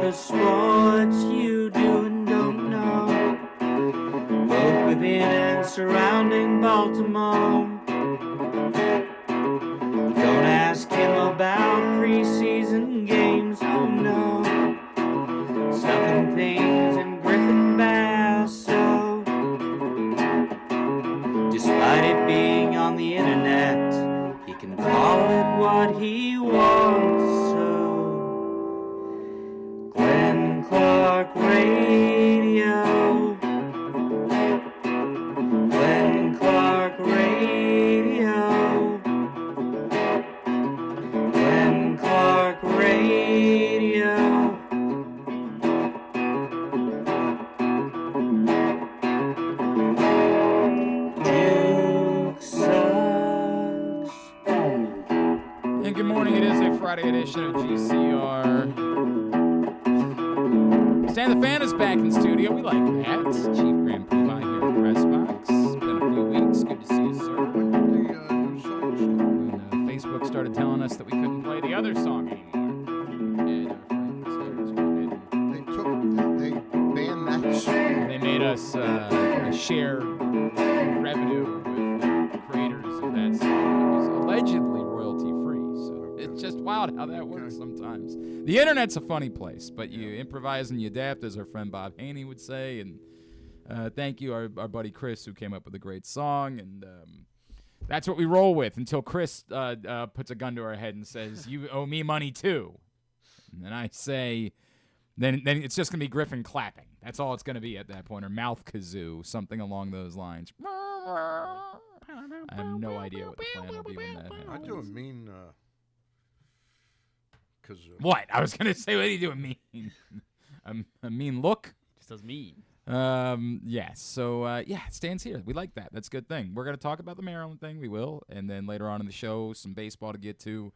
the sports you do and don't know, both within and surrounding Baltimore. Don't ask him about preseason games, oh no. Stuffing things in Griffin Basso. Despite it being on the internet, he can call it what he wants. So Glenn Clark Radio. Glenn Clark Radio. Glenn Clark Radio. Duke sucks. And good morning. It is a Friday edition of GCR. Stan the Fan is back in studio. We like that. Chief Grand Poobah here in the press box. It's been a few weeks. Good to see you, sir. When Facebook started telling us that we couldn't play the other song anymore. And our friends here go ahead They banned that song. and they made us share revenue with the creators of that song. It was allegedly royalty free. So it's just wild how that works sometimes. The internet's a funny place, but you improvise and you adapt, as our friend Bob Haney would say. And thank you, our buddy Chris, who came up with a great song. And that's what we roll with until Chris puts a gun to our head and says, "You owe me money too." And then I say, then it's just going to be Griffin clapping. That's all it's going to be at that point, or mouth kazoo, something along those lines. I have no idea what the plan will be when that happens. I do a mean kazoo. What? I was going to say, what do you do? A mean look? Just does mean. Yeah. So, yeah, Stan's here. We like that. That's a good thing. We're going to talk about the Maryland thing. We will. And then later on in the show, some baseball to get to.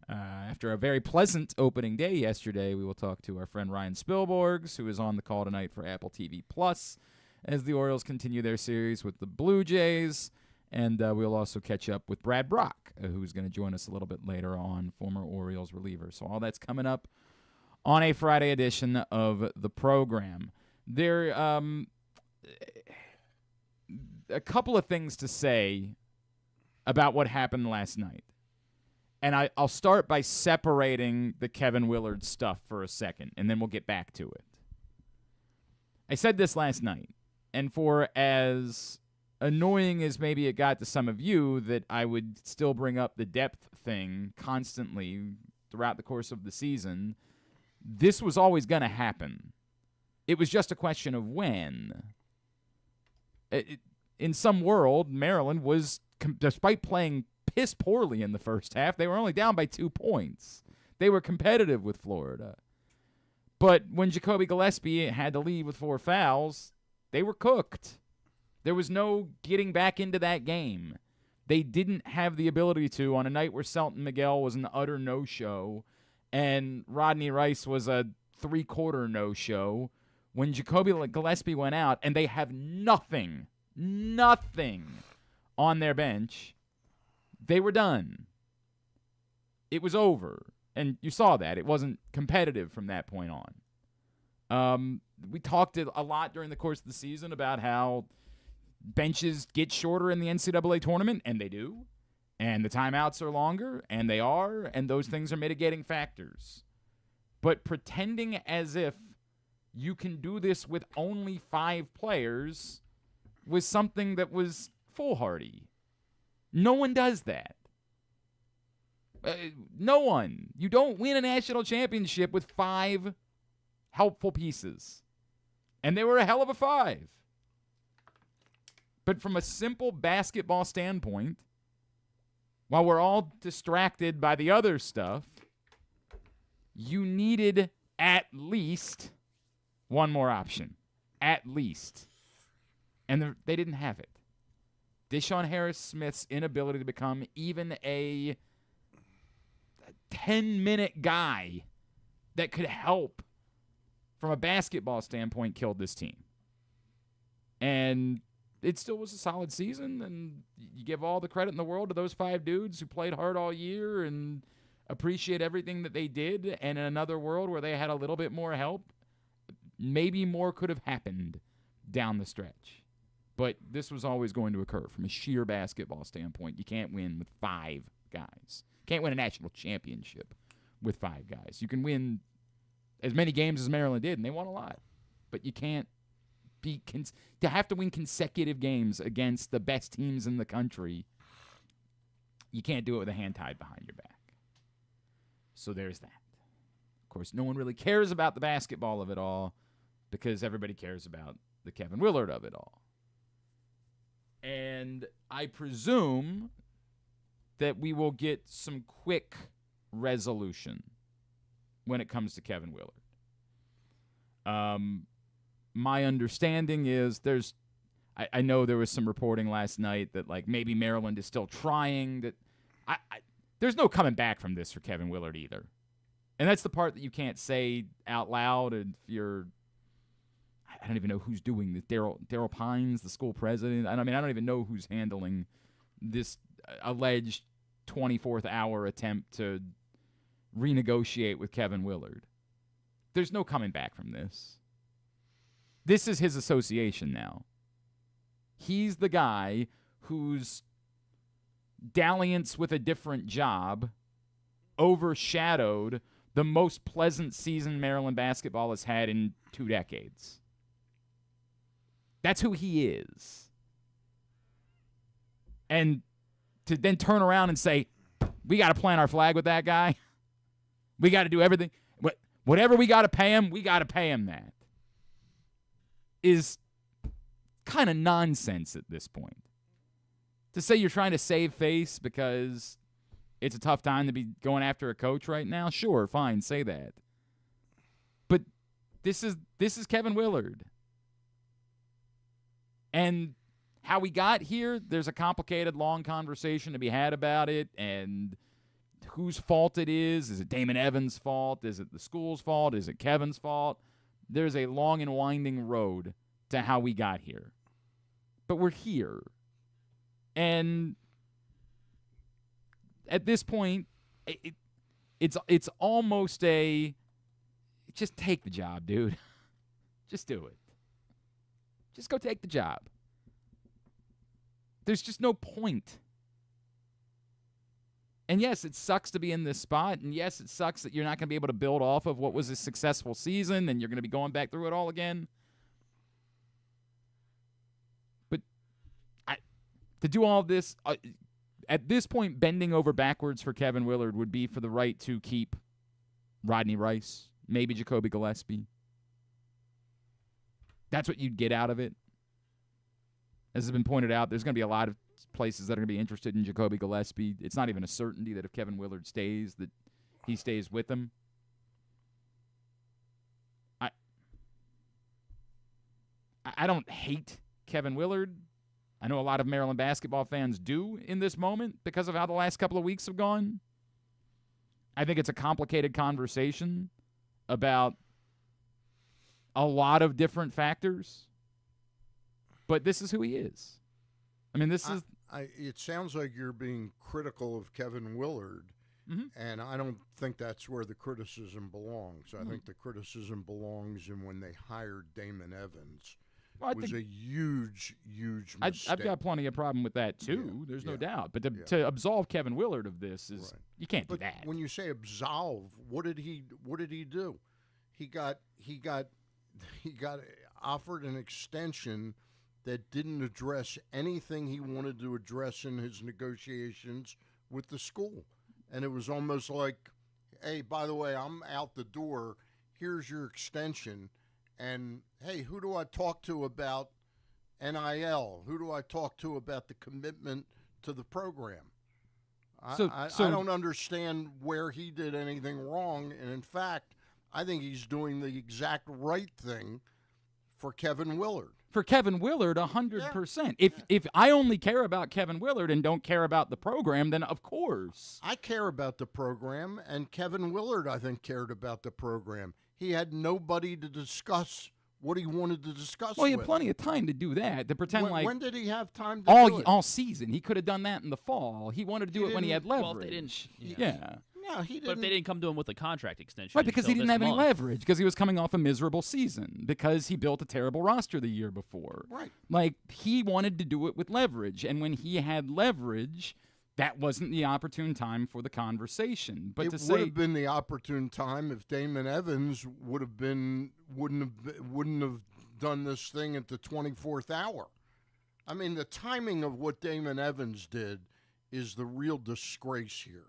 After a very pleasant opening day yesterday, we will talk to our friend Ryan Spilborghs, who is on the call tonight for AppleTV Plus, as the Orioles continue their series with the Blue Jays. And we'll also catch up with Brad Brach, who's going to join us a little bit later on, former Orioles reliever. So all that's coming up on a Friday edition of the program. There a couple of things to say about what happened last night. And I'll start by separating the Kevin Willard stuff for a second, and then we'll get back to it. I said this last night, and for as annoying as maybe it got to some of you that I would still bring up the depth thing constantly throughout the course of the season, this was always going to happen. It was just a question of when. In some world, Maryland was, despite playing piss poorly in the first half, they were only down by 2 points. They were competitive with Florida. But when Jacoby Gillespie had to leave with 4 fouls, they were cooked. There was no getting back into that game. They didn't have the ability to on a night where Selton Miguel was an utter no-show and Rodney Rice was a three-quarter no-show. When Jacoby Gillespie went out and they have nothing on their bench, they were done. It was over. And you saw that. It wasn't competitive from that point on. We talked a lot during the course of the season about how benches get shorter in the NCAA tournament, and they do. And the timeouts are longer, and they are. And those things are mitigating factors. But pretending as if you can do this with only 5 players was something that was foolhardy. No one does that. No one. You don't win a national championship with 5 helpful pieces. And they were a hell of a 5. But from a simple basketball standpoint, while we're all distracted by the other stuff, you needed at least one more option. At least. And they didn't have it. Deshaun Harris-Smith's inability to become even a 10-minute guy that could help from a basketball standpoint killed this team. And it still was a solid season, and you give all the credit in the world to those 5 dudes who played hard all year and appreciate everything that they did, and in another world where they had a little bit more help, maybe more could have happened down the stretch. But this was always going to occur from a sheer basketball standpoint. You can't win with 5 guys. Can't win a national championship with 5 guys. You can win as many games as Maryland did, and they won a lot. But you can't to have to win consecutive games against the best teams in the country, you can't do it with a hand tied behind your back. So there's that. Of course, no one really cares about the basketball of it all because everybody cares about the Kevin Willard of it all. And I presume that we will get some quick resolution when it comes to Kevin Willard. My understanding is I know there was some reporting last night that like maybe Maryland is still trying. That there's no coming back from this for Kevin Willard either. And that's the part that you can't say out loud if you're I don't even know who's doing this. Daryl Pines, the school president. I don't even know who's handling this alleged 24th hour attempt to renegotiate with Kevin Willard. There's no coming back from this. This is his association now. He's the guy whose dalliance with a different job overshadowed the most pleasant season Maryland basketball has had in 2 decades. That's who he is. And to then turn around and say, we got to plant our flag with that guy. We got to do everything. Whatever we got to pay him, we got to pay him that. Is kind of nonsense at this point. To say you're trying to save face because it's a tough time to be going after a coach right now, sure, fine, say that. But this is Kevin Willard. And how we got here, there's a complicated, long conversation to be had about it, and whose fault it is. Is it Damon Evans' fault? Is it the school's fault? Is it Kevin's fault? There's a long and winding road to how we got here. But we're here. And at this point, it's almost just take the job, dude. Just do it. Just go take the job. There's just no point. And yes, it sucks to be in this spot. And yes, it sucks that you're not going to be able to build off of what was a successful season and you're going to be going back through it all again. But to do all of this, at this point, bending over backwards for Kevin Willard would be for the right to keep Rodney Rice, maybe Jacoby Gillespie. That's what you'd get out of it. As has been pointed out, there's going to be a lot of places that are going to be interested in Jacoby Gillespie. It's not even a certainty that if Kevin Willard stays, that he stays with them. I don't hate Kevin Willard. I know a lot of Maryland basketball fans do in this moment because of how the last couple of weeks have gone. I think it's a complicated conversation about a lot of different factors. But this is who he is. I mean, this is... it sounds like you're being critical of Kevin Willard, and I don't think that's where the criticism belongs. I think the criticism belongs in when they hired Damon Evans. Well, it was a huge, huge mistake. I've got plenty of problem with that, too. Yeah, there's no doubt. But to absolve Kevin Willard of this is... Right. You can't do that. When you say absolve, what did he do? He got offered an extension that didn't address anything he wanted to address in his negotiations with the school. And it was almost like, hey, by the way, I'm out the door. Here's your extension. And, hey, who do I talk to about NIL? Who do I talk to about the commitment to the program? I don't understand where he did anything wrong. And, in fact, I think he's doing the exact right thing for Kevin Willard. For Kevin Willard, 100%. Yeah. If I only care about Kevin Willard and don't care about the program, then of course. I care about the program, and Kevin Willard, I think, cared about the program. He had nobody to discuss what he wanted to discuss Well, he had plenty of time to do that, to pretend when did he have time to do it? All season. He could have done that in the fall. He wanted to do it when he had leverage. Well, they didn't. Yeah. No, he didn't. But they didn't come to him with a contract extension. Right, because he until didn't have this any month. leverage, because he was coming off a miserable season, because he built a terrible roster the year before. Right. Like, he wanted to do it with leverage, and when he had leverage, that wasn't the opportune time for the conversation. But It to would say have been the opportune time if Damon Evans wouldn't have done this thing at the 24th hour. I mean, the timing of what Damon Evans did is the real disgrace here.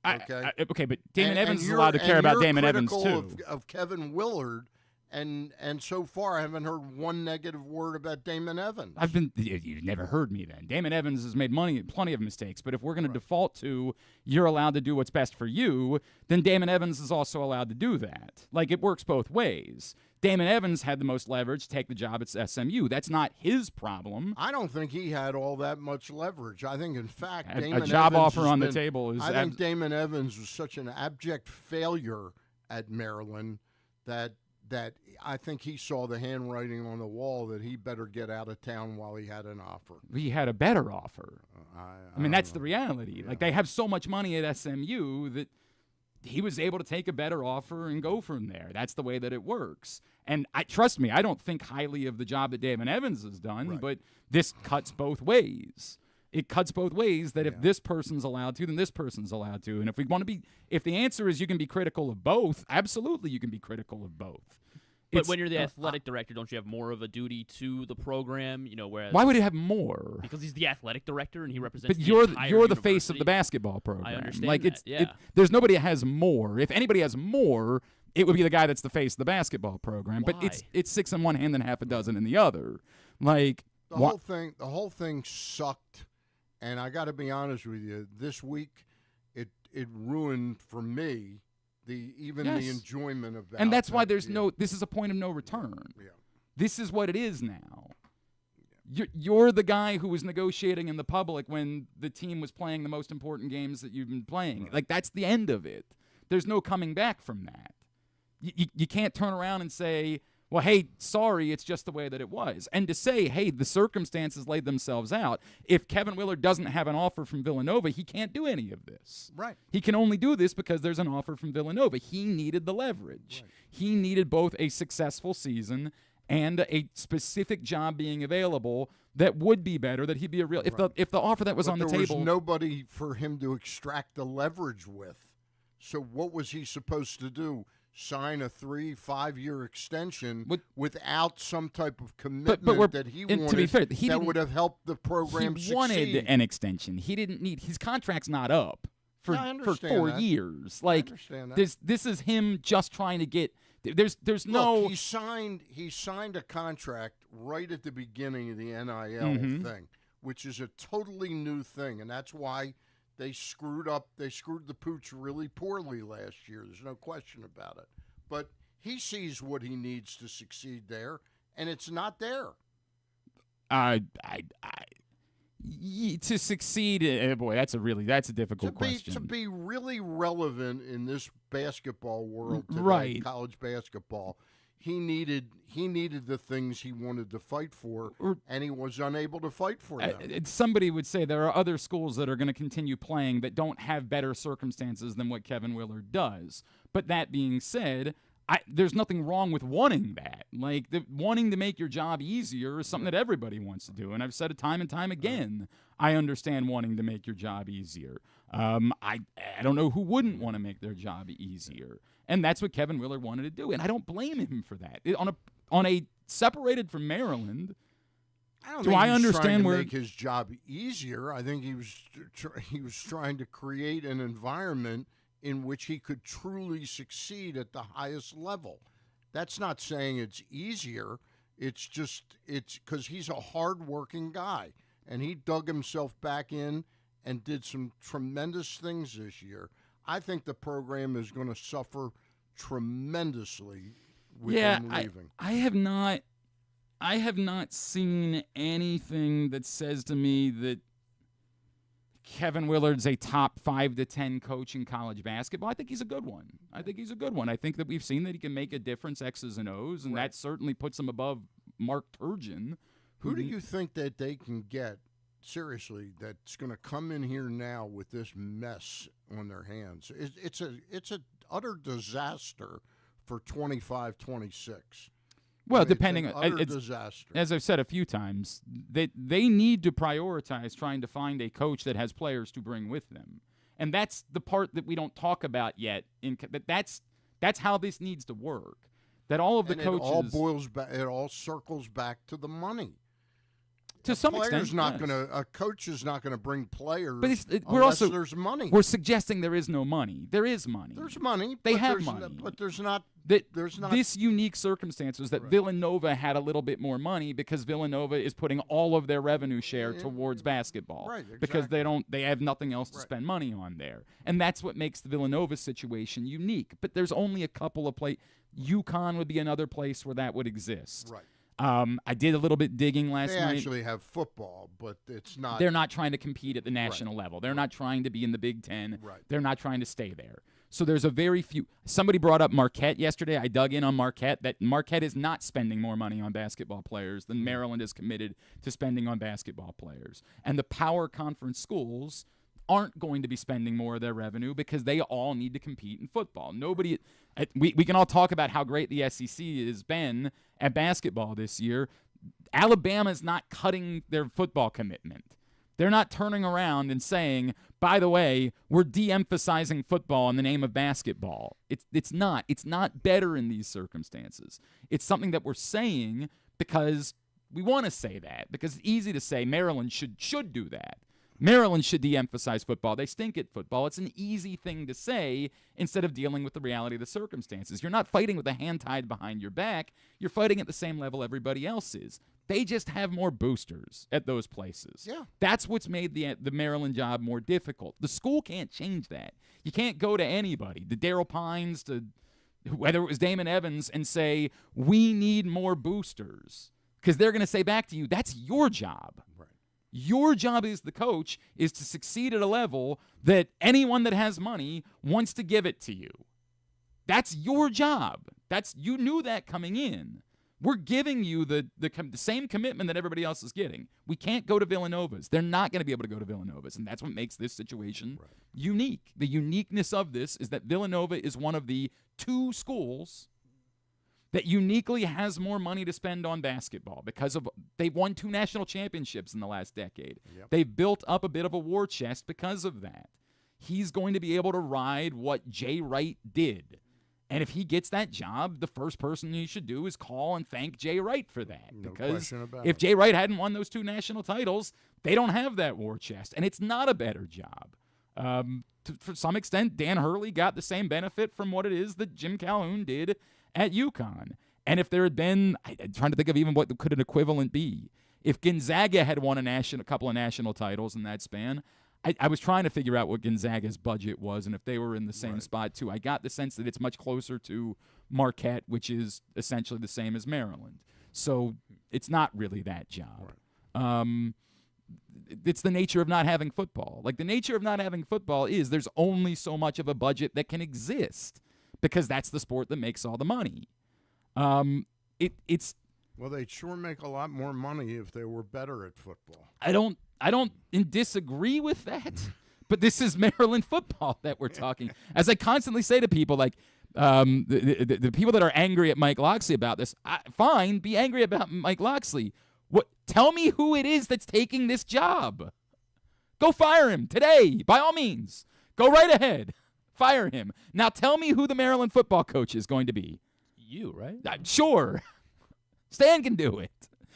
Okay. Okay, but Damon And Evans is you're- allowed to care and about you're Damon Evans critical too. of Kevin Willard, and so far I haven't heard one negative word about Damon Evans. You've never heard me then. Damon Evans has made plenty of mistakes, but if we're going to default to you're allowed to do what's best for you, then Damon Evans is also allowed to do that. Like, it works both ways. Damon Evans had the most leverage to take the job at SMU. That's not his problem. I don't think he had all that much leverage. I think, in fact, A Damon job Evans offer has on the been- table is I think Damon Evans was such an abject failure at Maryland that I think he saw the handwriting on the wall that he better get out of town while he had an offer. he had a better offer. I mean, that's the know. reality. Yeah. Like, they have so much money at SMU that he was able to take a better offer and go from there. That's the way that it works. And trust me, I don't think highly of the job that Damon Evans has done, Right. but this cuts both ways. It cuts both ways that if Yeah. this person's allowed to, then this person's allowed to. And if the answer is you can be critical of both, absolutely you can be critical of both. But It's- when you're the athletic director, don't you have more of a duty to the program? Whereas why would it have more? because he's the athletic director and he represents. But the you're entire the face of the university. basketball program. I understand Like, that, yeah. there's nobody that has more. If anybody has more, it would be the guy that's the face of the basketball program. But Why? it's six in one hand and half a dozen in the other. Like, The whole thing sucked, and I got to be honest with you. This week, it ruined for me the Yes. enjoyment of that. and that's why there's this is a point of no return. Yeah. This is what it is now. You're the guy who was negotiating in the public when the team was playing the most important games that you've been playing. Right. Like, that's the end of it. There's no coming back from that. You can't turn around and say, well, hey, sorry, it's just the way that it was. And to say, hey, the circumstances laid themselves out. If Kevin Willard doesn't have an offer from Villanova, he can't do any of this. Right. He can only do this because there's an offer from Villanova. He needed the leverage. Right. He needed both a successful season and a specific job being available that would be better, that he'd be a real if the offer that was But on the there table was nobody for him to extract the leverage with. So what was he supposed to do? Sign a 3-5 year extension without some type of commitment that he and wanted to be fair, he that didn't- would have helped the program he succeed. wanted an extension. He didn't need his contract's not up for Yeah, I for understand 4 that. years. I Like, understand that. this is him just trying to get there's no Look, he signed a contract right at the beginning of the NIL Mhm. thing, which is a totally new thing, and that's why they screwed the pooch really poorly last year. There's no question about it. But he sees what he needs to succeed there, and it's not there. To succeed, boy, that's a difficult question. To be really relevant in this basketball world today, Right. college basketball, he needed the things he wanted to fight for, and he was unable to fight for them. Somebody would say there are other schools that are going to continue playing that don't have better circumstances than what Kevin Willard does. But that being said, there's nothing wrong with wanting that. Like, wanting to make your job easier is something that everybody wants to do. And I've said it time and time again. I understand wanting to make your job easier. I don't know who wouldn't want to make their job easier. And that's what Kevin Willard wanted to do. And I don't blame him for that. On a separated from Maryland, I don't do think I he was understand trying to where make his job easier. I think he was trying to create an environment in which he could truly succeed at the highest level. That's not saying it's easier. It's because he's a hard-working guy, and he dug himself back in and did some tremendous things this year. I think the program is going to suffer tremendously with him leaving. I have not seen anything that says to me that Kevin Willard's a top 5 to 10 coach in college basketball. I think he's a good one. I think that we've seen that he can make a difference, X's and O's, and that certainly puts him above Mark Turgeon. Who do you think that they can get seriously, that's going to come in here now with this mess on their hands. It's a utter disaster for 25-26. Well, It's depending an on utter disaster. as I've said a few times, they need to prioritize trying to find a coach that has players to bring with them, and that's the part that we don't talk about yet. That's how this needs to work. That all of the coaches, it all boils back. It all circles back to the money. to some extent, yes. A coach is not gonna bring players. But unless there's money. We're suggesting there is no money. There is money. There's money. They but have there's money. but there's not. There's not this unique circumstance was that Villanova had a little bit more money because Villanova is putting all of their revenue share towards basketball. Right, exactly. Because they have nothing else to spend money on there. And that's what makes the Villanova situation unique. But there's only a couple of places. UConn would be another place where that would exist. Right. I did a little bit digging last night. They actually have football, but it's not. They're not trying to compete at the national level. They're not trying to be in the Big Ten. Right. They're not trying to stay there. So there's a very few. Somebody brought up Marquette yesterday. I dug in on Marquette. That Marquette is not spending more money on basketball players than Maryland is committed to spending on basketball players. And the power conference schools aren't going to be spending more of their revenue because they all need to compete in football. Nobody. We can all talk about how great the SEC has been at basketball this year. Alabama's not cutting their football commitment. They're not turning around and saying, by the way, we're de-emphasizing football in the name of basketball. It's not. It's not better in these circumstances. It's something that we're saying because we want to say that, because it's easy to say Maryland should do that. Maryland should de-emphasize football. They stink at football. It's an easy thing to say instead of dealing with the reality of the circumstances. You're not fighting with a hand tied behind your back. You're fighting at the same level everybody else is. They just have more boosters at those places. Yeah. That's what's made the Maryland job more difficult. The school can't change that. You can't go to anybody, the Darryl Pines, to whether it was Damon Evans, and say, we need more boosters. Because they're going to say back to you, that's your job. Right. Your job as the coach is to succeed at a level that anyone that has money wants to give it to you. That's your job. You knew that coming in. We're giving you the same commitment that everybody else is getting. We can't go to Villanova's. They're not going to be able to go to Villanova's, and that's what makes this situation unique. The uniqueness of this is that Villanova is one of the two schools that uniquely has more money to spend on basketball because they've won 2 national championships in the last decade. Yep. They've built up a bit of a war chest because of that. He's going to be able to ride what Jay Wright did. And if he gets that job, the first person he should do is call and thank Jay Wright for that. No because question about if it. Jay Wright hadn't won those 2 national titles, they don't have that war chest. And it's not a better job. For some extent, Dan Hurley got the same benefit from what it is that Jim Calhoun did at UConn. And if there had been, I'm trying to think of even what could an equivalent be. If Gonzaga had won a couple of national titles in that span, I was trying to figure out what Gonzaga's budget was and if they were in the same spot too. I got the sense that it's much closer to Marquette, which is essentially the same as Maryland. So it's not really that job. Right. It's the nature of not having football. Like, the nature of not having football is there's only so much of a budget that can exist because that's the sport that makes all the money. It's Well, they'd sure make a lot more money if they were better at football. I don't disagree with that, but this is Maryland football that we're talking. As I constantly say to people, like the people that are angry at Mike Locksley about this, fine, be angry about Mike Locksley. Tell me who it is that's taking this job. Go fire him today, by all means. Go right ahead. Fire him. Now tell me who the Maryland football coach is going to be. You, right? Sure. Stan can do it.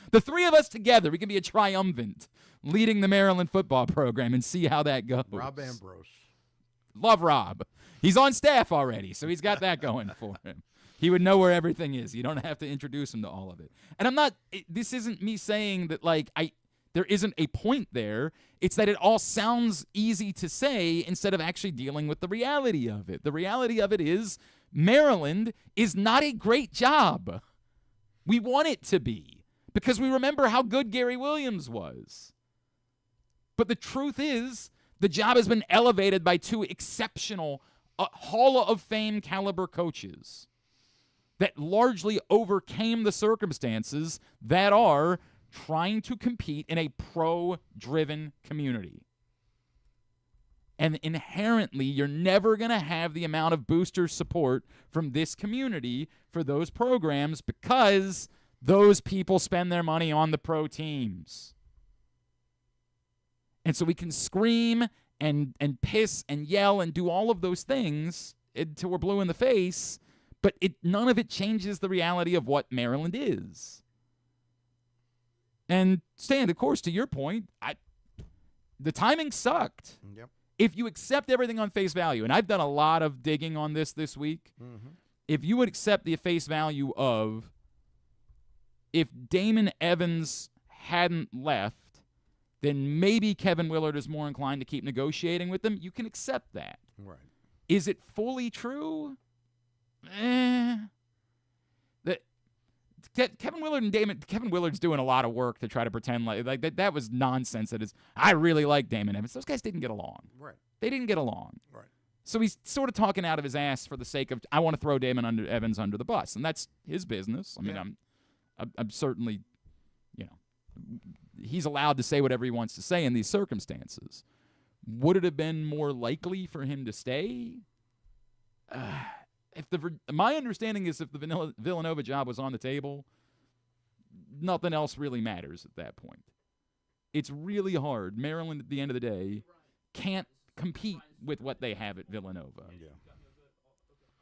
The 3 of us together, we can be a triumvirate leading the Maryland football program and see how that goes. Rob Ambrose. Love Rob. He's on staff already, so he's got that going for him. He would know where everything is. You don't have to introduce him to all of it. And this isn't me saying that, there isn't a point there. It's that it all sounds easy to say instead of actually dealing with the reality of it. The reality of it is Maryland is not a great job. We want it to be because we remember how good Gary Williams was. But the truth is the job has been elevated by 2 exceptional Hall of Fame caliber coaches that largely overcame the circumstances that are trying to compete in a pro-driven community. And inherently, you're never going to have the amount of booster support from this community for those programs because those people spend their money on the pro teams. And so we can scream and piss and yell and do all of those things until we're blue in the face, but none of it changes the reality of what Maryland is. And Stan, of course, to your point, the timing sucked. Yep. If you accept everything on face value, and I've done a lot of digging on this week, if you would accept the face value of if Damon Evans hadn't left, then maybe Kevin Willard is more inclined to keep negotiating with them. You can accept that. Right. Is it fully true? Kevin Willard and Kevin Willard's doing a lot of work to try to pretend like that was nonsense. I really like Damon Evans. Those guys didn't get along. Right. They didn't get along. Right. So he's sort of talking out of his ass for the sake of, I want to throw Damon Evans under the bus. And that's his business. I mean, I'm certainly, he's allowed to say whatever he wants to say in these circumstances. Would it have been more likely for him to stay? My understanding is if the Villanova job was on the table, nothing else really matters at that point. It's really hard. Maryland, at the end of the day, can't compete with what they have at Villanova. Yeah.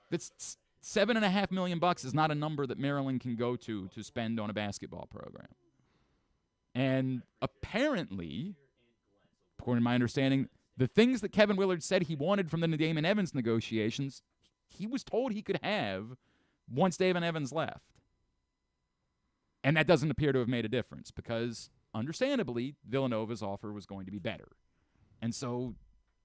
That's $7.5 million is not a number that Maryland can go to spend on a basketball program. And apparently, according to my understanding, the things that Kevin Willard said he wanted from the Damon Evans negotiations, he was told he could have once Damon Evans left. And that doesn't appear to have made a difference because, understandably, Villanova's offer was going to be better. And so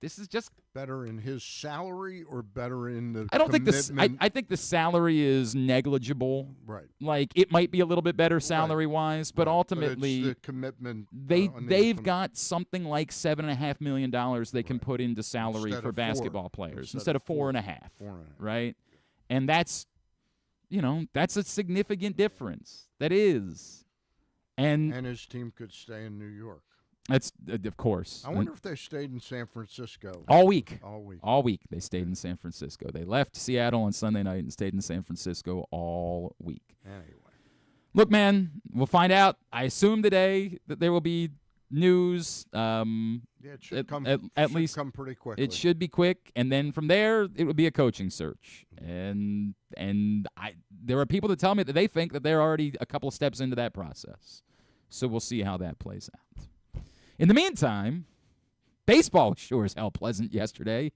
this is just better in his salary or better in the I don't think commitment? I think the salary is negligible. Right. Like it might be a little bit better salary-wise, but ultimately but it's the commitment. they've got something like $7.5 million they can put into salary Instead for of basketball players Instead of of 4.5. 4.5. Right? And that's a significant difference. That is. And his team could stay in New York. That's of course. I wonder if they stayed in San Francisco. All week. All week They stayed in San Francisco. They left Seattle on Sunday night and stayed in San Francisco all week. Anyway. Look, man, we'll find out. I assume today that there will be news. Yeah, it should come at least come pretty quickly. It should be quick, and then from there it would be a coaching search. And there are people that tell me that they think that they're already a couple of steps into that process. So we'll see how that plays out. In the meantime, baseball sure as hell pleasant yesterday.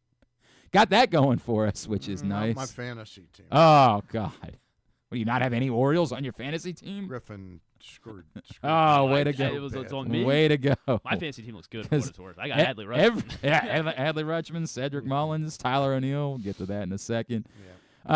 Got that going for us, which is nice. My fantasy team. Oh, God. Will you not have any Orioles on your fantasy team? Griffin screwed Oh, way to go. It's on me. Way to go. My fantasy team looks good for what it's worth. I got Adley Rutschman. Adley Rutschman, Cedric Mullins, Tyler O'Neill. We'll get to that in a second. Yeah.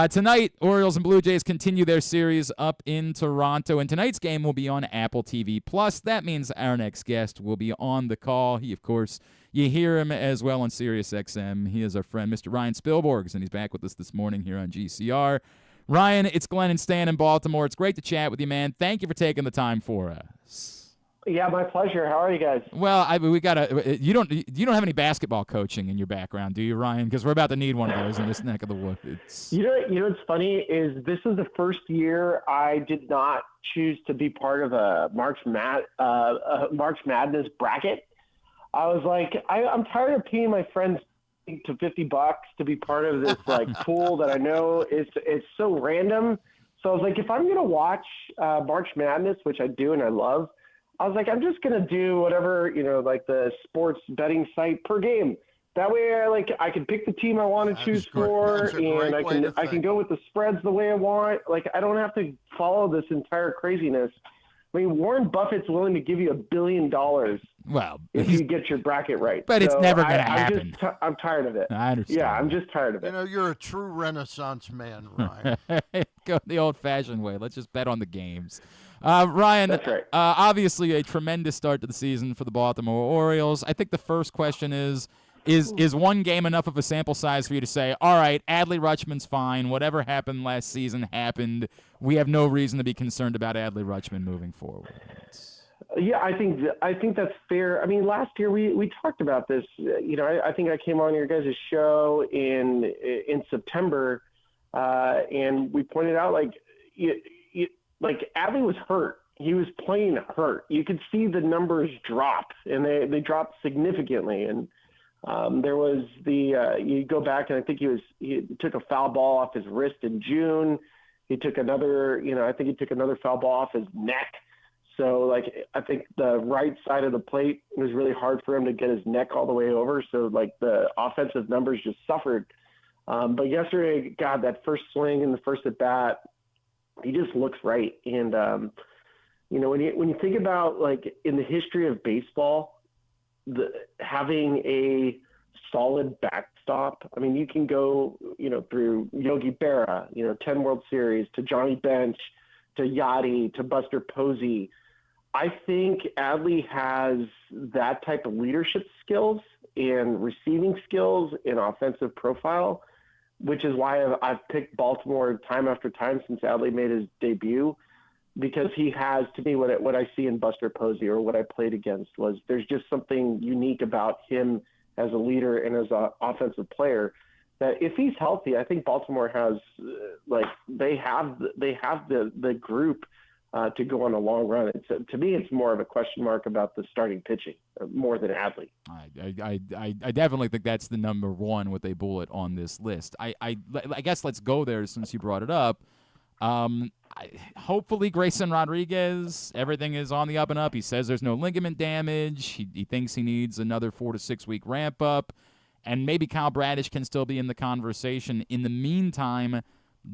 Tonight, Orioles and Blue Jays continue their series up in Toronto, and tonight's game will be on Apple TV+. That means our next guest will be on the call. He, of course, you hear him as well on Sirius XM. He is our friend, Mr. Ryan Spilborghs, and he's back with us this morning here on GCR. Ryan, it's Glenn and Stan in Baltimore. It's great to chat with you, man. Thank you for taking the time for us. Yeah, my pleasure. How are you guys? Well, we got you don't have any basketball coaching in your background, do you, Ryan? Because we're about to need one of those in this neck of the woods. You know what's funny is this is the first year I did not choose to be part of a March Madness bracket. I was like, I'm tired of paying my friends to $50 to be part of this pool that I know it's so random. So I was like, if I'm gonna watch March Madness, which I do and I love, I was like, I'm just gonna do whatever the sports betting site per game. That way, I can pick the team I want to choose for, and I can go with the spreads the way I want. Like I don't have to follow this entire craziness. I mean, Warren Buffett's willing to give you $1 billion. Well, if you get your bracket right, but it's never going to happen. I'm tired of it. I understand. Yeah, I'm just tired of it. You're a true Renaissance man, Ryan. Go the old-fashioned way. Let's just bet on the games. Ryan, that's right. Obviously a tremendous start to the season for the Baltimore Orioles. I think the first question is one game enough of a sample size for you to say, all right, Adley Rutschman's fine. Whatever happened last season happened. We have no reason to be concerned about Adley Rutschman moving forward. Yeah, I think that's fair. I mean, last year we talked about this. I think I came on your guys' show in September, and we pointed out like Adley was hurt. He was playing hurt. You could see the numbers drop, and they dropped significantly. And there was you go back, and I think he took a foul ball off his wrist in June. He took another, I think he took another foul ball off his neck. So, I think the right side of the plate, it was really hard for him to get his neck all the way over. So, the offensive numbers just suffered. But yesterday, God, that first swing and the first at bat, he just looks right. And, when you think about, in the history of baseball, having a solid backstop, I mean, you can go, through Yogi Berra, 10 World Series, to Johnny Bench, to Yachty, to Buster Posey. I think Adley has that type of leadership skills and receiving skills and offensive profile, which is why I've picked Baltimore time after time since Adley made his debut, because he has, to me, what I see in Buster Posey or what I played against was there's just something unique about him as a leader and as an offensive player that if he's healthy, I think Baltimore has they have the group to go on a long run. To me, it's more of a question mark about the starting pitching more than Adley. I definitely think that's the number one with a bullet on this list. I guess let's go there since you brought it up. Hopefully Grayson Rodriguez, everything is on the up and up. He says there's no ligament damage. He thinks he needs another 4 to 6 week ramp up. And maybe Kyle Bradish can still be in the conversation. In the meantime,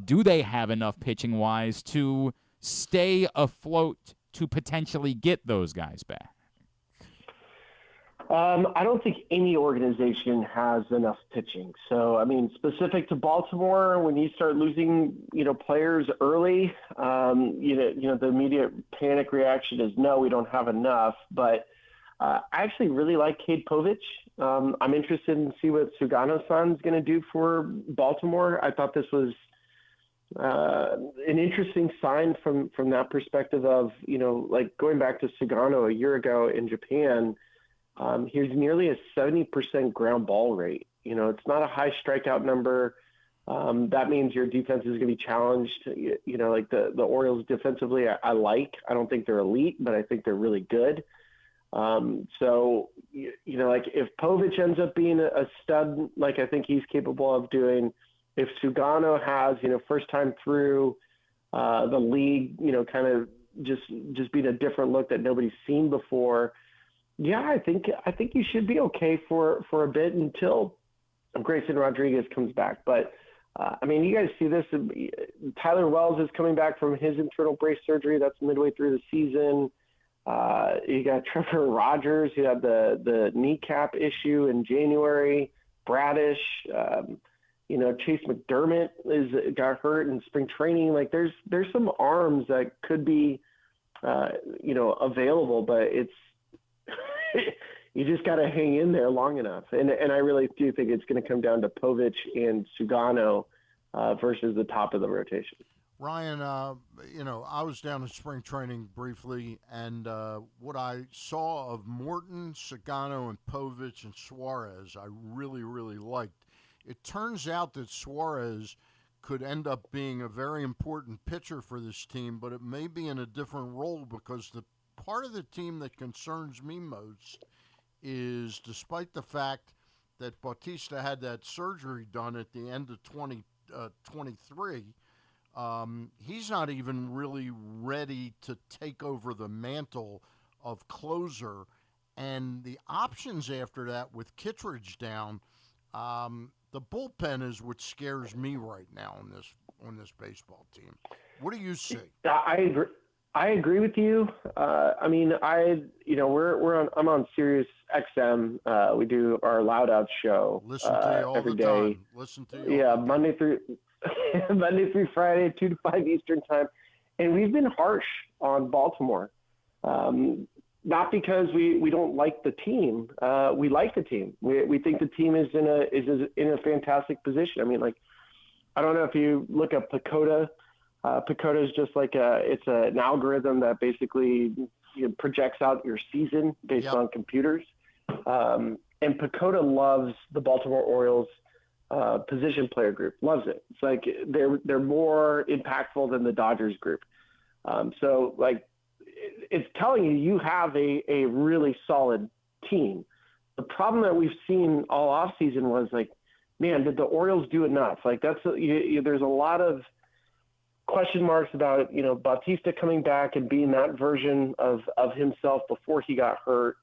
do they have enough pitching-wise to stay afloat to potentially get those guys back? I don't think any organization has enough pitching. So, I mean, specific to Baltimore, when you start losing, players early, the immediate panic reaction is no, we don't have enough. But I actually really like Cade Povich. I'm interested in see what Sugano-san's going to do for Baltimore. I thought this was an interesting sign from that perspective of, going back to Sugano a year ago in Japan. He's nearly a 70% ground ball rate. It's not a high strikeout number. That means your defense is going to be challenged. The Orioles defensively, I like. I don't think they're elite, but I think they're really good. If Povich ends up being a stud, like I think he's capable of doing, if Sugano has, first time through the league, kind of just being a different look that nobody's seen before. Yeah, I think you should be okay for a bit until Grayson Rodriguez comes back. But you guys see this. Tyler Wells is coming back from his internal brace surgery. That's midway through the season. You got Trevor Rogers, who had the kneecap issue in January. Bradish, Chase McDermott got hurt in spring training. There's some arms that could be, available, but it's you just got to hang in there long enough. And I really do think it's going to come down to Povich and Sugano versus the top of the rotation. Ryan, I was down in spring training briefly, and what I saw of Morton, Sugano, and Povich and Suarez, I really, really liked. It turns out that Suarez could end up being a very important pitcher for this team, but it may be in a different role because the part of the team that concerns me most is, despite the fact that Bautista had that surgery done at the end of 2023, he's not even really ready to take over the mantle of closer. And the options after that with Kittredge down, the bullpen is what scares me right now on this baseball team. What do you see? I agree with you. I'm on Sirius XM. We do our Loud Out show. Listen to you all every the day. time. Listen to you. Yeah, Monday through Friday, 2 to 5 Eastern time, and we've been harsh on Baltimore. Not because we don't like the team. We like the team. We think the team is in a fantastic position. I don't know if you look at Pacoda. Pacoda is just it's an algorithm that basically projects out your season based on computers. And Pacoda loves the Baltimore Orioles position player group, loves it. It's like they're more impactful than the Dodgers group. So like it's telling you have a really solid team. The problem that we've seen all offseason was like, man, did the Orioles do enough? Like there's a lot of question marks about, Bautista coming back and being that version of himself before he got hurt.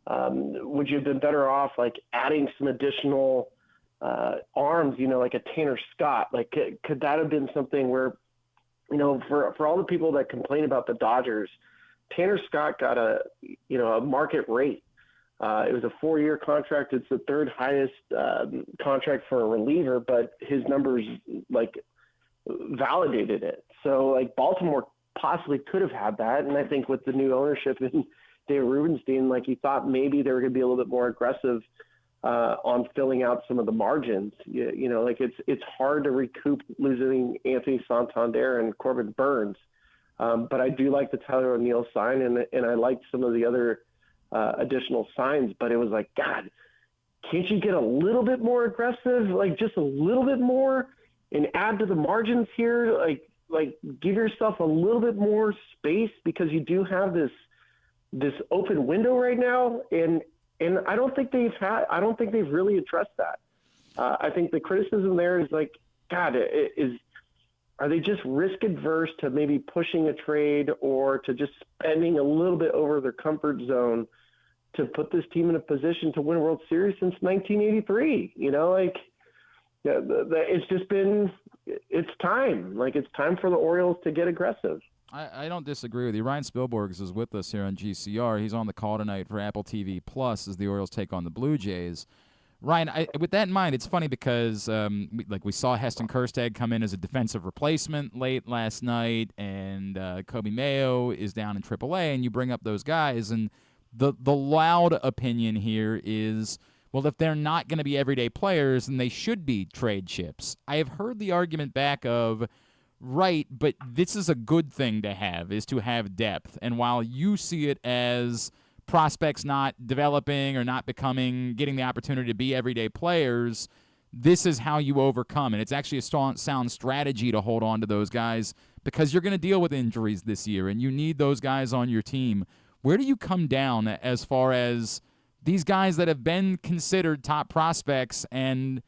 Would you have been better off like adding some additional arms, like a Tanner Scott? Like could that have been something where, for all the people that complain about the Dodgers, Tanner Scott got a market rate. It was a 4-year contract. It's the third highest contract for a reliever, but his numbers like validated it. So like Baltimore possibly could have had that. And I think with the new ownership and Dave Rubenstein, like he thought maybe they were going to be a little bit more aggressive on filling out some of the margins. Like it's hard to recoup losing Anthony Santander and Corbin Burns. But I do like the Tyler O'Neill sign, and I liked some of the other additional signs. But it was like, God, can't you get a little bit more aggressive, like just a little bit more, and add to the margins here? Like give yourself a little bit more space, because you do have this open window right now, and I don't think they've really addressed that. I think the criticism there is like, God, are they just risk adverse to maybe pushing a trade or to just spending a little bit over their comfort zone to put this team in a position to win a World Series since 1983? It's time. Like, it's time for the Orioles to get aggressive. I don't disagree with you. Ryan Spilborghs is with us here on GCR. He's on the call tonight for Apple TV Plus as the Orioles take on the Blue Jays. Ryan, with that in mind, it's funny because we saw Heston Kjerstad come in as a defensive replacement late last night, and Kobe Mayo is down in AAA, and you bring up those guys, and the loud opinion here is, well, if they're not going to be everyday players, then they should be trade chips. I have heard the argument back of, right, but this is a good thing to have, is to have depth. And while you see it as prospects not developing or not getting the opportunity to be everyday players, this is how you overcome. And it's actually a sound strategy to hold on to those guys, because you're going to deal with injuries this year, and you need those guys on your team. Where do you come down as far as these guys that have been considered top prospects and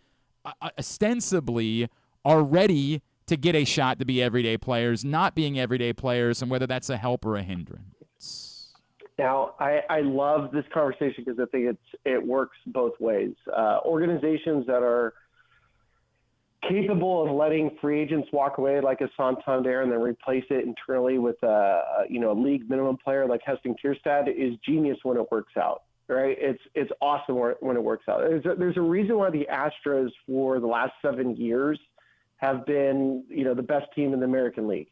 ostensibly are ready to get a shot to be everyday players, not being everyday players, and whether that's a help or a hindrance? Now, I love this conversation because I think it works both ways. Organizations that are capable of letting free agents walk away like a Santander and then replace it internally with a league minimum player like Heston Kjerstad is genius when it works out. Right? It's awesome when it works out. There's a reason why the Astros for the last 7 years have been, the best team in the American League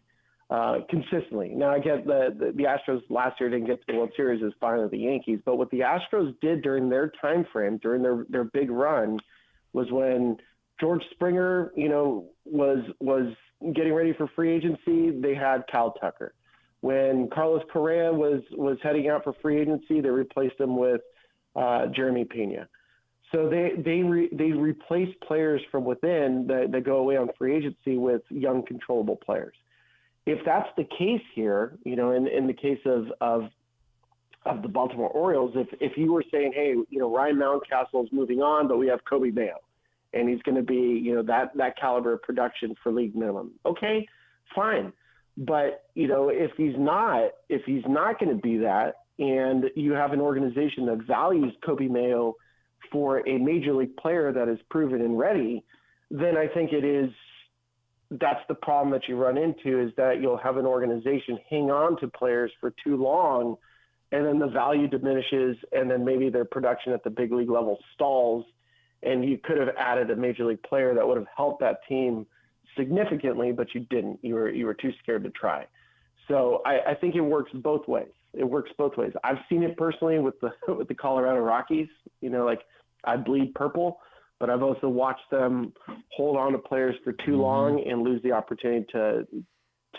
consistently. Now, I get the Astros last year didn't get to the World Series as fine as the Yankees, but what the Astros did during their time frame, during their big run, was when George Springer, was getting ready for free agency, they had Kyle Tucker. When Carlos Correa was heading out for free agency, they replaced him with Jeremy Pena. So they replace players from within that go away on free agency with young, controllable players. If that's the case here, in the case of the Baltimore Orioles, if you were saying, hey, Ryan Mountcastle is moving on, but we have Kobe Mayo, and he's going to be, that caliber of production for league minimum. Okay, fine. But, if he's not going to be that, and you have an organization that values Kobe Mayo for a major league player that is proven and ready, then I think that's the problem that you run into, is that you'll have an organization hang on to players for too long, and then the value diminishes, and then maybe their production at the big league level stalls, and you could have added a major league player that would have helped that team significantly, but you didn't. You were too scared to try. So I think it works both ways. I've seen it personally with the Colorado Rockies. I bleed purple, but I've also watched them hold on to players for too long and lose the opportunity to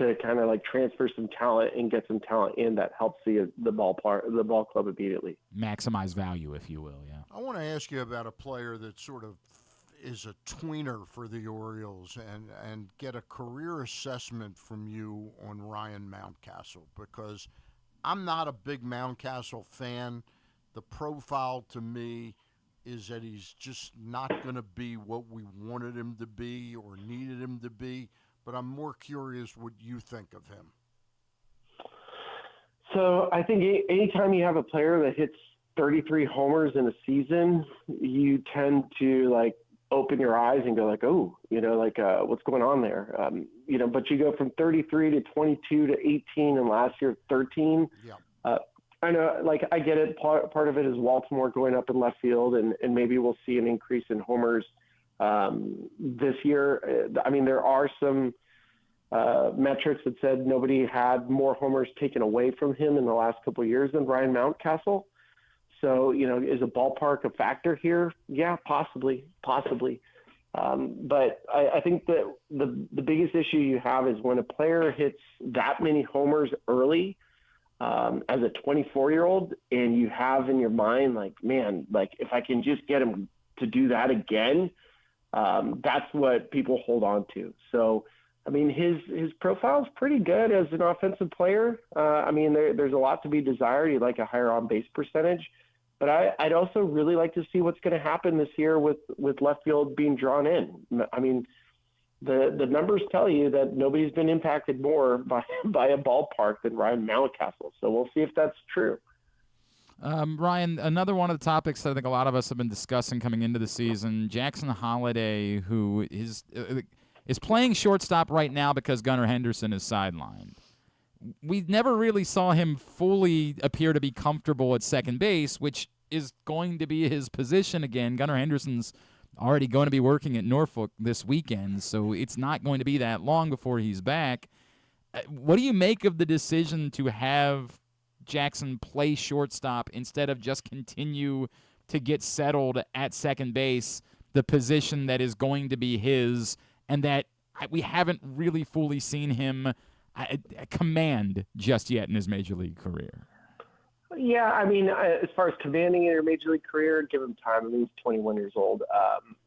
to kind of like transfer some talent and get some talent in that helps the ball club immediately. Maximize value, if you will. Yeah. I want to ask you about a player that sort of is a tweener for the Orioles and get a career assessment from you on Ryan Mountcastle, because I'm not a big Mountcastle fan. The profile to me is that he's just not going to be what we wanted him to be or needed him to be, but I'm more curious what you think of him. So I think anytime you have a player that hits 33 homers in a season, you tend to like open your eyes and go like, oh, what's going on there? But you go from 33 to 22 to 18 and last year 13. Yeah. I know, like, I get it. Part of it is Baltimore going up in left field, and maybe we'll see an increase in homers this year. I mean, there are some metrics that said nobody had more homers taken away from him in the last couple of years than Ryan Mountcastle. So, is a ballpark a factor here? Yeah, possibly. But I think that the biggest issue you have is when a player hits that many homers early, as a 24-year-old, and you have in your mind, like, man, like if I can just get him to do that again, that's what people hold on to. So, I mean, his profile is pretty good as an offensive player. I mean, there's a lot to be desired. He'd like a higher on-base percentage. But I'd also really like to see what's going to happen this year with left field being drawn in. I mean, the numbers tell you that nobody's been impacted more by a ballpark than Ryan Mountcastle. So we'll see if that's true. Ryan, another one of the topics that I think a lot of us have been discussing coming into the season, Jackson Holliday, who is playing shortstop right now because Gunnar Henderson is sidelined. We never really saw him fully appear to be comfortable at second base, which is going to be his position again. Gunnar Henderson's already going to be working at Norfolk this weekend, so it's not going to be that long before he's back. What do you make of the decision to have Jackson play shortstop instead of just continue to get settled at second base, the position that is going to be his, and that we haven't really fully seen him command just yet in his major league career? Yeah, I mean, as far as commanding in your major league career, give him time. I mean, he's 21 years old.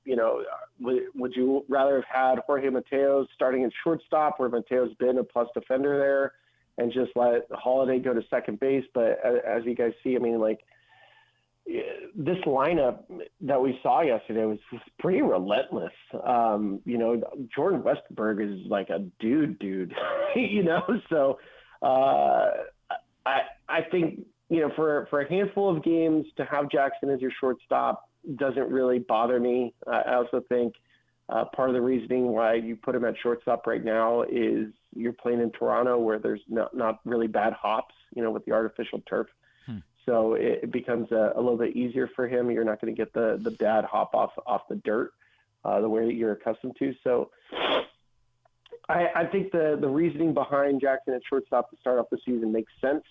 Would you rather have had Jorge Mateos starting at shortstop, where Mateos been a plus defender there, and just let Holiday go to second base? But as you guys see, I mean, like, this lineup that we saw yesterday was pretty relentless. Jordan Westberg is like a dude, So I think, for a handful of games to have Jackson as your shortstop doesn't really bother me. I also think part of the reasoning why you put him at shortstop right now is you're playing in Toronto, where there's not really bad hops, with the artificial turf. So it becomes a little bit easier for him. You're not going to get the bad hop off the dirt the way that you're accustomed to. So I think the reasoning behind Jackson at shortstop to start off the season makes sense.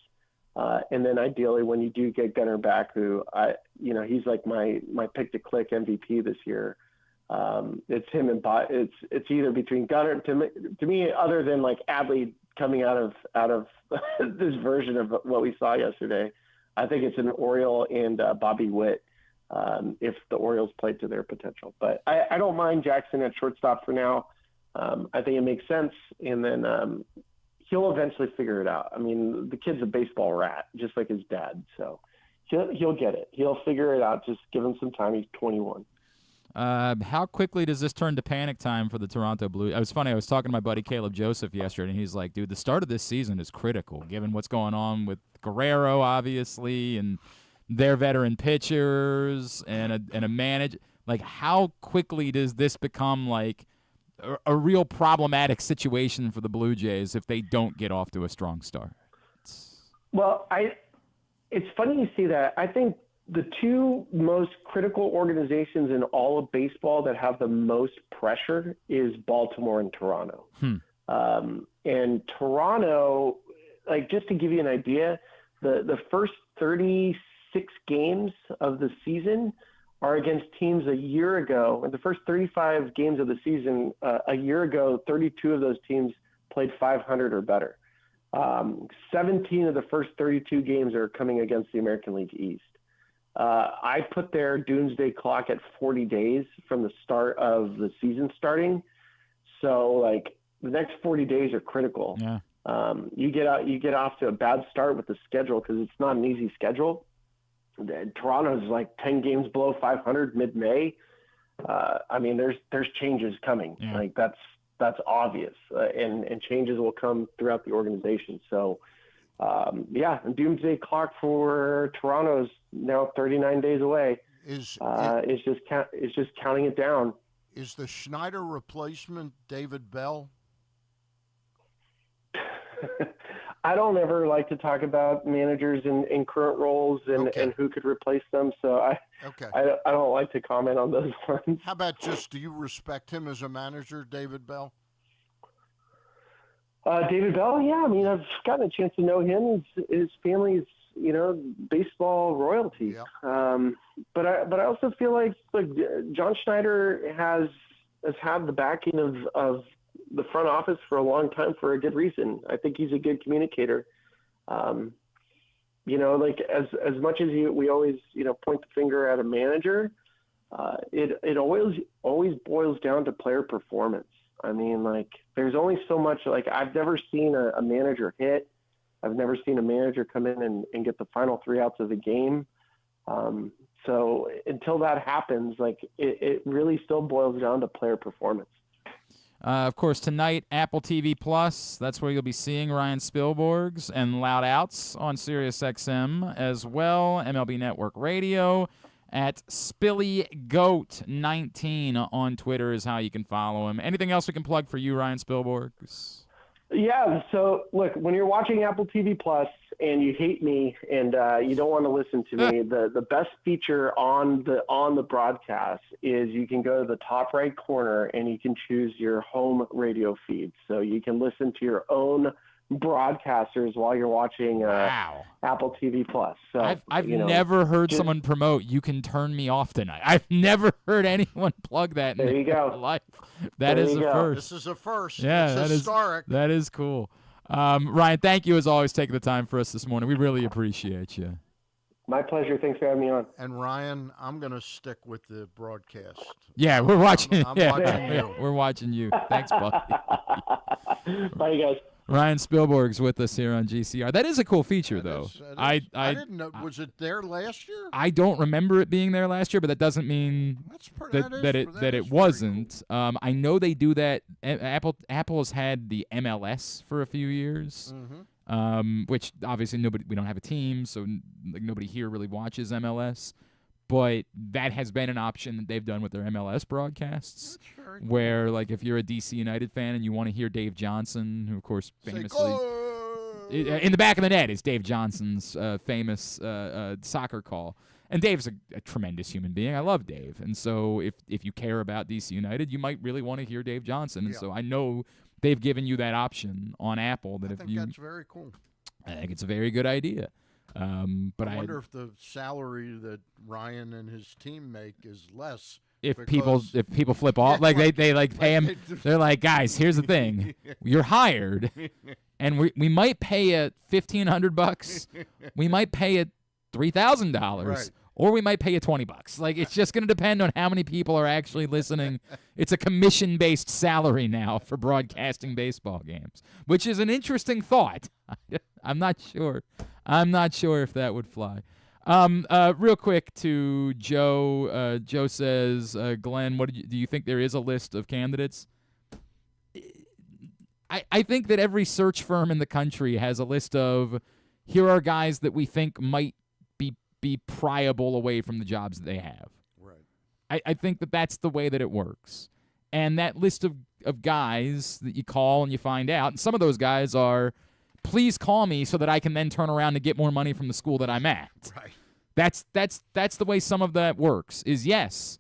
And then ideally, when you do get Gunnar back, who he's like my pick to click MVP this year. It's him and it's either between Gunnar to me, other than like Adley coming out of this version of what we saw yesterday. I think it's an Oriole and Bobby Witt if the Orioles played to their potential. But I don't mind Jackson at shortstop for now. I think it makes sense, and then he'll eventually figure it out. I mean, the kid's a baseball rat, just like his dad. So he'll get it. He'll figure it out. Just give him some time. He's 21. How quickly does this turn to panic time for the Toronto Blues? It was funny. I was talking to my buddy Caleb Joseph yesterday, and he's like, dude, the start of this season is critical, given what's going on with Guerrero, obviously, and their veteran pitchers and a manager. Like, how quickly does this become, like, a real problematic situation for the Blue Jays if they don't get off to a strong start? Well, it's funny you see that. I think the two most critical organizations in all of baseball that have the most pressure is Baltimore and Toronto. And Toronto, like, just to give you an idea, the first 36 games of the season are against teams a year ago. And the first 35 games of the season, a year ago, 32 of those teams played 500 or better. 17 of the first 32 games are coming against the American League East. I put their doomsday clock at 40 days from the start of the season starting. So like the next 40 days are critical. Yeah. You get off to a bad start with the schedule because it's not an easy schedule. Toronto's like 10 games below 500 mid-May. I mean, there's changes coming. Yeah. Like that's obvious, and changes will come throughout the organization. So, doomsday clock for Toronto is now 39 days away. It's just counting it down. Is the Schneider replacement David Bell? I don't ever like to talk about managers in current roles and who could replace them. So I don't like to comment on those ones. How about do you respect him as a manager, David Bell? David Bell, yeah. I mean, I've gotten a chance to know him. His family's, baseball royalty. Yeah. But I also feel like John Schneider has had the backing of the front office for a long time for a good reason. I think he's a good communicator. As much as we always, point the finger at a manager, it always boils down to player performance. I mean, there's only so much, I've never seen a manager hit. I've never seen a manager come in and get the final 3 outs of the game. So until that happens, it really still boils down to player performance. Of course, tonight, Apple TV Plus. That's where you'll be seeing Ryan Spilborghs and Loud Outs on SiriusXM as well. MLB Network Radio at SpillyGoat19 on Twitter is how you can follow him. Anything else we can plug for you, Ryan Spilborghs? Yeah, so look, when you're watching Apple TV Plus and you hate me and you don't want to listen to me, the best feature on the broadcast is you can go to the top right corner and you can choose your home radio feed. So you can listen to your own broadcasters while you're watching Apple TV Plus. So I've never heard someone promote "You can turn me off tonight." I've never heard anyone plug that in their life. That is a first. This is a first. Yeah, it's historic. That is cool. Ryan, thank you as always taking the time for us this morning. We really appreciate you. My pleasure. Thanks for having me on. And Ryan, I'm going to stick with the broadcast. Yeah, we're watching. I'm watching you. We're watching you. Thanks, buddy. Bye, you guys. Ryan Spilborghs with us here on GCR. That is a cool feature, though. I didn't know. Was it there last year? I don't remember it being there last year, but that doesn't mean that it wasn't. Cool. I know they do that. Apple has had the MLS for a few years, which obviously we don't have a team, so nobody here really watches MLS. But that has been an option that they've done with their MLS broadcasts, where, if you're a DC United fan and you want to hear Dave Johnson, who, of course, famously in the back of the net is Dave Johnson's famous soccer call. And Dave's a tremendous human being. I love Dave. And so if you care about DC United, you might really want to hear Dave Johnson. And so I know they've given you that option on Apple. I think that's very cool. I think it's a very good idea. But I wonder if the salary that Ryan and his team make is less. If people flip off, they pay him. They're like, guys, here's the thing: you're hired, and we might pay you $1,500. We might pay you $3,000, or we might pay you $20. It's just going to depend on how many people are actually listening. It's a commission-based salary now for broadcasting baseball games, which is an interesting thought. I'm not sure if that would fly. Real quick to Joe. Joe says, Glenn, do you think there is a list of candidates? I think that every search firm in the country has a list of, here are guys that we think might be pryable away from the jobs that they have. Right. I think that's the way that it works. And that list of guys that you call and you find out, and some of those guys are, please call me so that I can then turn around and get more money from the school that I'm at. Right. That's the way some of that works. Is yes.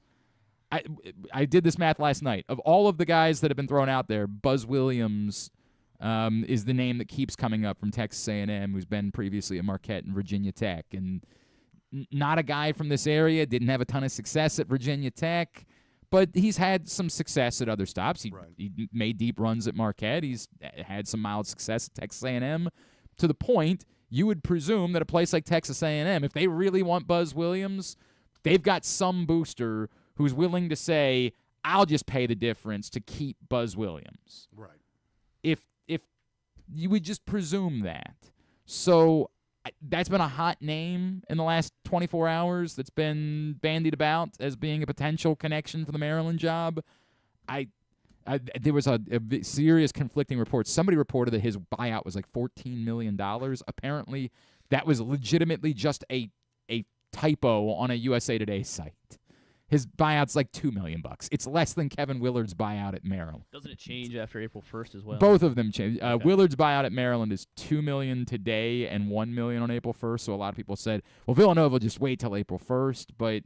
I did this math last night. Of all of the guys that have been thrown out there, Buzz Williams is the name that keeps coming up from Texas A&M, who's been previously at Marquette and Virginia Tech, and not a guy from this area. Didn't have a ton of success at Virginia Tech, But he's had some success at other stops. He Right. he made deep runs at Marquette. He's had some mild success at Texas A&M, to the point you would presume that a place like Texas A&M, if they really want Buzz Williams, they've got some booster who's willing to say, I'll just pay the difference to keep Buzz Williams. Right. If you would just presume that. So that's been a hot name in the last 24 hours that's been bandied about as being a potential connection for the Maryland job. There was a serious conflicting report. Somebody reported that his buyout was like $14 million. Apparently, that was legitimately just a typo on a USA Today site. His buyout's like $2 million. It's less than Kevin Willard's buyout at Maryland. Doesn't it change after April 1st as well? Both of them change. Okay. Willard's buyout at Maryland is $2 million today and $1 million on April 1st. So a lot of people said, well, Villanova will just wait till April 1st. But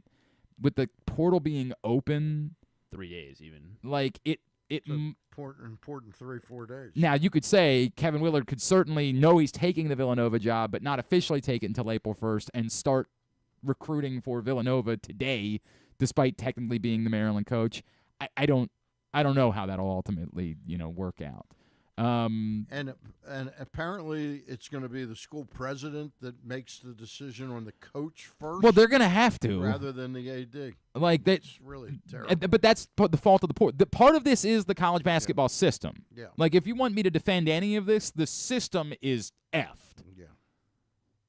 with the portal being open, 3 days even. like it. Important 3-4 days. Now you could say Kevin Willard could certainly know he's taking the Villanova job, but not officially take it until April 1st and start recruiting for Villanova today, despite technically being the Maryland coach. I don't know how that'll ultimately work out. And apparently it's going to be the school president that makes the decision on the coach first. Well, they're going to have to, rather than the AD. like that. It's really terrible. But that's the fault of the portal. Part of this is the college basketball system. Yeah. Like if you want me to defend any of this, the system is effed. Yeah.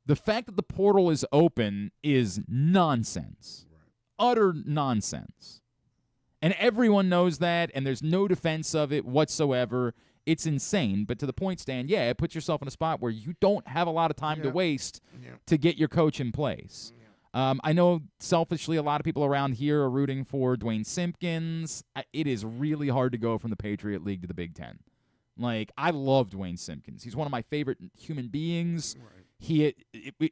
The fact that the portal is open is nonsense. Utter nonsense. And everyone knows that, and there's no defense of it whatsoever. It's insane. But to the point, Stan, yeah, it puts yourself in a spot where you don't have a lot of time to waste to get your coach in place. I know selfishly a lot of people around here are rooting for Dwayne Simpkins. It is really hard to go from the Patriot League to the Big Ten. Like, I love Dwayne Simpkins. He's one of my favorite human beings. Right.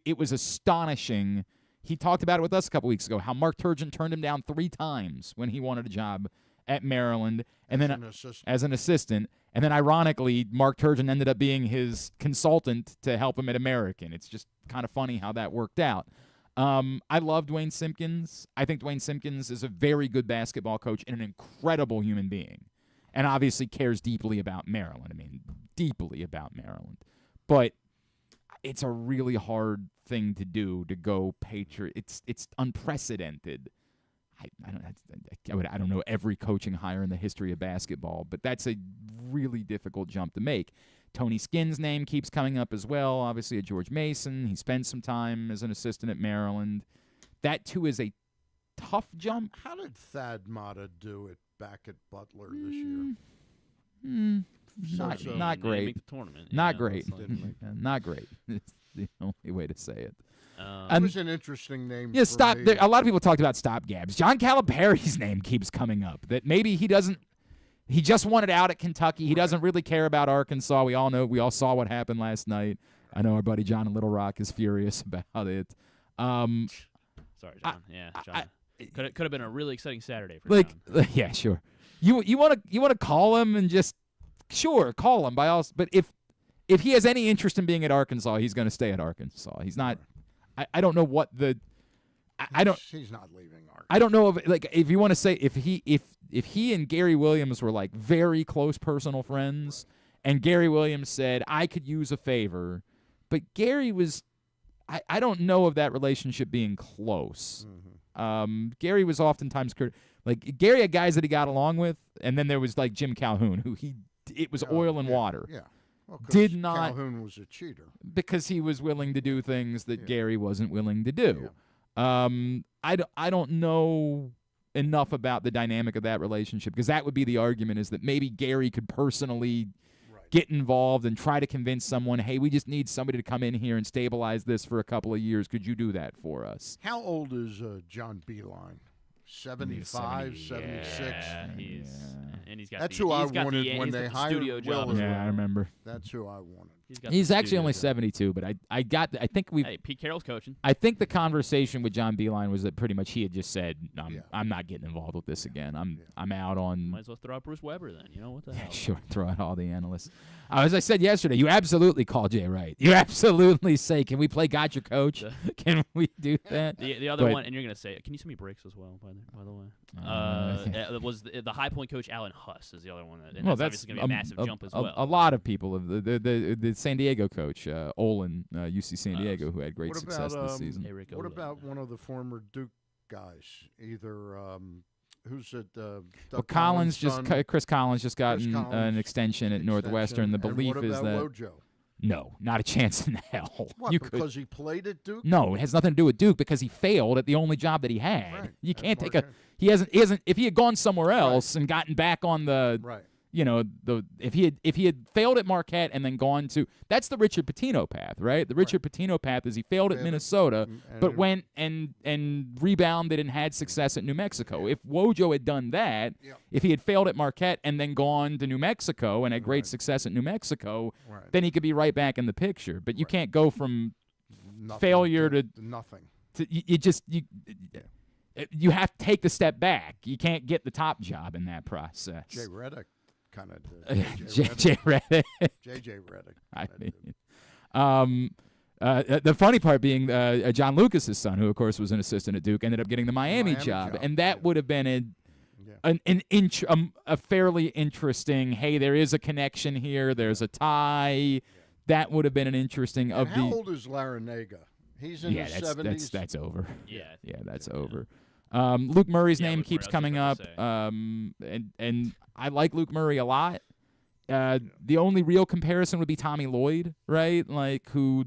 It was astonishing. He talked about it with us a couple weeks ago, how Mark Turgeon turned him down 3 times when he wanted a job at Maryland, and then as an assistant. And then, ironically, Mark Turgeon ended up being his consultant to help him at American. It's just kind of funny how that worked out. I love Dwayne Simpkins. I think Dwayne Simpkins is a very good basketball coach and an incredible human being, and obviously cares deeply about Maryland. I mean, deeply about Maryland. But it's a really hard thing to do, to go Patriot. It's unprecedented. I don't know every coaching hire in the history of basketball, but that's a really difficult jump to make. Tony Skinn's name keeps coming up as well, obviously at George Mason. He spent some time as an assistant at Maryland. That, too, is a tough jump. How did Thad Matta do it back at Butler this year? Not great. Make the tournament. Not great. Not great. It's the only way to say it. It was an interesting name. Yeah, for me. A lot of people talked about stopgaps. John Calipari's name keeps coming up. That maybe he doesn't. He just wanted out at Kentucky. He doesn't really care about Arkansas. We all know. We all saw what happened last night. I know our buddy John in Little Rock is furious about it. Sorry, John. John. Could have been a really exciting Saturday for John. Yeah, sure. You want to call him and just call him by all. But if he has any interest in being at Arkansas, he's going to stay at Arkansas. He's not. I don't know what the. I don't. He's not leaving Arkansas. I don't know if you want to say if he and Gary Williams were like very close personal friends, and Gary Williams said, I could use a favor, but Gary was. I don't know of that relationship being close. Gary was oftentimes like Gary had guys that he got along with, and then there was like Jim Calhoun, who it was oil and water. Yeah. Well, did not Calhoun was a cheater because he was willing to do things that Gary wasn't willing to do. I don't know enough about the dynamic of that relationship, because that would be the argument, is that maybe Gary could personally get involved and try to convince someone, hey, we just need somebody to come in here and stabilize this for a couple of years. Could you do that for us? How old is John Beilein? 75, 76. And he's got. That's who I wanted when they hired Willard. Yeah, I remember. That's who I wanted. He's actually only 72, but I think we. Hey, Pete Carroll's coaching. I think the conversation with John Beilein was that pretty much he had just said, I'm not getting involved with this again. I'm out on. Might as well throw out Bruce Weber then. You know what the hell? Sure, throw out all the analysts. As I said yesterday, you absolutely call Jay Wright. You absolutely say, can we play Gotcha Coach? Can we do that? The other one, and you're gonna say, can you send me breaks as well? By the by the way. It was the High Point coach Alan Huss is the other one. And that's obviously going to be a massive jump as well. A lot of people, the San Diego coach, Olin, UC San Diego, who had great success this season. What about one of the former Duke guys? Either who's it? Chris Collins just got an extension at Northwestern. The belief is that Wojo? No, not a chance in hell. What, because he played at Duke? No, it has nothing to do with Duke because he failed at the only job that he had. Right. You can't take he hasn't if he had gone somewhere else and gotten back on the if he had failed at Marquette and then gone to that's the Richard Pitino path, right? The Richard Pitino path is he failed at Minnesota but went and rebounded and had success at New Mexico. If Wojo had done that, if he had failed at Marquette and then gone to New Mexico and had great success at New Mexico, then he could be right back in the picture. But you can't go from failure to nothing. You have to take the step back. You can't get the top job in that process. Jay Reddick kind of did. J.J. Reddick. J.J. Reddick. The funny part being John Lucas's son, who of course was an assistant at Duke, ended up getting the Miami job, and that would have been a fairly interesting. Hey, there is a connection here. There's a tie. That would have been an interesting. How old is Larinaga? He's in his 70s. That's over. Yeah, that's over. Luke Murray's name keeps coming up, and I like Luke Murray a lot. The only real comparison would be Tommy Lloyd, right? Like, who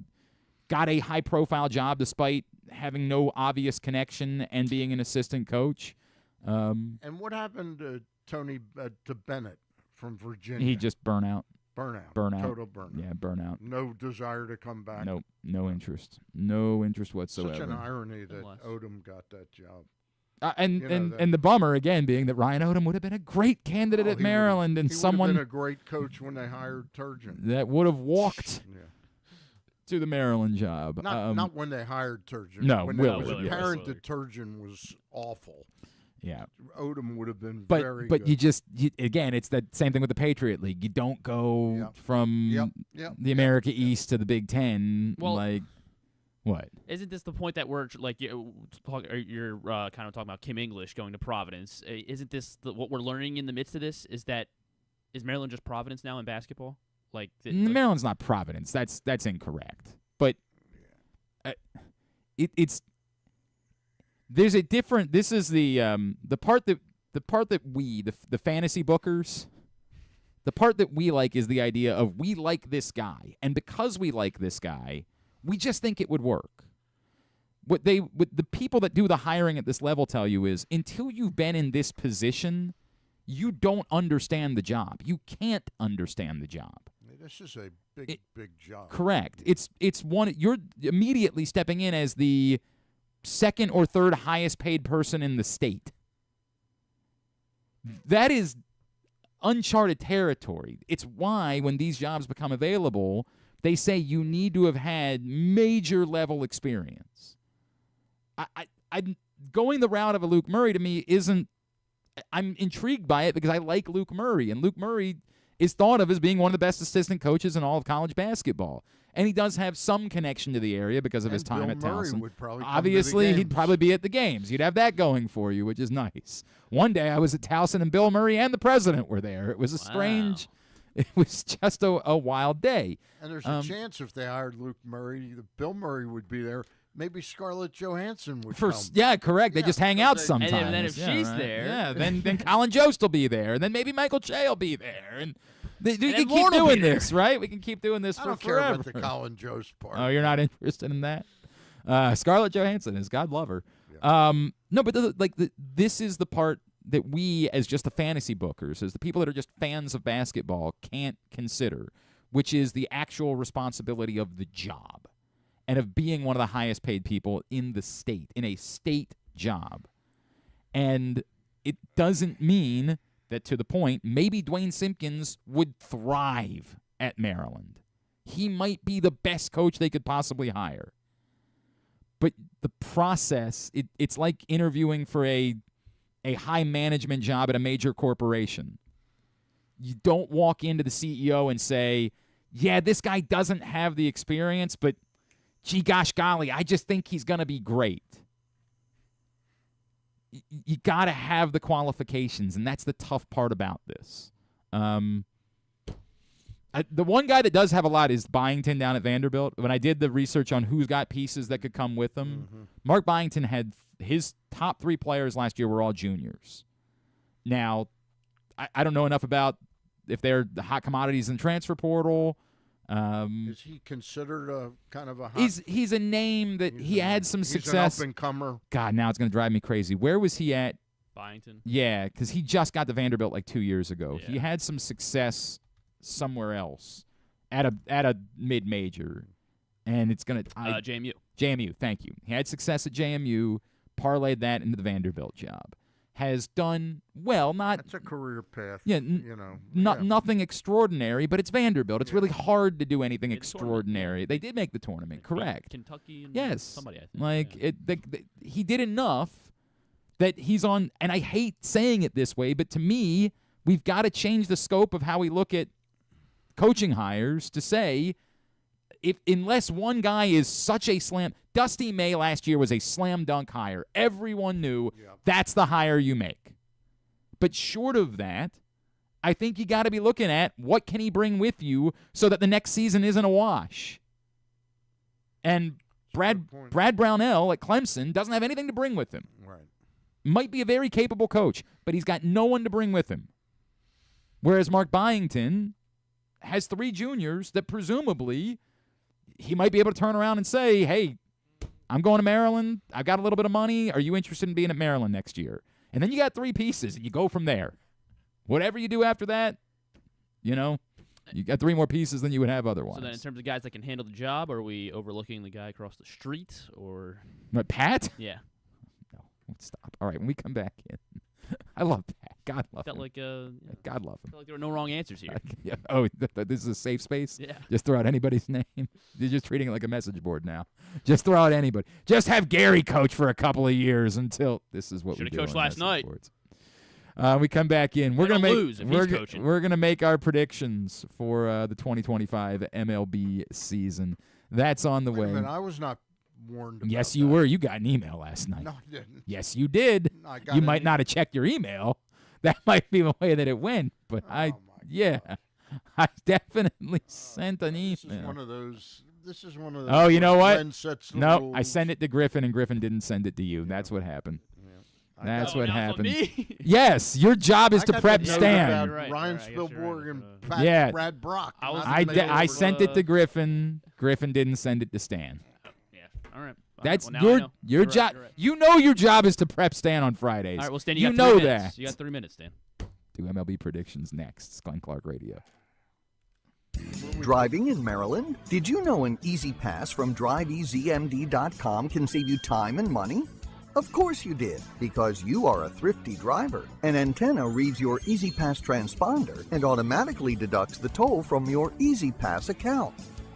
got a high-profile job despite having no obvious connection and being an assistant coach. And what happened to to Bennett from Virginia? He just burnout. Total burnout. Yeah, burnout. No desire to come back. Nope. No interest. No interest whatsoever. Such an irony that Odom got that job. And the bummer again being that Ryan Odom would have been a great candidate at Maryland and someone would have been a great coach when they hired Turgeon. That would have walked to the Maryland job. Not when they hired Turgeon. No, when it was apparent that Turgeon was awful. Yeah, Odom would have been very good. But again, it's that same thing with the Patriot League. You don't go from the America East to the Big Ten. Well, what? Isn't this the point that we're you're kind of talking about Kim English going to Providence? Isn't this what we're learning in the midst of this? Is Maryland just Providence now in basketball? Maryland's not Providence. That's incorrect. But it's. There's a different. This is the part that we the fantasy bookers, the part that we like is the idea of we like this guy, and because we like this guy, we just think it would work. What the people that do the hiring at this level tell you is until you've been in this position, you don't understand the job. You can't understand the job. This is a big job. Correct. It's one you're immediately stepping in as the second or third highest paid person in the state. That is uncharted territory. It's why when these jobs become available, they say you need to have had major level experience. I'm going the route of a Luke Murray to me isn't. I'm intrigued by it because I like Luke Murray, and Luke Murray is thought of as being one of the best assistant coaches in all of college basketball. And he does have some connection to the area because of his time at Towson. Obviously, he'd probably be at the games. You'd have that going for you, which is nice. One day I was at Towson and Bill Murray and the president were there. It was a strange, it was just a wild day. And there's a chance if they hired Luke Murray, Bill Murray would be there. Maybe Scarlett Johansson would come. Yeah, correct. They just hang out sometimes. And then if she's there. Then Colin Jost will be there. And then maybe Michael Che will be there. And we can keep doing this, right? We can keep doing this for forever. I don't care about the Colin Jost part. Oh, you're not interested in that? Scarlett Johansson is God love her. Yeah. No, but this is the part that we, as just the fantasy bookers, as the people that are just fans of basketball, can't consider, which is the actual responsibility of the job and of being one of the highest paid people in the state, in a state job. And it doesn't mean that, to the point, maybe Dwayne Simpkins would thrive at Maryland. He might be the best coach they could possibly hire. But the process, it's like interviewing for a high management job at a major corporation. You don't walk into the CEO and say, yeah, this guy doesn't have the experience, but gee gosh golly, I just think he's going to be great. you got to have the qualifications, and that's the tough part about this. The one guy that does have a lot is Byington down at Vanderbilt. When I did the research on who's got pieces that could come with him, Mark Byington had his top 3 players last year were all juniors. Now, I don't know enough about if they're the hot commodities in the transfer portal. Is he considered a kind of a hot? He's a name that he had some success. He's an up-and-comer. God, now it's going to drive me crazy. Where was he at? Byington. Yeah, because he just got to Vanderbilt like 2 years ago. Yeah. He had some success somewhere else at a mid-major, and it's going to JMU. JMU, thank you. He had success at JMU, parlayed that into the Vanderbilt job. Has done well, That's a career path. Yeah, yeah. Nothing extraordinary, but it's Vanderbilt. It's really hard to do anything Made the extraordinary. They did make the tournament, correct? Kentucky and Yes. somebody, I think. Like yeah. he did enough that he's on, and I hate saying it this way, but to me, we've got to change the scope of how we look at coaching hires to say, unless one guy is such a slam. Dusty May last year was a slam dunk hire. Everyone knew that's the hire you make. But short of that, I think you got to be looking at what can he bring with you so that the next season isn't a wash. And Brad Brownell at Clemson doesn't have anything to bring with him. Right. Might be a very capable coach, but he's got no one to bring with him. Whereas Mark Byington has 3 juniors that presumably he might be able to turn around and say, hey, I'm going to Maryland. I've got a little bit of money. Are you interested in being at Maryland next year? And then you got 3 pieces, and you go from there. Whatever you do after that, you got 3 more pieces than you would have otherwise. So then in terms of guys that can handle the job, are we overlooking the guy across the street? Or What, Pat? Yeah. No, stop. All right, when we come back in. I love Pat. God love Felt him. like God love him. felt like there were no wrong answers here. Yeah. Oh, this is a safe space? Yeah. Just throw out anybody's name. You're just treating it like a message board now. Just throw out anybody. Just have Gary coach for a couple of years until this is what we Should've do. coached on last message night. boards. We come back in. We're They're gonna gonna make lose if he's coaching. we're gonna make our predictions for the 2025 MLB season. That's on the Wait a way. minute, I was not warned about Yes, you that. were. You got an email last night. No, I didn't. Yes, you did. I got You an might not have checked your email. That might be the way that it went, but I definitely sent an email. This is one of those. Oh, you know what? Glenn sets the No, I rules. sent it to Griffin, and Griffin didn't send it to you. That's what happened. That's what now it's on happened. me. Yes, your job is I to got prep the note Stan. about Right, Ryan right, I guess you're Spilborg right. and Yeah. Brad Brach. I was- not the I mail sent it to Griffin. Griffin didn't send it to Stan. Yeah. All right. That's well, now I know. your You're right, job. you're right. You know your job is to prep Stan on Fridays. All right. Well, Stan, you got know 3 minutes. that. You got 3 minutes, Stan. Do MLB predictions next. It's Glenn Clark Radio. Driving in Maryland? Did you know an Easy Pass from DriveEasyMD.com can save you time and money? Of course you did, because you are a thrifty driver. An antenna reads your Easy Pass transponder and automatically deducts the toll from your Easy Pass account.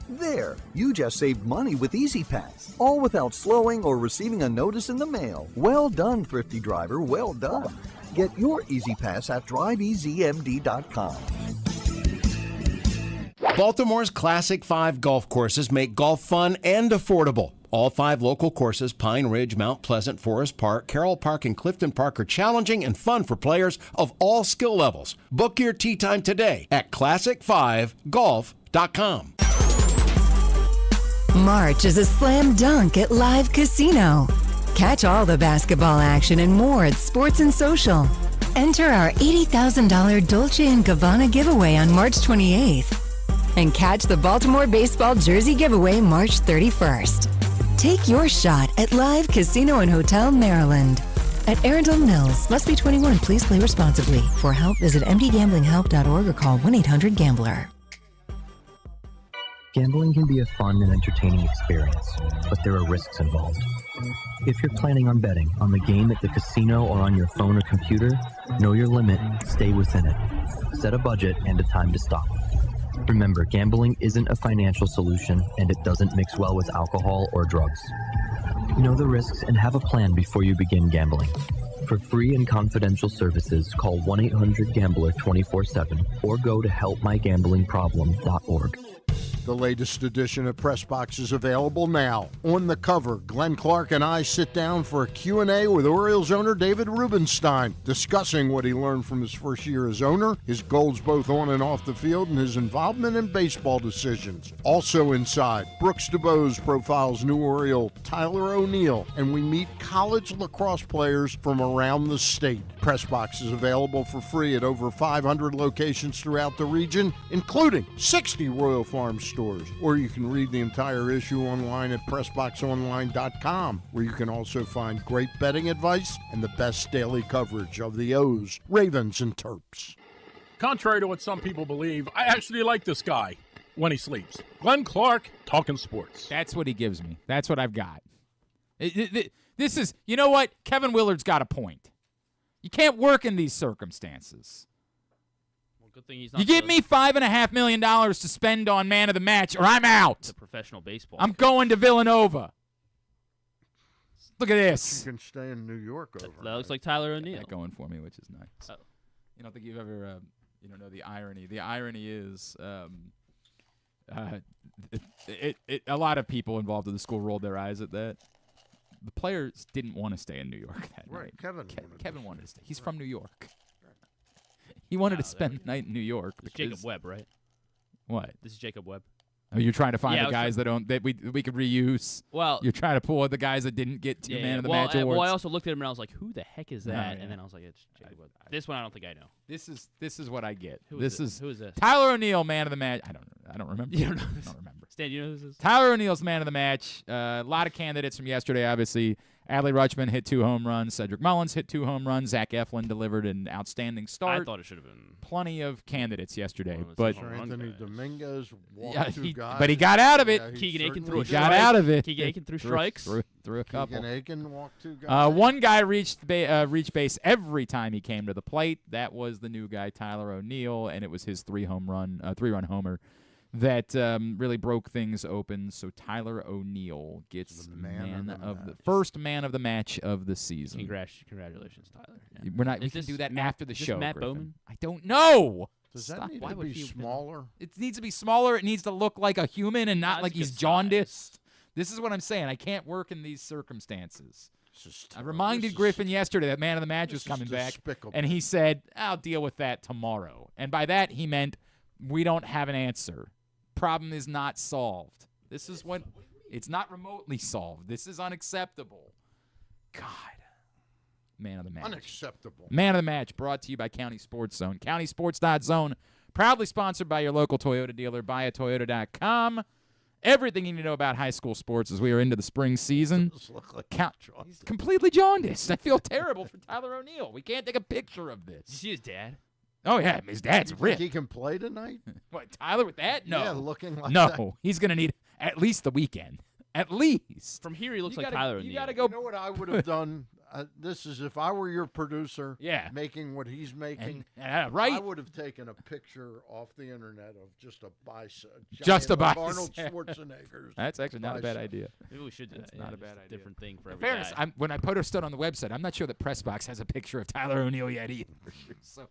There, you just saved money with Easy Pass, all without slowing or receiving a notice in the mail. Well done, thrifty driver, well done. Get your Easy Pass at DriveEasyMD.com. Baltimore's Classic 5 golf courses make golf fun and affordable. All 5 local courses, Pine Ridge, Mount Pleasant, Forest Park, Carroll Park, and Clifton Park, are challenging and fun for players of all skill levels. Book your tee time today at classic5golf.com. March is a slam dunk at Live Casino. Catch all the basketball action and more at Sports and Social. Enter our $80,000 Dolce & Gabbana giveaway on March 28th. And catch the Baltimore baseball jersey giveaway March 31st. Take your shot at Live Casino and Hotel Maryland. At Arundel Mills, must be 21. Please play responsibly. For help, visit mdgamblinghelp.org or call 1-800-GAMBLER. Gambling can be a fun and entertaining experience, but there are risks involved. If you're planning on betting on the game at the casino or on your phone or computer, know your limit, stay within it. Set a budget and a time to stop. Remember, gambling isn't a financial solution, and it doesn't mix well with alcohol or drugs. Know the risks and have a plan before you begin gambling. For free and confidential services, call 1-800-GAMBLER 24/7 or go to helpmygamblingproblem.org. The latest edition of Press Box is available now. On the cover, Glenn Clark and I sit down for a Q&A with Orioles owner David Rubenstein, discussing what he learned from his first year as owner, his goals both on and off the field, and his involvement in baseball decisions. Also inside, Brooks DeBose profiles new Oriole Tyler O'Neill, and we meet college lacrosse players from around the state. Press Box is available for free at over 500 locations throughout the region, including 60 Royal Farm stores. Or you can read the entire issue online at PressBoxOnline.com, where you can also find great betting advice and the best daily coverage of the O's, Ravens, and Terps. Contrary to what some people believe, I actually like this guy when he sleeps. Glenn Clark, talking sports. That's what he gives me. That's what I've got. This is, you know what? Kevin Willard's got a point. You can't work in these circumstances. Well, good thing he's not. You give me $5.5 million to spend on man of the match, or I'm out. It's a professional baseball. I'm going to Villanova. Look at this. You can stay in New York over. That looks like Tyler O'Neill. That going for me, which is nice. Oh. You don't think you've ever, you don't know the irony. The irony is, a lot of people involved in the school rolled their eyes at that. The players didn't want to stay in New York that Right, night. Kevin wanted to stay. He's from New York. He wanted to spend the night in New York. This is Jacob Webb, right? What? This is Jacob Webb. Oh, you're trying to find Yeah, the guys that we could reuse. Well, you're trying to pull the guys that didn't get two man of the match awards. Well, I also looked at him and I was like, "Who the heck is that?" No, yeah. And then I was like, "It's Jacob Webb." This one I don't think I know. This is what I get. Who is this? Tyler O'Neill, man of the match. I don't remember. You don't know I this? don't remember. Stan, you know who this is? Tyler O'Neill's man of the match. A lot of candidates from yesterday, obviously. Adley Rutschman hit 2 home runs. Cedric Mullins hit 2 home runs. Zach Eflin delivered an outstanding start. I thought it should have been. Plenty of candidates yesterday, Well, but Anthony Dominguez walked 2 guys. but he got out of it. Yeah, Keegan Aiken certainly threw a He got strike. out of it. Keegan Aiken threw strikes. Threw a couple. Keegan Aiken walked 2 guys. One guy reached base every time he came to the plate. That was the new guy, Tyler O'Neill, and it was his 3-run homer that really broke things open. So Tyler O'Neill gets first man of the match of the season. Congratulations, Tyler. Yeah. We can do that after the show. Matt Griffin. Bowman? I don't know. Does that need to be smaller? It needs to be smaller. It needs to look like a human and not That's like a he's good jaundiced. This is what I'm saying. I can't work in these circumstances. I reminded Griffin yesterday that man of the match was coming back, and he said, "I'll deal with that tomorrow." And by that, he meant we don't have an answer. Problem is not solved. This is what it's not remotely solved. This is unacceptable. God. Man of the match. Unacceptable. Man of the match brought to you by County Sports Zone. CountySports.zone, proudly sponsored by your local Toyota dealer, buyatoyota.com. Everything you need to know about high school sports as we are into the spring season. He's completely jaundiced. I feel terrible for Tyler O'Neill. We can't take a picture of this. Did you see his dad? Oh, yeah, his dad's You think ripped. he can play tonight? What, Tyler with that? No. Yeah, looking like no, that. he's going to need at least the weekend. At least. From here, he looks You like gotta- Tyler you O'Neill. gotta go. You know what I would have done? This is if I were your producer, Yeah. making what he's making. Right? I would have taken a picture off the internet of just a bicep. Just a giant of bicep. Arnold Schwarzenegger's. That's actually not a bad bicep. idea. Maybe we should do that. That's not a Just bad idea. Different thing for In every fairness, guy. when I posted on the website, I'm not sure that Pressbox has a picture of Tyler O'Neill yet either. So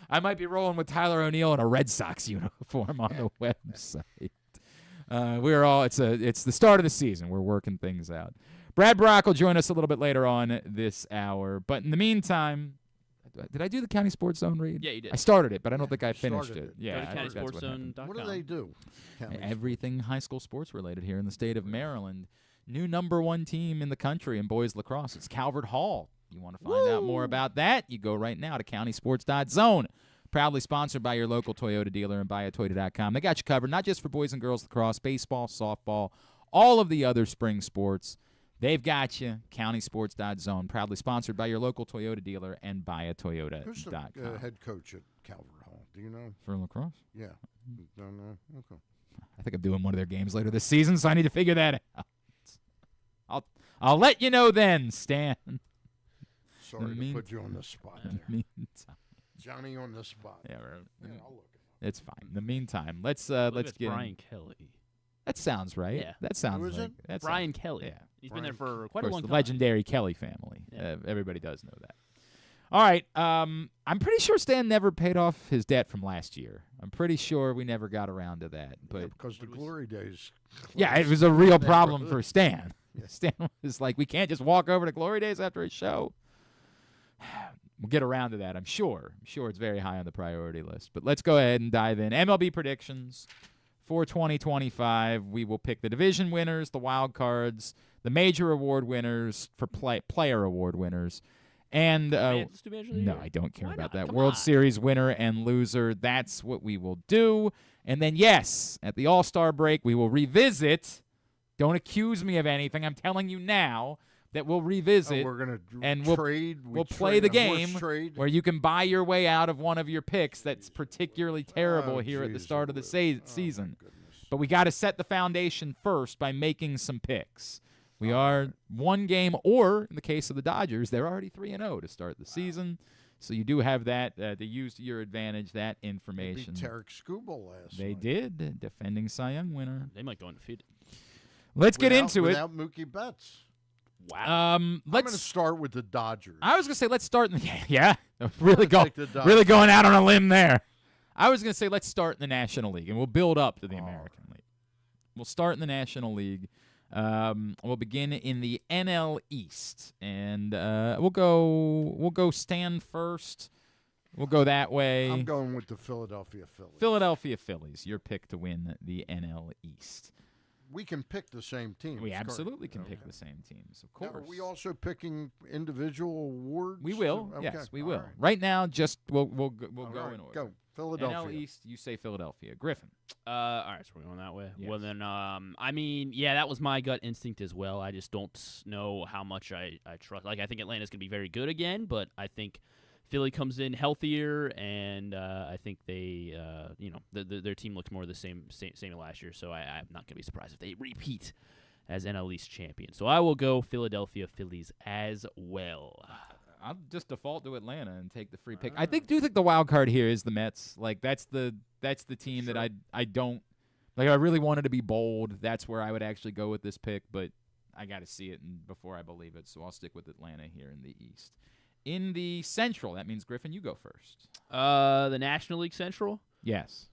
I might be rolling with Tyler O'Neill in a Red Sox uniform on the website. It's the start of the season. We're working things out. Brad Brach will join us a little bit later on this hour. But in the meantime, did I do the County Sports Zone read? Yeah, you did. I started it, but I don't think I finished started it. it. Yeah, Go I to think that's what happened. CountySportsZone.com. What do they do? Everything high school sports related here in the state of Maryland. New #1 team in the country in boys lacrosse. It's Calvert Hall. You want to find out more about that? You go right now to countysports.zone. Proudly sponsored by your local Toyota dealer and buyatoyota.com. They got you covered, not just for boys and girls lacrosse, baseball, softball, all of the other spring sports. They've got you. Countysports.zone. Proudly sponsored by your local Toyota dealer and buyatoyota.com. Who's the head coach at Calvert Hall? Do you know? For lacrosse? Yeah. Don't know. Okay. I think I'm doing one of their games later this season, so I need to figure that out. I'll let you know then, Stan. Sorry to put you on the spot there. Meantime. Johnny on the spot. Yeah, right. Yeah, I'll look it up. It's fine. In the meantime, let's It's get Brian Kelly. That sounds right. Yeah. That sounds Who is like it? that Brian sounds- Kelly. Yeah. He's been there Brian for Of quite a course, long the time. legendary Kelly family. Yeah. Everybody does know that. All right. I'm pretty sure Stan never paid off his debt from last year. I'm pretty sure we never got around to that. But because the glory days. yeah, it was a real problem for Stan. Stan was like, we can't just walk over to glory days after a show. We'll get around to that, I'm sure. I'm sure it's very high on the priority list. But let's go ahead and dive in. MLB predictions for 2025. We will pick the division winners, the wild cards, the major award winners for player award winners. And no, I don't care about that. World Series winner and loser. That's what we will do. And then, yes, at the All-Star break, we will revisit. Don't accuse me of anything. I'm telling you now that we'll revisit. We're going to and trade. We'll play the game where you can buy your way out of one of your picks that's particularly terrible here at the start of the season. But we got to set the foundation first by making some picks. We are one game, or in the case of the Dodgers, they're already 3-0 to start the season. So you do have that to use to your advantage, that information. They beat Tarek Skubal last They night. did, defending Cy Young winner. They might go undefeated. Let's get into it. Without Mookie Betts. Wow. I'm going to start with the Dodgers. I was going to say let's start. Really going out on a limb there. I was going to say let's start in the National League, and we'll build up to the American League. We'll start in the National League. We'll begin in the NL East, and we'll go Stan first. We'll go that way. I'm going with the Philadelphia Phillies. Philadelphia Phillies, your pick to win the NL East. We can pick the same teams. We absolutely can pick the same teams, of course. Now, are we also picking individual awards? We will. Okay. Yes, we will. Right. Right now, just we'll go in order. Go Philadelphia. NL East, you say Philadelphia. Griffin. All right, so we're going that way. Yes. Well, then, I mean, yeah, that was my gut instinct as well. I just don't know how much I trust. Like, I think Atlanta's going to be very good again, but I think Philly comes in healthier, and I think they, their team looks more the same as last year. So I'm not going to be surprised if they repeat as NL East champions. So I will go Philadelphia Phillies as well. I'll just default to Atlanta and take the free pick. I do think the wild card here is the Mets. Like that's the team that I don't like. I really wanted to be bold. That's where I would actually go with this pick, but I got to see it before I believe it. So I'll stick with Atlanta here in the East. In the Central, that means Griffin, you go first. The National League Central. Yes.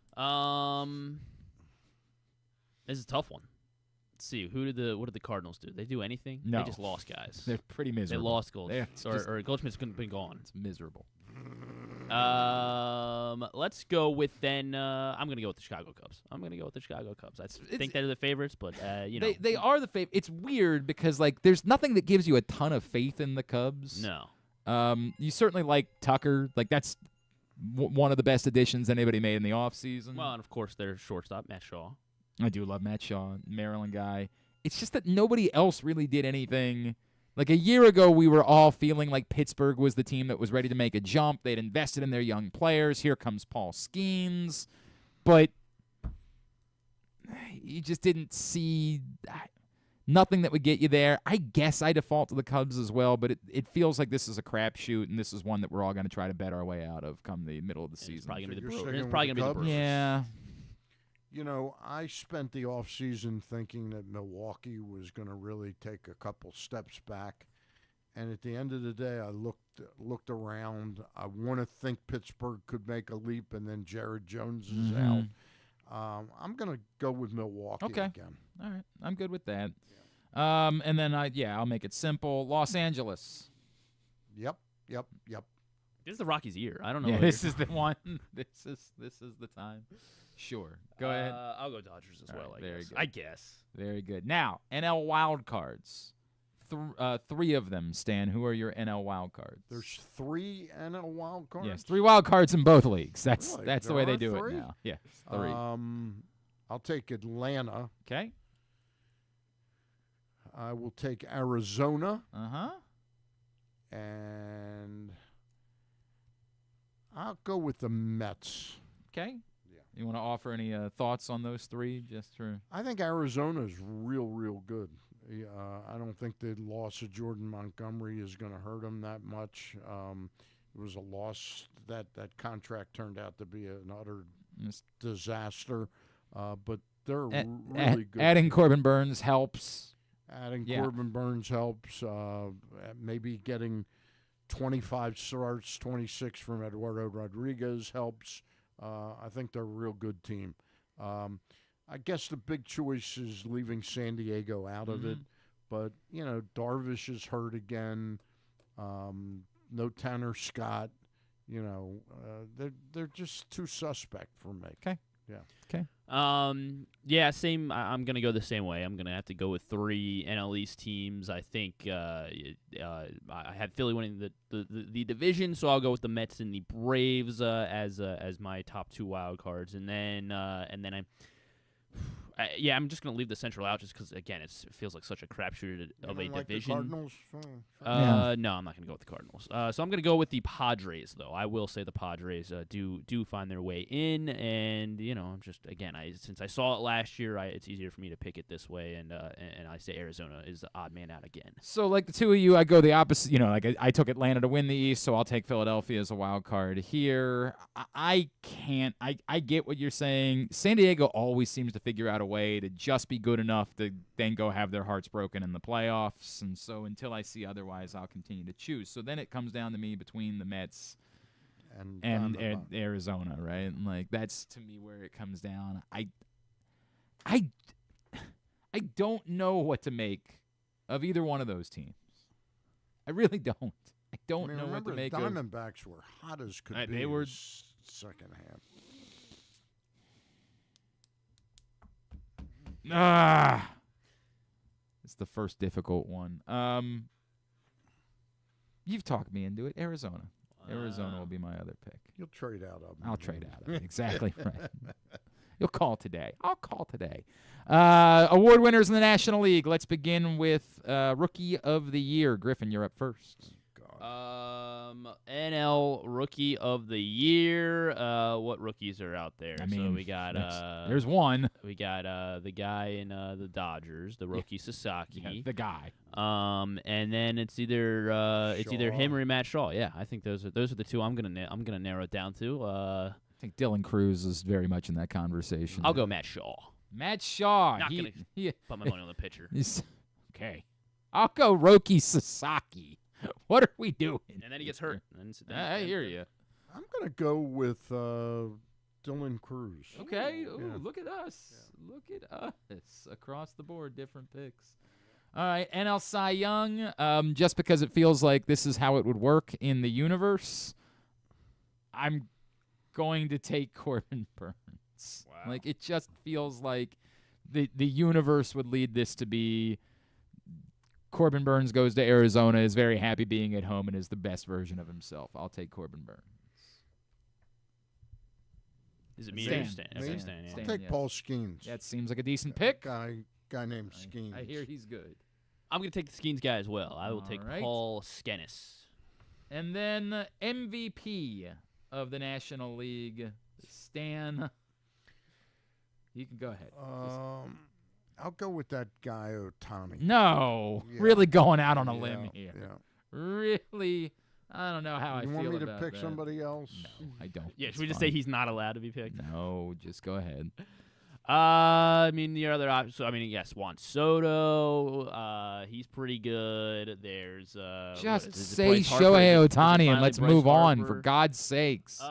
This is a tough one. Let's see. What did the Cardinals do? They do anything? No. They just lost guys. They're pretty miserable. They lost Goldschmidt. Or Goldschmidt's been gone. It's miserable. Let's go with then. I'm gonna go with the Chicago Cubs. I think they're the favorites, but they are the favorite. It's weird because like there's nothing that gives you a ton of faith in the Cubs. No. You certainly like Tucker. Like that's one of the best additions anybody made in the offseason. Well, and of course their shortstop Matt Shaw. I do love Matt Shaw, Maryland guy. It's just that nobody else really did anything. Like a year ago, we were all feeling like Pittsburgh was the team that was ready to make a jump. They'd invested in their young players. Here comes Paul Skeens. But you just didn't see nothing that would get you there. I guess I default to the Cubs as well, but it feels like this is a crapshoot, and this is one that we're all going to try to bet our way out of come the middle of the season. It's probably going to You're be the Brewers. Yeah. You know, I spent the offseason thinking that Milwaukee was going to really take a couple steps back. And at the end of the day, I looked around. I want to think Pittsburgh could make a leap, and then Jared Jones is out. I'm going to go with Milwaukee again. All right. I'm good with that. Yeah. And then, I'll make it simple. Los Angeles. Yep. This is the Rockies' year. I don't know. Yeah, this is the one. This is the time. Sure. Go ahead. I'll go Dodgers as well. Very good. I guess. Very good. Now, NL wild cards. Three of them, Stan. Who are your NL wild cards? There's 3 NL wild cards? Yes, 3 wild cards in both leagues. That's Really? the way they There do are it 3? now. Yeah, 3. I'll take Atlanta. Okay. I will take Arizona. Uh-huh. And I'll go with the Mets. Okay. Yeah. You want to offer any thoughts on those 3 just for? I think Arizona's real good. I don't think the loss of Jordan Montgomery is going to hurt them that much. It was a loss. That contract turned out to be an utter disaster. But they're really good. Adding Corbin Burns helps. Corbin Burns helps. Maybe getting 25 starts, 26 from Eduardo Rodriguez helps. I think they're a real good team. I guess the big choice is leaving San Diego out of it. But, Darvish is hurt again. No Tanner Scott. They're just too suspect for me. Okay. Yeah. Okay. Yeah, same. I'm going to go the same way. I'm going to have to go with 3 NL East teams. I think I had Philly winning the division, so I'll go with the Mets and the Braves as my top 2 wild cards. And then I'm just going to leave the Central out just because, again, it feels like such a crapshoot of a division. The Cardinals? No, I'm not going to go with the Cardinals. So I'm going to go with the Padres, though. I will say the Padres do find their way in, and I'm just since I saw it last year, it's easier for me to pick it this way, and I say Arizona is the odd man out again. So like the two of you, I go the opposite. I took Atlanta to win the East, so I'll take Philadelphia as a wild card here. I can't. I get what you're saying. San Diego always seems to figure out a way to just be good enough to then go have their hearts broken in the playoffs, and so until I see otherwise, I'll continue to choose. So then it comes down to me between the Mets and Arizona, right? And like that's to me where it comes down. I don't know what to make of either one of those teams. I really don't. I don't know what to make the of. Diamondbacks were hot as could be. They were second half. It's the first difficult one. You've talked me into it. Arizona. Arizona will be my other pick. You'll trade out of them. I'll trade out of it. Exactly right. You'll call today. I'll call today. Award winners in the National League. Let's begin with Rookie of the Year. Griffin, you're up first. NL Rookie of the Year. What rookies are out there? So we got there's one. We got the guy in the Dodgers, the rookie Sasaki. Yeah, the guy. And then it's either him or Matt Shaw. Yeah, I think those are the two I'm gonna narrow it down to. I think Dylan Cruz is very much in that conversation. I'll go Matt Shaw. Matt Shaw. Not gonna put my money on the pitcher. Okay. I'll go Roki Sasaki. What are we doing? And then he gets hurt. I hear you. I'm going to go with Dylan Cruz. Okay. Ooh, look at us. Yeah. Look at us. Across the board, different picks. All right, NL Cy Young. Just because it feels like this is how it would work in the universe, I'm going to take Corbin Burns. Wow. Like, it just feels like the universe would lead this to be Corbin Burns goes to Arizona, is very happy being at home, and is the best version of himself. I'll take Corbin Burns. Is it me or Stan? I'll take Paul Skeens. That seems like a decent pick. Guy named Skeens. I hear he's good. I'm going to take the Skeens guy as well. I will take Paul Skenis. And then MVP of the National League, Stan. You can go ahead. I'll go with that guy, Ohtani. No. Yeah. Really going out on a limb here. Yeah. Really? I don't know how I feel about that. You want me to pick somebody else? No, I don't. Yeah, should we just say he's not allowed to be picked? No, just go ahead. I mean, the other option. So, I mean, yes, Juan Soto. He's pretty good. There's just say Shohei Ohtani and let's move on, for God's sakes.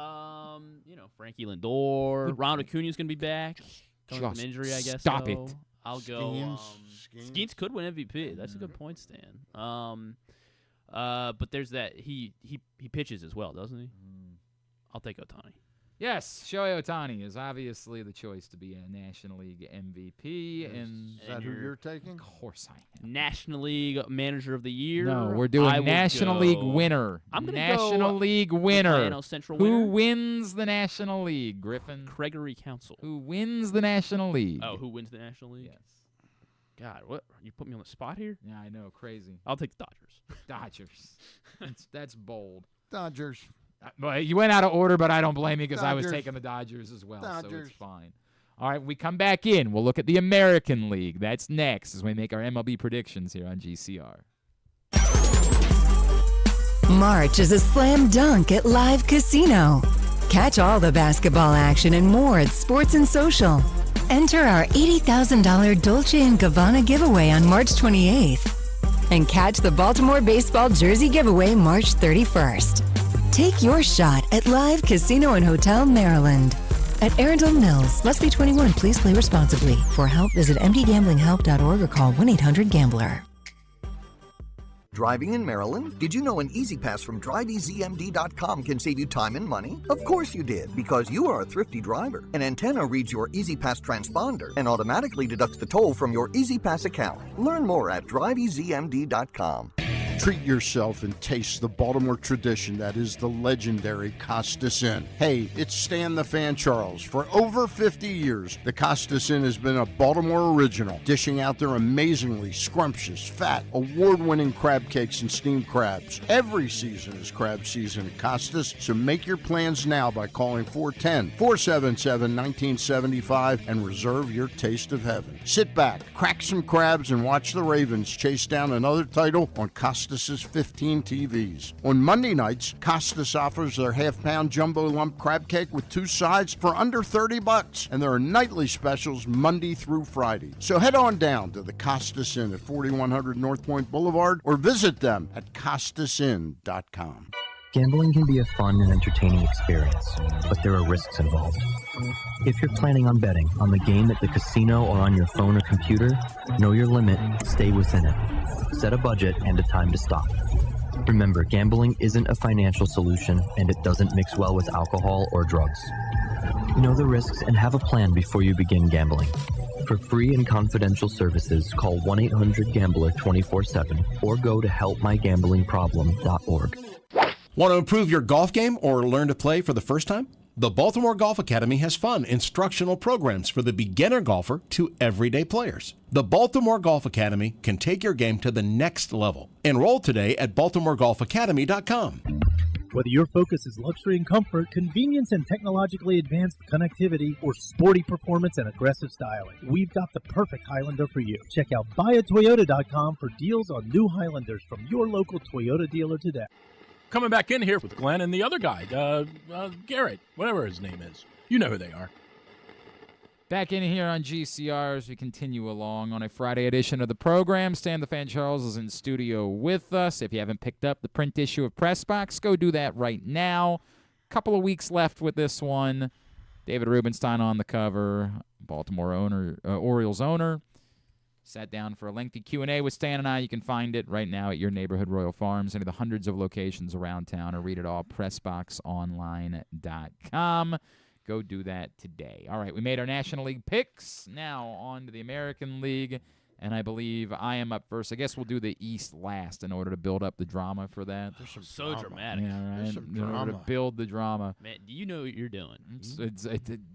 Frankie Lindor. Ronald Acuna's gonna be back. Coming from injury, I guess. Stop it. I'll go. Skeens could win MVP. That's a good point, Stan. But there's that he pitches as well, doesn't he? I'll take Ohtani. Yes, Shohei Ohtani is obviously the choice to be a National League MVP. Is that who you're taking? Of course I am. National League Manager of the Year. No, we're doing National League winner. I'm gonna National League winner. NL Central Who winner? wins the National League, Griffin? Gregory Council. Who wins the National League? Oh, who wins the National League? Yes. God, what? You put me on the spot here? Yeah, I know. Crazy. I'll take the Dodgers. Dodgers. That's bold. Dodgers. Well, you went out of order, but I don't blame you because I was taking the Dodgers as well, so it's fine. All right, we come back in. We'll look at the American League. That's next as we make our MLB predictions here on GCR. March is a slam dunk at Live Casino. Catch all the basketball action and more at Sports and Social. Enter our $80,000 Dolce & Gabbana giveaway on March 28th. and catch the Baltimore baseball jersey giveaway March 31st. Take your shot at Live Casino and Hotel Maryland at Arundel Mills. Must be 21. Please play responsibly. For help, visit mdgamblinghelp.org or call 1-800-GAMBLER. Driving in Maryland? Did you know an Easy Pass from driveeasymd.com can save you time and money? Of course you did, because you are a thrifty driver. An antenna reads your Easy Pass transponder and automatically deducts the toll from your Easy Pass account. Learn more at driveeasymd.com. Treat yourself and taste the Baltimore tradition that is the legendary Costas Inn. Hey, it's Stan the Fan Charles. For over 50 years, the Costas Inn has been a Baltimore original, dishing out their amazingly scrumptious, fat, award-winning crab cakes and steamed crabs. Every season is crab season at Costas, so make your plans now by calling 410-477-1975 and reserve your taste of heaven. Sit back, crack some crabs, and watch the Ravens chase down another title on Costas' 15 TVs. On Monday nights, Costas offers their half-pound jumbo lump crab cake with 2 sides for under $30, and there are nightly specials Monday through Friday. So head on down to the Costas Inn at 4100 North Point Boulevard or visit them at costasinn.com. Gambling can be a fun and entertaining experience, but there are risks involved. If you're planning on betting on the game at the casino or on your phone or computer, know your limit, stay within it. Set a budget and a time to stop. Remember, gambling isn't a financial solution, and it doesn't mix well with alcohol or drugs. Know the risks and have a plan before you begin gambling. For free and confidential services, call 1-800-GAMBLER 24/7 or go to helpmygamblingproblem.org. Want to improve your golf game or learn to play for the first time? The Baltimore Golf Academy has fun, instructional programs for the beginner golfer to everyday players. The Baltimore Golf Academy can take your game to the next level. Enroll today at baltimoregolfacademy.com. Whether your focus is luxury and comfort, convenience and technologically advanced connectivity, or sporty performance and aggressive styling, we've got the perfect Highlander for you. Check out buyatoyota.com for deals on new Highlanders from your local Toyota dealer today. Coming back in here with Glenn and the other guy, Garrett, whatever his name is. You know who they are. Back in here on GCR as we continue along on a Friday edition of the program. Stan the Fan Charles is in studio with us. If you haven't picked up the print issue of Press Box, go do that right now. Couple of weeks left with this one. David Rubenstein on the cover, Baltimore owner, Orioles owner. Sat down for a lengthy Q&A with Stan and I. You can find it right now at your neighborhood Royal Farms, any of the hundreds of locations around town, or read it all, PressBoxOnline.com. Go do that today. All right, we made our National League picks. Now on to the American League, and I believe I am up first. I guess we'll do the East last in order to build up the drama for that. So dramatic. Yeah, right. In order to build the drama. Man, do you know what you're doing?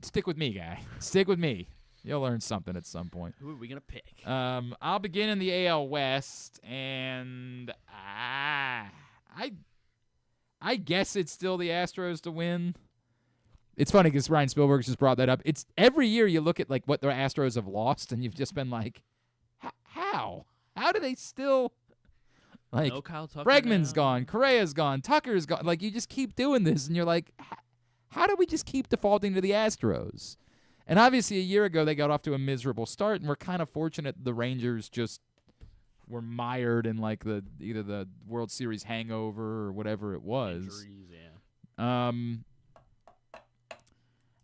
Stick with me, guy. Stick with me. You'll learn something at some point. Who are we going to pick? I'll begin in the AL West, and I guess it's still the Astros to win. It's funny because Ryan Spilborghs just brought that up. It's every year you look at like what the Astros have lost, and you've just been like, how? How do they still like? No Kyle Tucker Bregman's now. gone, Correa's gone, Tucker's gone. Like you just keep doing this, and you're like, how do we just keep defaulting to the Astros? And obviously a year ago they got off to a miserable start, and we're kind of fortunate the Rangers just were mired in like either the World Series hangover or whatever it was. Injuries, yeah.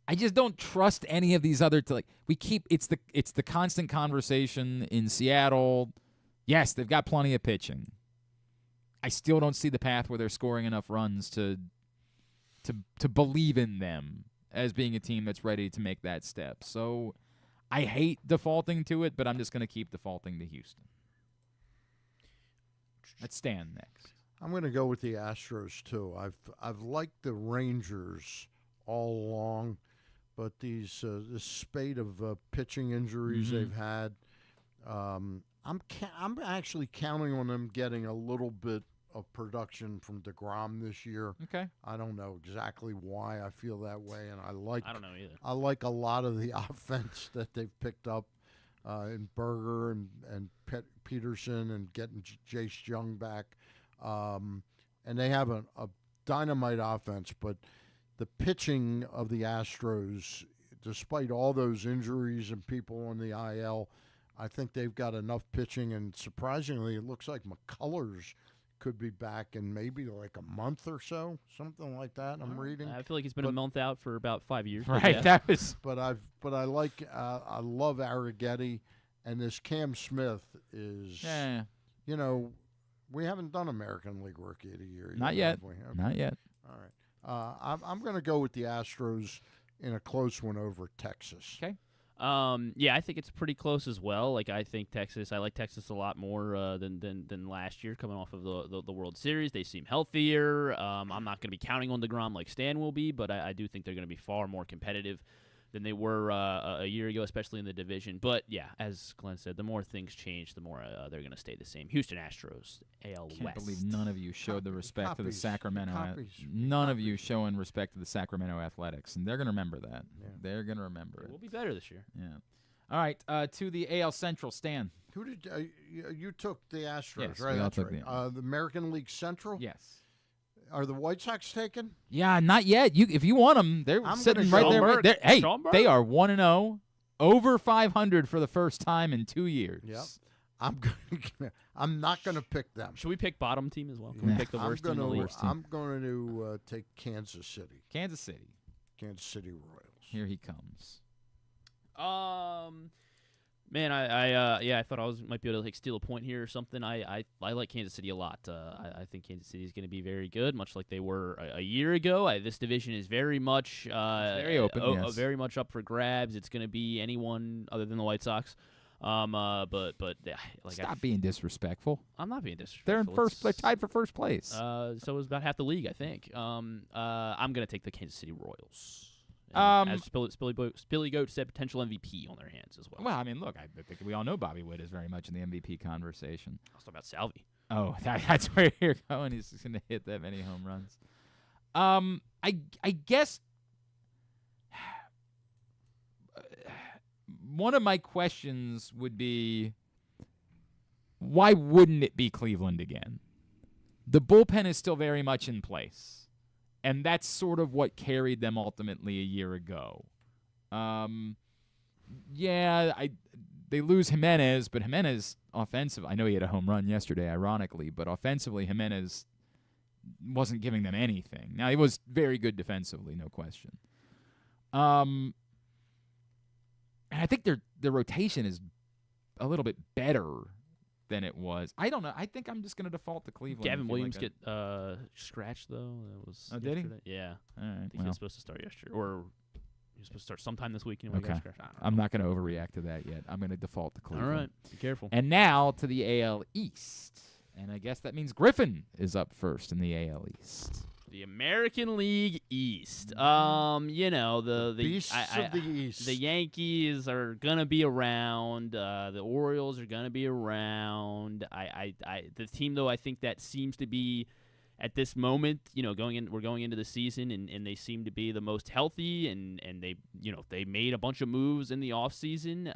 I just don't trust any of these other it's the constant conversation in Seattle. Yes, they've got plenty of pitching. I still don't see the path where they're scoring enough runs to believe in them as being a team that's ready to make that step. So I hate defaulting to it, but I'm just going to keep defaulting to Houston. Let's Stan next. I'm going to go with the Astros too. I've liked the Rangers all along, but this spate of pitching injuries they've had, I'm actually counting on them getting a little bit of production from DeGrom this year. Okay. I don't know exactly why I feel that way, and I don't know either. I like a lot of the offense that they've picked up in Berger and Peterson and getting Jace Young back. And they have a dynamite offense, but the pitching of the Astros, despite all those injuries and people on the IL, I think they've got enough pitching, and surprisingly, it looks like McCullers could be back in maybe like a month or so, something like that. I'm reading. I feel like he's been a month out for about 5 years. Right, Yeah. that was. But I love Arrighetti, and this Cam Smith is. Yeah. You know, we haven't done American League Rookie of the Year Not yet. yet. Have we? Okay. Not yet. All right. I'm going to go with the Astros in a close one over Texas. Okay. Yeah, I think it's pretty close as well. Like I like Texas a lot more than last year, coming off of the World Series. They seem healthier. I'm not going to be counting on DeGrom like Stan will be, but I do think they're going to be far more competitive than they were a year ago, especially in the division. But yeah, as Glenn said, the more things change, the more they're going to stay the same. Houston Astros, AL Can't West. believe none of you showed the respect to the Copies. Sacramento. Copies. None of you showing respect to the Sacramento Athletics, and they're going to remember that. Yeah. They're going to remember it. We'll be better this year. Yeah. All right, to the AL Central, Stan. Who did you took the Astros, Yes, right? we all That's took right. the- The American League Central. Yes. Are the White Sox taken? Yeah, not yet. If you want them, they're I'm sitting gonna right there. Schaumburg. Hey, Schaumburg? they are 1-0, over 500 for the first time in 2 years. Yep. I'm not going to pick them. Should we pick bottom team as well? Can we pick the worst team in the league? I'm going to take Kansas City. Kansas City. Kansas City Royals. Here he comes. Man, I thought I might be able to steal a point here or something. I like Kansas City a lot. I think Kansas City is going to be very good, much like they were a year ago. This division is very much very open, yes. very much up for grabs. It's going to be anyone other than the White Sox. Stop being disrespectful. I'm not being disrespectful. They're in first place, tied for first place. So is about half the league, I think. I'm going to take the Kansas City Royals. As Spilly Goat said, potential MVP on their hands as well. Well, I mean, look, I think we all know Bobby Witt is very much in the MVP conversation. I was talking about Salvi. Oh, that's where you're going. He's just going to hit that many home runs. I guess one of my questions would be, why wouldn't it be Cleveland again? The bullpen is still very much in place. And that's sort of what carried them ultimately a year ago. They lose Jimenez, but Jimenez offensive. I know he had a home run yesterday, ironically, but offensively, Jimenez wasn't giving them anything. Now, he was very good defensively, no question. And I think their rotation is a little bit better than it was. I don't know. I think I'm just going to default to Cleveland. Gavin Williams get scratched, though. That was did he? Yeah. All right. I think he was supposed to start yesterday. Or he was supposed to start sometime this week. Okay. I'm not going to overreact to that yet. I'm going to default to Cleveland. All right. Be careful. And now to the AL East. And I guess that means Griffin is up first in the AL East. The American League East. The Beasts of the East. The Yankees are gonna be around. The Orioles are gonna be around. The team though, I think that seems to be at this moment, we're going into the season and they seem to be the most healthy and they made a bunch of moves in the offseason,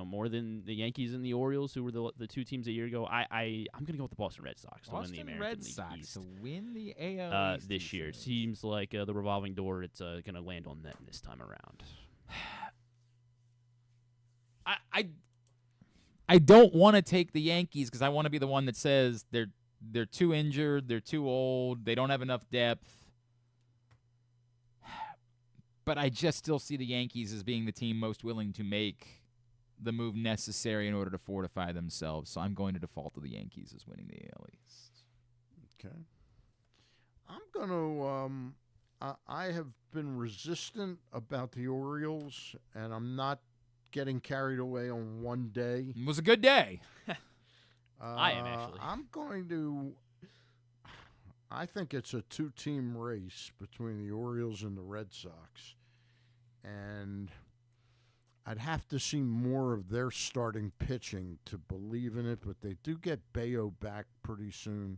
more than the Yankees and the Orioles, who were the two teams a year ago. I'm going to go with the Boston Red Sox to win the American League East. To win the AL East this year. It seems like the revolving door, it's going to land on them this time around. I don't want to take the Yankees because I want to be the one that says they're too injured, they're too old, they don't have enough depth. But I just still see the Yankees as being the team most willing to make the move necessary in order to fortify themselves. So I'm going to default to the Yankees as winning the AL East. Okay. I'm going to I have been resistant about the Orioles, and I'm not getting carried away on one day. It was a good day. I am, actually. I think it's a two-team race between the Orioles and the Red Sox. And I'd have to see more of their starting pitching to believe in it, but they do get Bayo back pretty soon.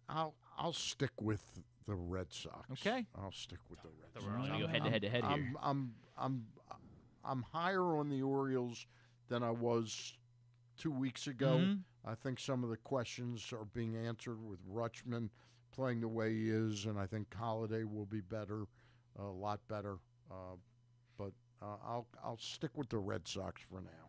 I'll stick with the Red Sox. Okay. I'll stick with the Red So Sox. we're going to go head-to-head here. I'm higher on the Orioles than I was 2 weeks ago. Mm-hmm. I think some of the questions are being answered with Rutschman playing the way he is, and I think Holiday will be better, a lot better. But I'll stick with the Red Sox for now.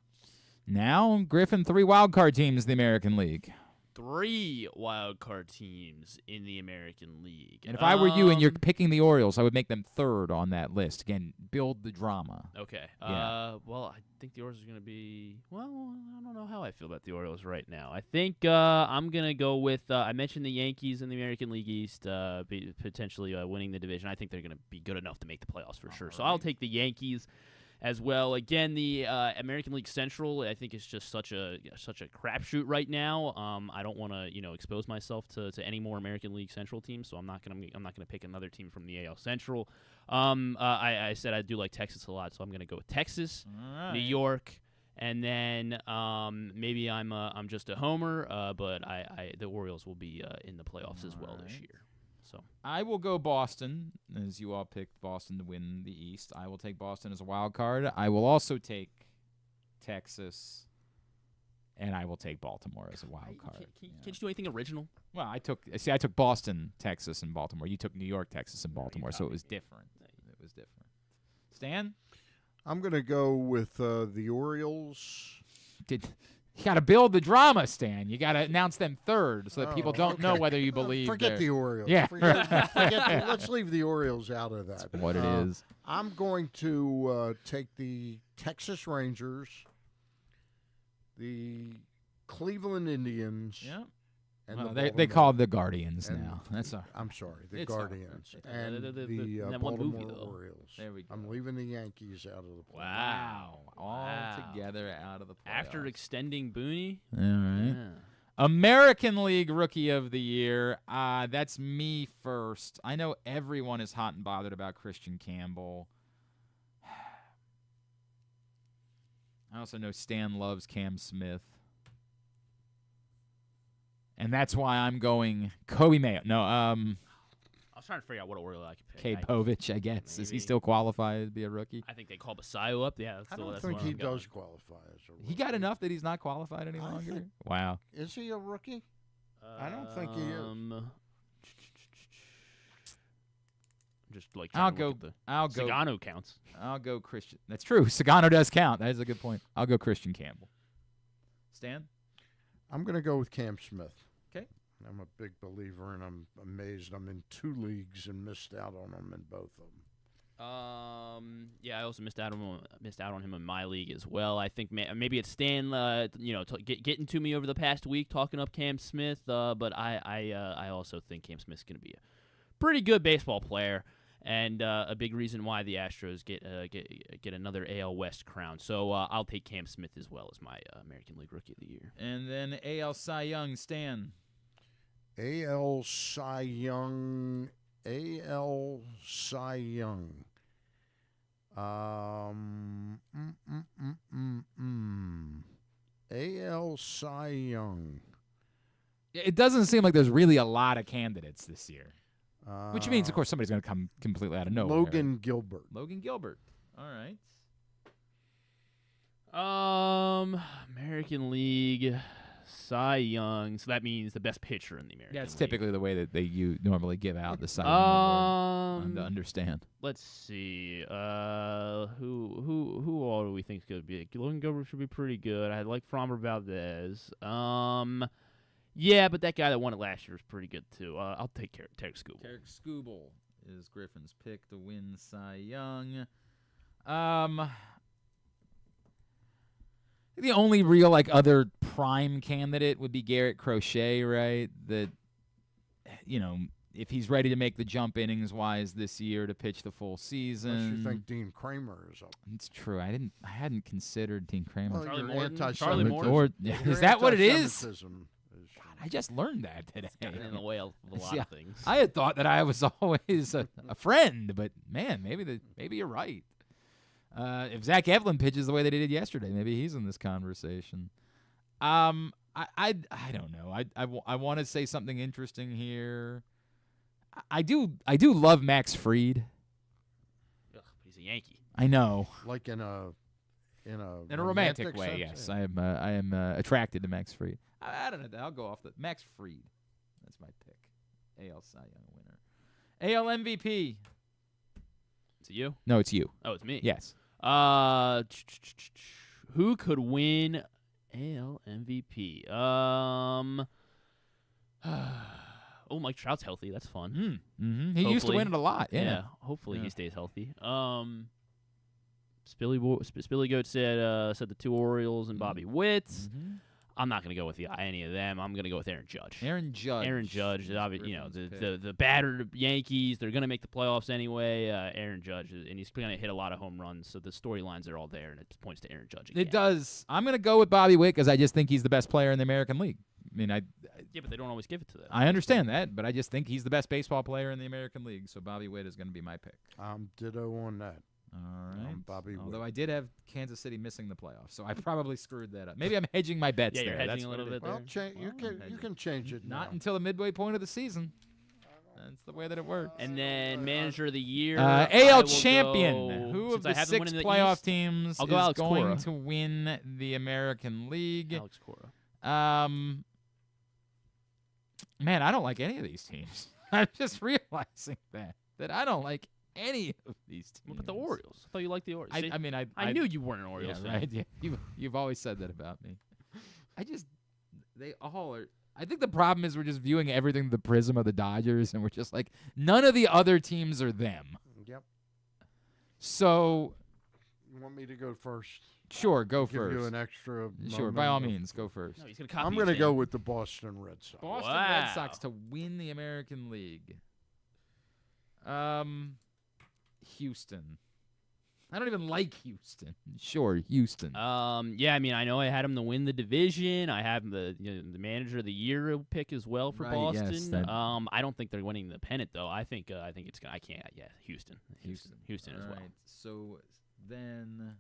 Now, Griffin, 3 wild card teams in the American League. 3 wild card teams in the American League. And if I were you and you're picking the Orioles, I would make them 3rd on that list. Again, build the drama. Okay. Yeah. Well, I think the Orioles are going to be. Well, I don't know how I feel about the Orioles right now. I think I'm going to go with. I mentioned the Yankees in the American League East potentially winning the division. I think they're going to be good enough to make the playoffs for sure. So I'll take the Yankees as well. Again, the American League Central, I think, is just such a crapshoot right now. I don't want to expose myself to any more American League Central teams, so I'm not gonna pick another team from the AL Central. I said I do like Texas a lot, so I'm gonna go with Texas, New York, and then maybe I'm just a homer, but the Orioles will be in the playoffs as well this year. So I will go Boston, as you all picked Boston to win the East. I will take Boston as a wild card. I will also take Texas, and I will take Baltimore as a wild card. Can't you do anything original? Well, I took Boston, Texas, and Baltimore. You took New York, Texas, and Baltimore, so it was different. It was different. Stan? I'm going to go with the Orioles. You got to build the drama, Stan. You got to announce them 3rd so that people don't know whether you believe. Forget the Orioles. Yeah. Let's leave the Orioles out of that. That's what it is. I'm going to take the Texas Rangers, the Cleveland Indians. Yeah. And they call it the Guardians now. That's all right. I'm sorry, the It's all Guardians right. and the that one Baltimore movie, though. Orioles. There we go. I'm leaving the Yankees out of the playoffs. Wow. All together out of the playoffs. After extending Booney? All right. Yeah. American League Rookie of the Year. That's me first. I know everyone is hot and bothered about Christian Campbell. I also know Stan loves Cam Smith. And that's why I'm going Kobe Mayo. No, I was trying to figure out what Oriole I could pick. Cade Povich, I guess. Maybe. Is he still qualified to be a rookie? I think they call Basayo up. Yeah, I don't think he does qualify as a rookie. He got enough that he's not qualified any longer? Wow. Is he a rookie? I don't think he is. Just like I'll go. Sagano counts. I'll go Christian. That's true. Sagano does count. That is a good point. I'll go Christian Campbell. Stan? I'm going to go with Cam Smith. Okay. I'm a big believer, and I'm amazed I'm in 2 leagues and missed out on him in both of them. Yeah, I also missed out on him in my league as well. I think maybe it's Stan, getting to me over the past week talking up Cam Smith. But I also think Cam Smith's going to be a pretty good baseball player, and a big reason why the Astros get another AL West crown. So I'll take Cam Smith as well as my American League Rookie of the Year. And then AL Cy Young, Stan. AL Cy Young. AL Cy Young. AL Cy Young. It doesn't seem like there's really a lot of candidates this year. Which means, of course, somebody's going to come completely out of nowhere. Logan Gilbert. Logan Gilbert. All right. American League Cy Young. So that means the best pitcher in the American League. Yeah, it's typically the way that you normally give out the Cy Young award. To understand. Let's see. Who all do we think is going to be? Logan Gilbert should be pretty good. I like Framber Valdez. Yeah, but that guy that won it last year was pretty good too. I'll take Tarek Skubal. Tarek Skubal is Griffin's pick to win Cy Young. The only real other prime candidate would be Garrett Crochet, right? That if he's ready to make the jump innings wise this year to pitch the full season. Unless you think Dean Kramer is up. It's true. I hadn't considered Dean Kramer. Charlie Morton. Is that what it is? I just learned that today. It's gotten in the way of a lot of things. I had thought that I was always a friend, but man, maybe you're right. If Zach Evelyn pitches the way that he did yesterday, maybe he's in this conversation. I don't know. I want to say something interesting here. I do love Max Fried. Ugh, he's a Yankee. I know. Like in a romantic way, sense, yes. yeah. I am attracted to Max Fried. I don't know. I'll go off the Max Fried. That's my pick. AL Cy Young winner. AL MVP. Is it you? No, it's you. Oh, it's me. Yes. Who could win AL MVP. Mike Trout's healthy. That's fun. Mm-hmm. He used to win it a lot. Yeah. Hopefully he stays healthy. Spilly Goat said the 2 Orioles and Bobby Witt. Mm-hmm. I'm not going to go with any of them. I'm going to go with Aaron Judge. Aaron Judge, the battered Yankees. They're going to make the playoffs anyway. Aaron Judge, and he's going to hit a lot of home runs. So the storylines are all there, and it points to Aaron Judge again. It does. I'm going to go with Bobby Witt because I just think he's the best player in the American League. I mean, yeah, but they don't always give it to them. I understand that, but I just think he's the best baseball player in the American League. So Bobby Witt is going to be my pick. Ditto on that. All right. Bobby Witt. Although I did have Kansas City missing the playoffs, so I probably screwed that up. Maybe I'm hedging my bets there. Yeah, you're hedging That's a little bit Well, there. you can change it. Not now. until the midway point of the season. That's the way that it works. And then manager of the year, AL champion. Who of the 6 the playoff East, teams I'll go is Alex going Cora. to win the American League? Alex Cora. Man, I don't like any of these teams. I'm just realizing that I don't like any of these teams. What about the Orioles? I thought you liked the Orioles. I knew you weren't an Orioles fan. Right? Yeah, you've always said that about me. They all are. I think the problem is we're just viewing everything through the prism of the Dodgers, and we're just like, none of the other teams are them. Yep. So, you want me to go first? Sure, go Give first. you an extra. Sure, by all means, go first. No, he's gonna copy I'm going to go with the Boston Red Sox. Boston Red Sox to win the American League. Houston. I don't even like Houston. Sure, Houston. Yeah, I mean, I know I had him to win the division. I have the manager of the year pick as well for Boston. Yes, I don't think they're winning the pennant though. I think it's gonna. I can't. Yeah, Houston as well. Right. So then,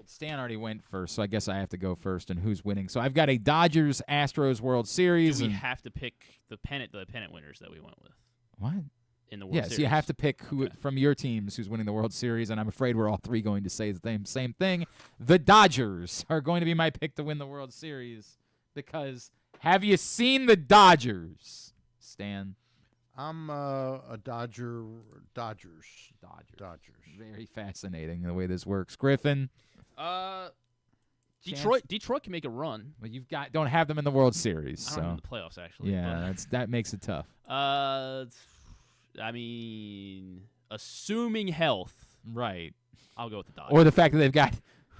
Stan already went first, so I guess I have to go first. And who's winning? So I've got a Dodgers Astros World Series. Do we have to pick the pennant winners that we went with? What? In the World Series. Yes, you have to pick who from your teams who's winning the World Series, and I'm afraid we're all 3 going to say the same thing. The Dodgers are going to be my pick to win the World Series because have you seen the Dodgers, Stan? I'm a Dodgers. Very fascinating the way this works. Griffin? Detroit can make a run. Well, don't have them in the World Series. I don't have them in the playoffs, actually. Yeah, that makes it tough. I mean, assuming health. Right. I'll go with the Dodgers. Or the fact that they've got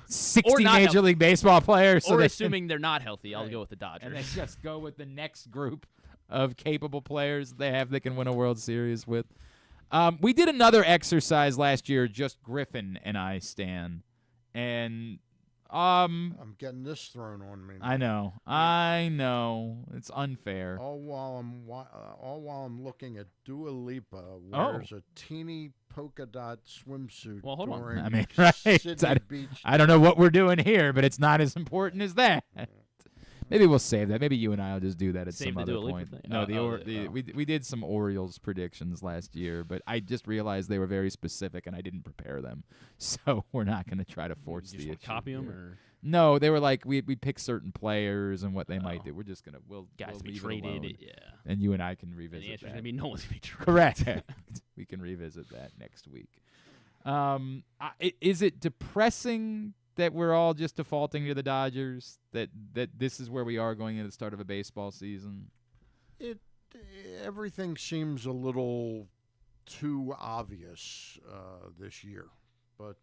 60 Major League Baseball players. Or assuming they're not healthy, I'll go with the Dodgers. And then just go with the next group of capable players they can win a World Series with. We did another exercise last year, just Griffin and I, Stan. And I'm getting this thrown on me. I know. It's unfair. All while I'm looking at Dua Lipa wears a teeny polka dot swimsuit. Well, hold on. I mean, right? I don't know what we're doing here, but it's not as important as that. Maybe we'll save that. Maybe you and I will just do that at some other point. No, we did some Orioles predictions last year, but I just realized they were very specific, and I didn't prepare them. So we're not going to try to force the issue. Copy them, or no? They were like we pick certain players and what they might do. We're just gonna we'll be leave traded. It alone. Yeah, and you and I can revisit. And the answer's that. gonna be no one's gonna be traded. Correct. We can revisit that next week. Is it depressing that we're all just defaulting to the Dodgers? That this is where we are going into the start of a baseball season? Everything seems a little too obvious this year, but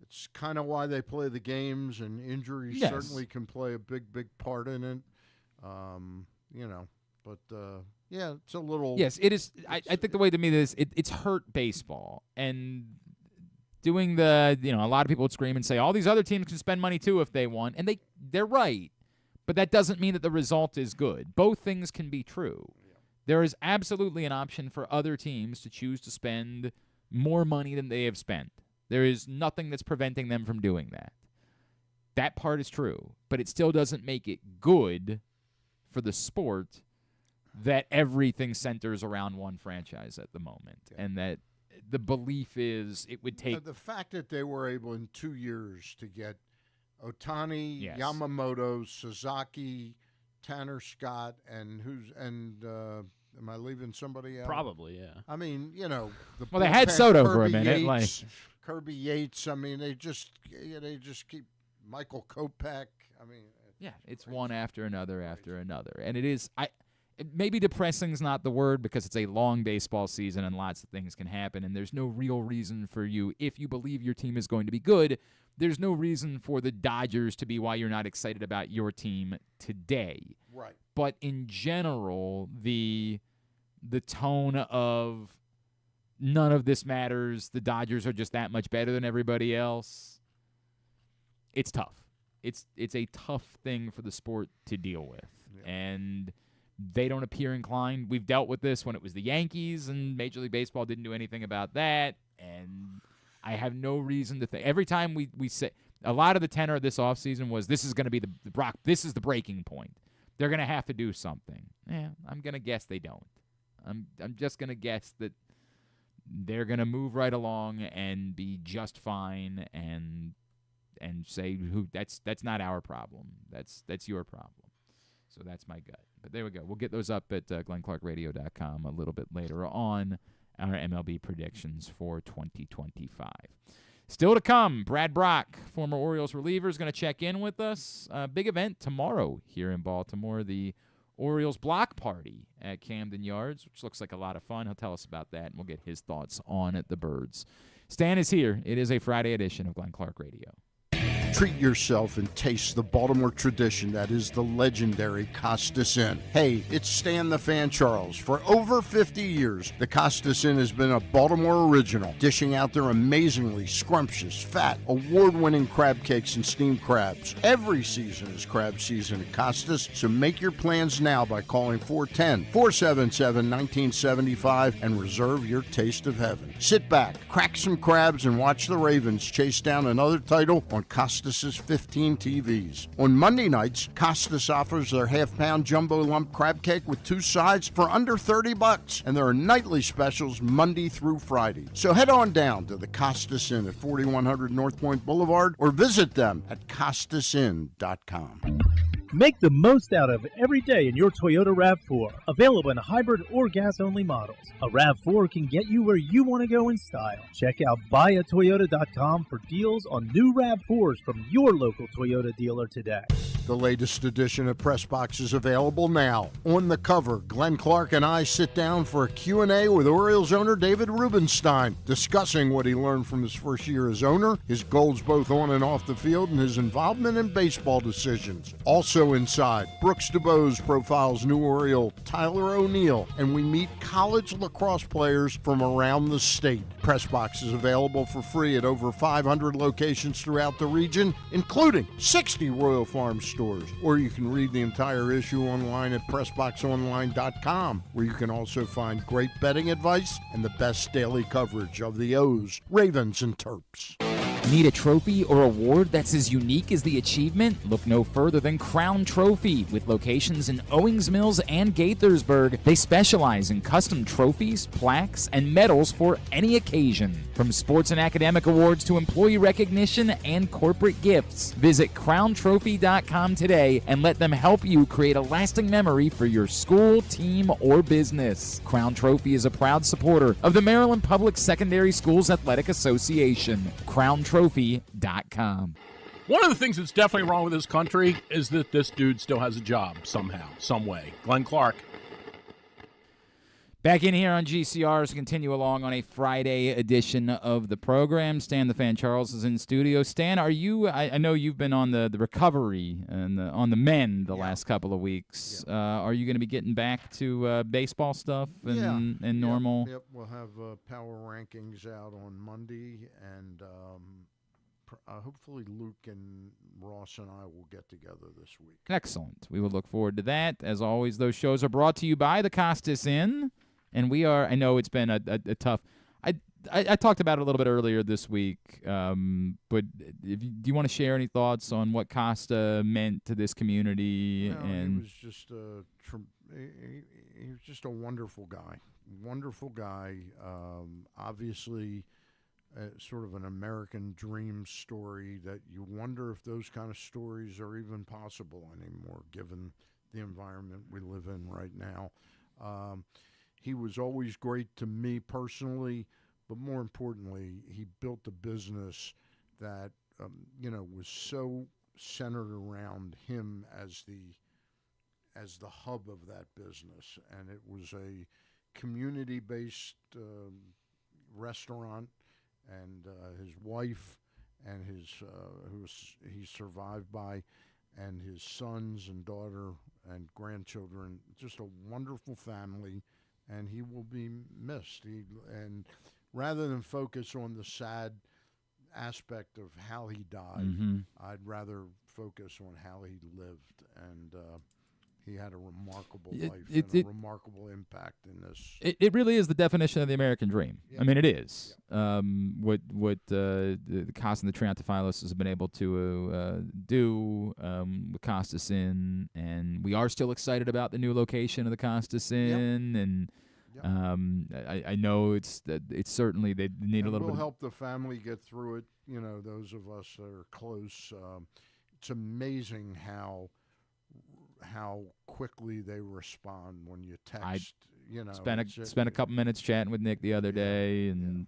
it's kind of why they play the games, and injuries certainly can play a big part in it. But it's a little. Yes, it is. I think the way to me this it's hurt baseball, and doing a lot of people would scream and say all these other teams can spend money too if they want, and they're right, but that doesn't mean that the result is good. Both things can be true. There is absolutely an option for other teams to choose to spend more money than they have spent. There is nothing that's preventing them from doing that. That part is true, but it still doesn't make it good for the sport that everything centers around one franchise at the moment, and that the belief is it would take... The fact that they were able in 2 years to get Ohtani, Yamamoto, Sasaki, Tanner Scott, and am I leaving somebody else? Probably, yeah. I mean, they had Soto for a minute. Kirby Yates. I mean, they just keep Michael Kopech. I mean, it's crazy. One after another after another. And it is maybe depressing is not the word because it's a long baseball season and lots of things can happen, and there's no real reason for you, if you believe your team is going to be good, there's no reason for the Dodgers to be why you're not excited about your team today. Right. But in general, the tone of none of this matters, the Dodgers are just that much better than everybody else, it's tough. It's a tough thing for the sport to deal with. Yeah. And they don't appear inclined. We've dealt with this when it was the Yankees, and Major League Baseball didn't do anything about that. And I have no reason to think. Every time we say, a lot of the tenor of this offseason was this is going to be the Brock. This is the breaking point. They're going to have to do something. I'm going to guess they don't. I'm just going to guess that they're going to move right along and be just fine and say that's not our problem. That's your problem. So that's my gut. But there we go. We'll get those up at glennclarkradio.com a little bit later on, our MLB predictions for 2025. Still to come, Brad Brach, former Orioles reliever, is going to check in with us. Big event tomorrow here in Baltimore, the Orioles block party at Camden Yards, which looks like a lot of fun. He'll tell us about that, and we'll get his thoughts on the Birds. Stan is here. It is a Friday edition of Glenn Clark Radio. Treat yourself and taste the Baltimore tradition that is the legendary Costas Inn. Hey, it's Stan the Fan Charles. For over 50 years, the Costas Inn has been a Baltimore original, dishing out their amazingly scrumptious, fat, award-winning crab cakes and steamed crabs. Every season is crab season at Costas, so make your plans now by calling 410-477-1975 and reserve your taste of heaven. Sit back, crack some crabs, and watch the Ravens chase down another title on Costas' 15 TVs. On Monday nights, Costas offers their half-pound jumbo lump crab cake with 2 sides for under $30, and there are nightly specials Monday through Friday. So head on down to the Costas Inn at 4100 North Point Boulevard or visit them at costasinn.com. Make the most out of every day in your Toyota RAV4. Available in hybrid or gas-only models. A RAV4 can get you where you want to go in style. Check out buyatoyota.com for deals on new RAV4s from your local Toyota dealer today. The latest edition of Press Box is available now. On the cover, Glenn Clark and I sit down for a Q&A with Orioles owner David Rubenstein, discussing what he learned from his first year as owner, his goals both on and off the field, and his involvement in baseball decisions. Also inside, Brooks DeBose profiles new Oriole Tyler O'Neill, and we meet college lacrosse players from around the state. Press Box is available for free at over 500 locations throughout the region, including 60 Royal Farms stores. Or you can read the entire issue online at PressBoxOnline.com, where you can also find great betting advice and the best daily coverage of the O's, Ravens, and Terps. Need a trophy or award that's as unique as the achievement? Look no further than Crown Trophy. With locations in Owings Mills and Gaithersburg, they specialize in custom trophies, plaques, and medals for any occasion. From sports and academic awards to employee recognition and corporate gifts, visit crowntrophy.com today and let them help you create a lasting memory for your school, team, or business. Crown Trophy is a proud supporter of the Maryland Public Secondary Schools Athletic Association. crowntrophy.com. One of the things that's definitely wrong with this country is that this dude still has a job somehow, some way. Glenn Clark. Back in here on GCR to continue along on a Friday edition of the program. Stan the Fan Charles is in studio. Stan, are you? I know you've been on the recovery and on the mend the last couple of weeks. Yeah. Are you going to be getting back to baseball stuff and normal? Yep. We'll have power rankings out on Monday, and hopefully Luke and Ross and I will get together this week. Excellent. We will look forward to that. As always, those shows are brought to you by the Costas Inn. And we are, I know it's been a tough, I talked about it a little bit earlier this week, but do you want to share any thoughts on what Costa meant to this community? No, and he was just a wonderful guy, obviously sort of an American dream story that you wonder if those kind of stories are even possible anymore, given the environment we live in right now. He was always great to me personally, but more importantly, he built a business that was so centered around him as the hub of that business, and it was a community-based restaurant, and his wife and his he's survived by, and his sons and daughter and grandchildren, just a wonderful family, and he will be missed. And rather than focus on the sad aspect of how he died, I'd rather focus on how he lived, and he had a remarkable life and a remarkable impact in this. It really is the definition of the American dream. Yeah. I mean, it is. What the Costa and the Triantafylus has been able to do with Costas Inn, and we are still excited about the new location of the Costas Inn, and I know it's certainly they need a little bit. We'll help the family get through it. Those of us that are close. It's amazing how quickly they respond when you text. Spent a couple minutes chatting with Nick the other day, and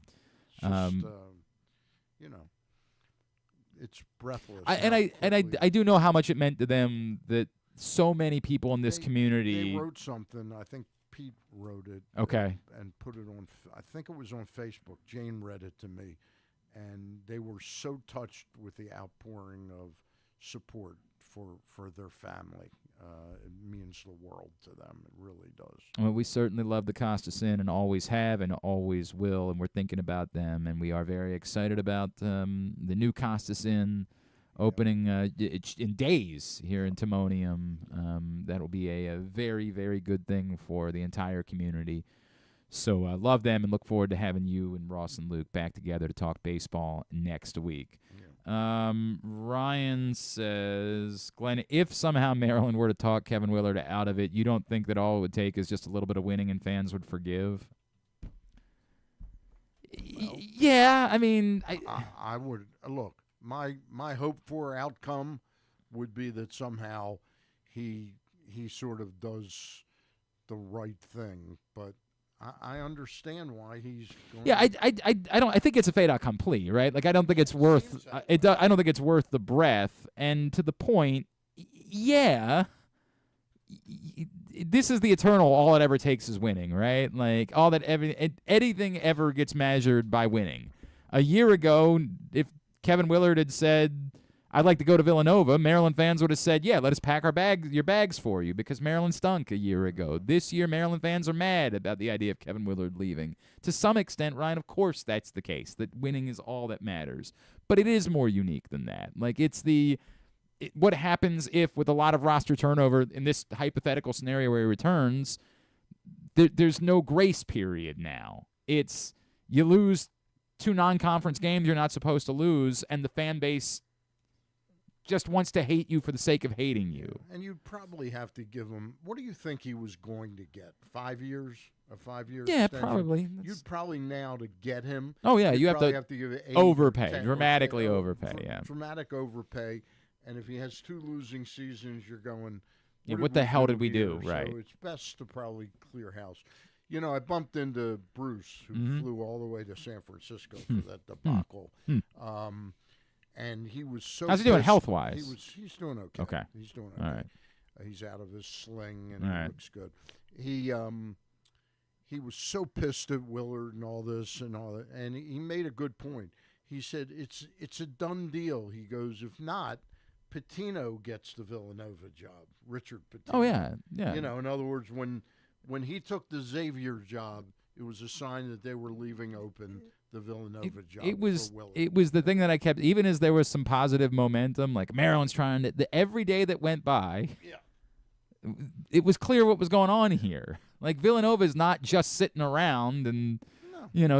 it's breathless. I do know how much it meant to them that so many people in this community. They wrote something. I think Pete wrote it. Okay. And put it on. I think it was on Facebook. Jane read it to me, and they were so touched with the outpouring of support for their family. It means the world to them. It really does. Well, we certainly love the Costas Inn and always have and always will, and we're thinking about them, and we are very excited about the new Costas Inn opening in days here in Timonium. That'll be a very, very good thing for the entire community. So love them and look forward to having you and Ross and Luke back together to talk baseball next week. Ryan says, Glenn, if somehow Maryland were to talk Kevin Willard out of it, you don't think that all it would take is just a little bit of winning and fans would forgive? Yeah, I mean, I would look. My hope for outcome would be that somehow he sort of does the right thing, but I understand why he's going. Yeah, I think it's a fait accompli, right? Like I don't think it's worth I don't think it's worth the breath. And to the point, yeah, this is the eternal. All it ever takes is winning, right? Like all that anything ever gets measured by winning. A year ago, if Kevin Willard had said, I'd like to go to Villanova, Maryland fans would have said, yeah, let us pack your bags for you, because Maryland stunk a year ago. This year, Maryland fans are mad about the idea of Kevin Willard leaving. To some extent, Ryan, of course that's the case, that winning is all that matters. But it is more unique than that. Like, it's what happens if, with a lot of roster turnover, in this hypothetical scenario where he returns, there's no grace period now. It's you lose 2 non-conference games you're not supposed to lose, and the fan base just wants to hate you for the sake of hating you. And you'd probably have to give him, what do you think he was going to get? 5 years? A 5-year Yeah, extension? probably. You'd probably now to get him. Oh, yeah, you have to give it 8 overpay, 10, dramatically overpay, yeah. Dramatic overpay. And if he has 2 losing seasons, you're going, what the hell did we do? Right. So it's best to probably clear house. I bumped into Bruce, who flew all the way to San Francisco for that debacle. And he was so How's he doing health-wise? He's doing okay. Okay. He's doing okay. All right. He's out of his sling, and All he right. looks good. He was so pissed at Willard and all this and all that, and he made a good point. He said, it's a done deal. He goes, if not, Pitino gets the Villanova job, Richard Pitino. Oh, yeah, yeah. In other words, when he took the Xavier job, it was a sign that they were leaving open the Villanova job. It was for Willard. It was the thing that I kept, even as there was some positive momentum, like Maryland's trying to, every day that went by, it was clear what was going on here. Like Villanova is not just sitting around and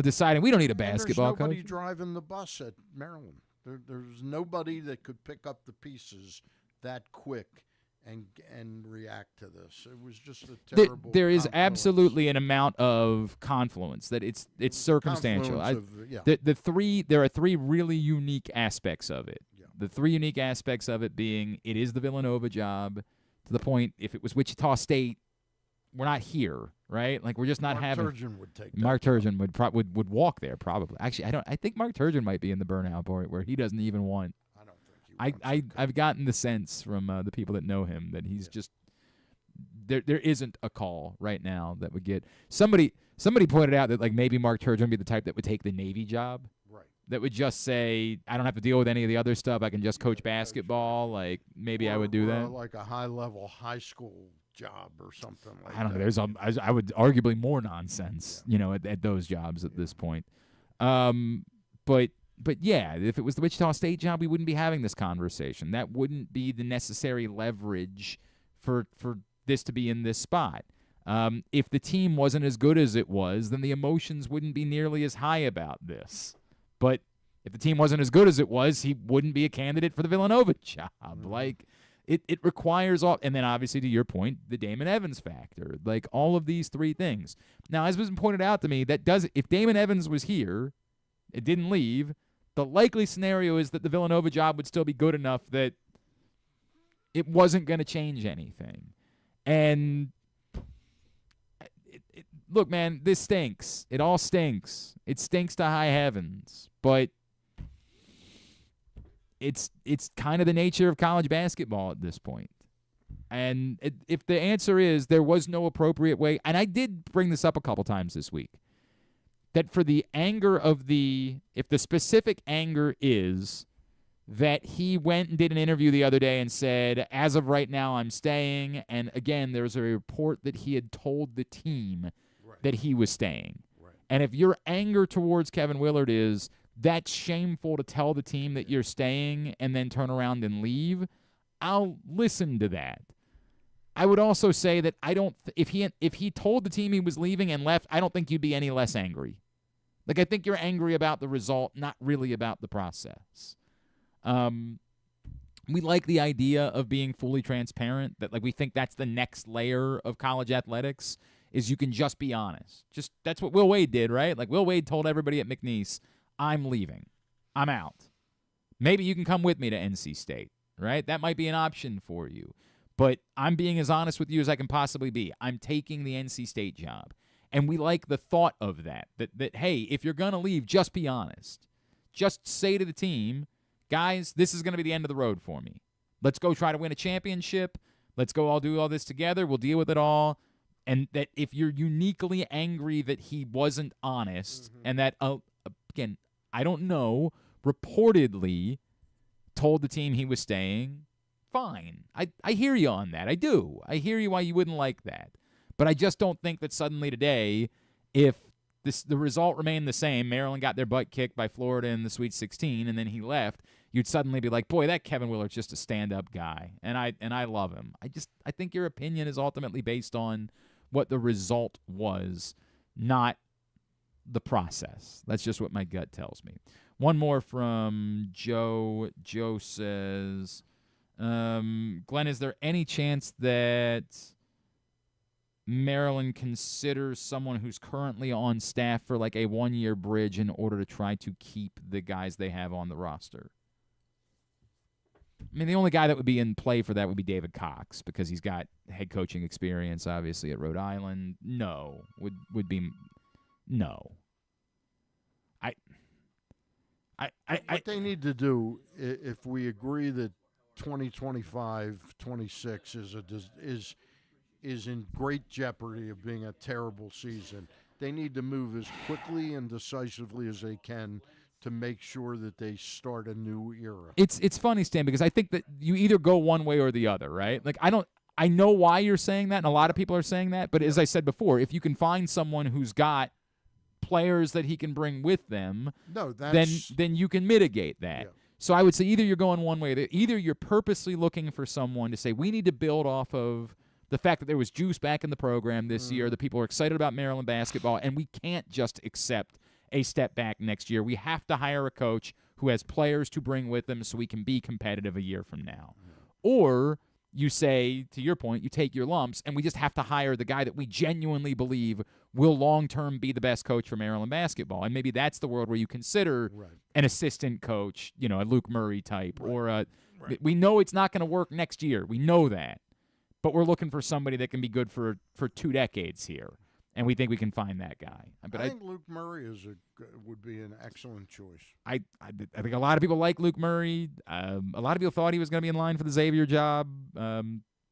deciding we don't need a basketball coach. There's nobody coach. driving the bus at Maryland. There's nobody that could pick up the pieces that quick and react to this. It was just a terrible. There is confluence. Absolutely an amount of confluence that it's circumstantial. There are 3 really unique aspects of it. Yeah. The 3 unique aspects of it being it is the Villanova job, to the point if it was Wichita State, we're not here. right? Like we're just not Mark having. Turgeon would take that. Mark Turgeon would walk there probably. Actually, I think Mark Turgeon might be in the burnout part where he doesn't even want. I don't think he wants I've gotten the sense from the people that know him that he's just there isn't a call right now that would get somebody pointed out that like maybe Mark Turgeon would be the type that would take the Navy job. Right. That would just say, I don't have to deal with any of the other stuff. I can just coach basketball. Like maybe I would do that. Like a high-level high school job or something like that. I don't know. There's I would arguably more nonsense, at those jobs at this point. But yeah, if it was the Wichita State job, we wouldn't be having this conversation. That wouldn't be the necessary leverage for this to be in this spot. If the team wasn't as good as it was, then the emotions wouldn't be nearly as high about this. But if the team wasn't as good as it was, he wouldn't be a candidate for the Villanova job. Like, it requires all, and then obviously to your point, the Damon Evans factor. Like, all of these three things. Now, as was pointed out to me, if Damon Evans was here, it didn't leave, the likely scenario is that the Villanova job would still be good enough that it wasn't going to change anything. And look, man, this stinks. It all stinks. It stinks to high heavens. But it's kind of the nature of college basketball at this point. And if the answer is there was no appropriate way, and I did bring this up a couple times this week, that for the anger of if the specific anger is that he went and did an interview the other day and said, as of right now, I'm staying. And again, there's a report that he had told the team that he was staying. Right. And if your anger towards Kevin Willard is that's shameful to tell the team that you're staying and then turn around and leave, I'll listen to that. I would also say that if he told the team he was leaving and left, I don't think you'd be any less angry. Like, I think you're angry about the result, not really about the process. We like the idea of being fully transparent, that like we think that's the next layer of college athletics is you can just be honest. Just that's what Will Wade did, right? Like Will Wade told everybody at McNeese, I'm leaving. I'm out. Maybe you can come with me to NC State, right? That might be an option for you. But I'm being as honest with you as I can possibly be. I'm taking the NC State job. And we like the thought of that hey, if you're going to leave, just be honest. Just say to the team, guys, this is going to be the end of the road for me. Let's go try to win a championship. Let's go all do all this together. We'll deal with it all. And that if you're uniquely angry that he wasn't honest and that, again, I don't know, reportedly told the team he was staying, fine. I hear you on that. I do. I hear you why you wouldn't like that. But I just don't think that suddenly today, if the result remained the same, Maryland got their butt kicked by Florida in the Sweet 16, and then he left, you'd suddenly be like, boy, that Kevin Willard's just a stand-up guy, and I love him. I think your opinion is ultimately based on what the result was, not the process. That's just what my gut tells me. One more from Joe. Joe says, Glenn, is there any chance that Maryland considers someone who's currently on staff for like a one-year bridge in order to try to keep the guys they have on the roster? I mean, the only guy that would be in play for that would be David Cox because he's got head coaching experience, obviously, at Rhode Island. No, would be no. What they need to do, if we agree that 2025-26 is in great jeopardy of being a terrible season, they need to move as quickly and decisively as they can to make sure that they start a new era. It's funny, Stan, because I think that you either go one way or the other, right? Like I know why you're saying that, and a lot of people are saying that, but as I said before, if you can find someone who's got players that he can bring with them, then you can mitigate that. Yeah. So I would say either you're going one way, either you're purposely looking for someone to say we need to build off of the fact that there was juice back in the program this year, that people are excited about Maryland basketball, and we can't just accept a step back next year. We have to hire a coach who has players to bring with them so we can be competitive a year from now. Or you say, to your point, you take your lumps, and we just have to hire the guy that we genuinely believe will long-term be the best coach for Maryland basketball. And maybe that's the world where you consider an assistant coach, a Luke Murray type, or we know it's not going to work next year. We know that. But we're looking for somebody that can be good for 2 decades here. and we think we can find that guy. But I think Luke Murray would be an excellent choice. I think a lot of people like Luke Murray. A lot of people thought he was going to be in line for the Xavier job.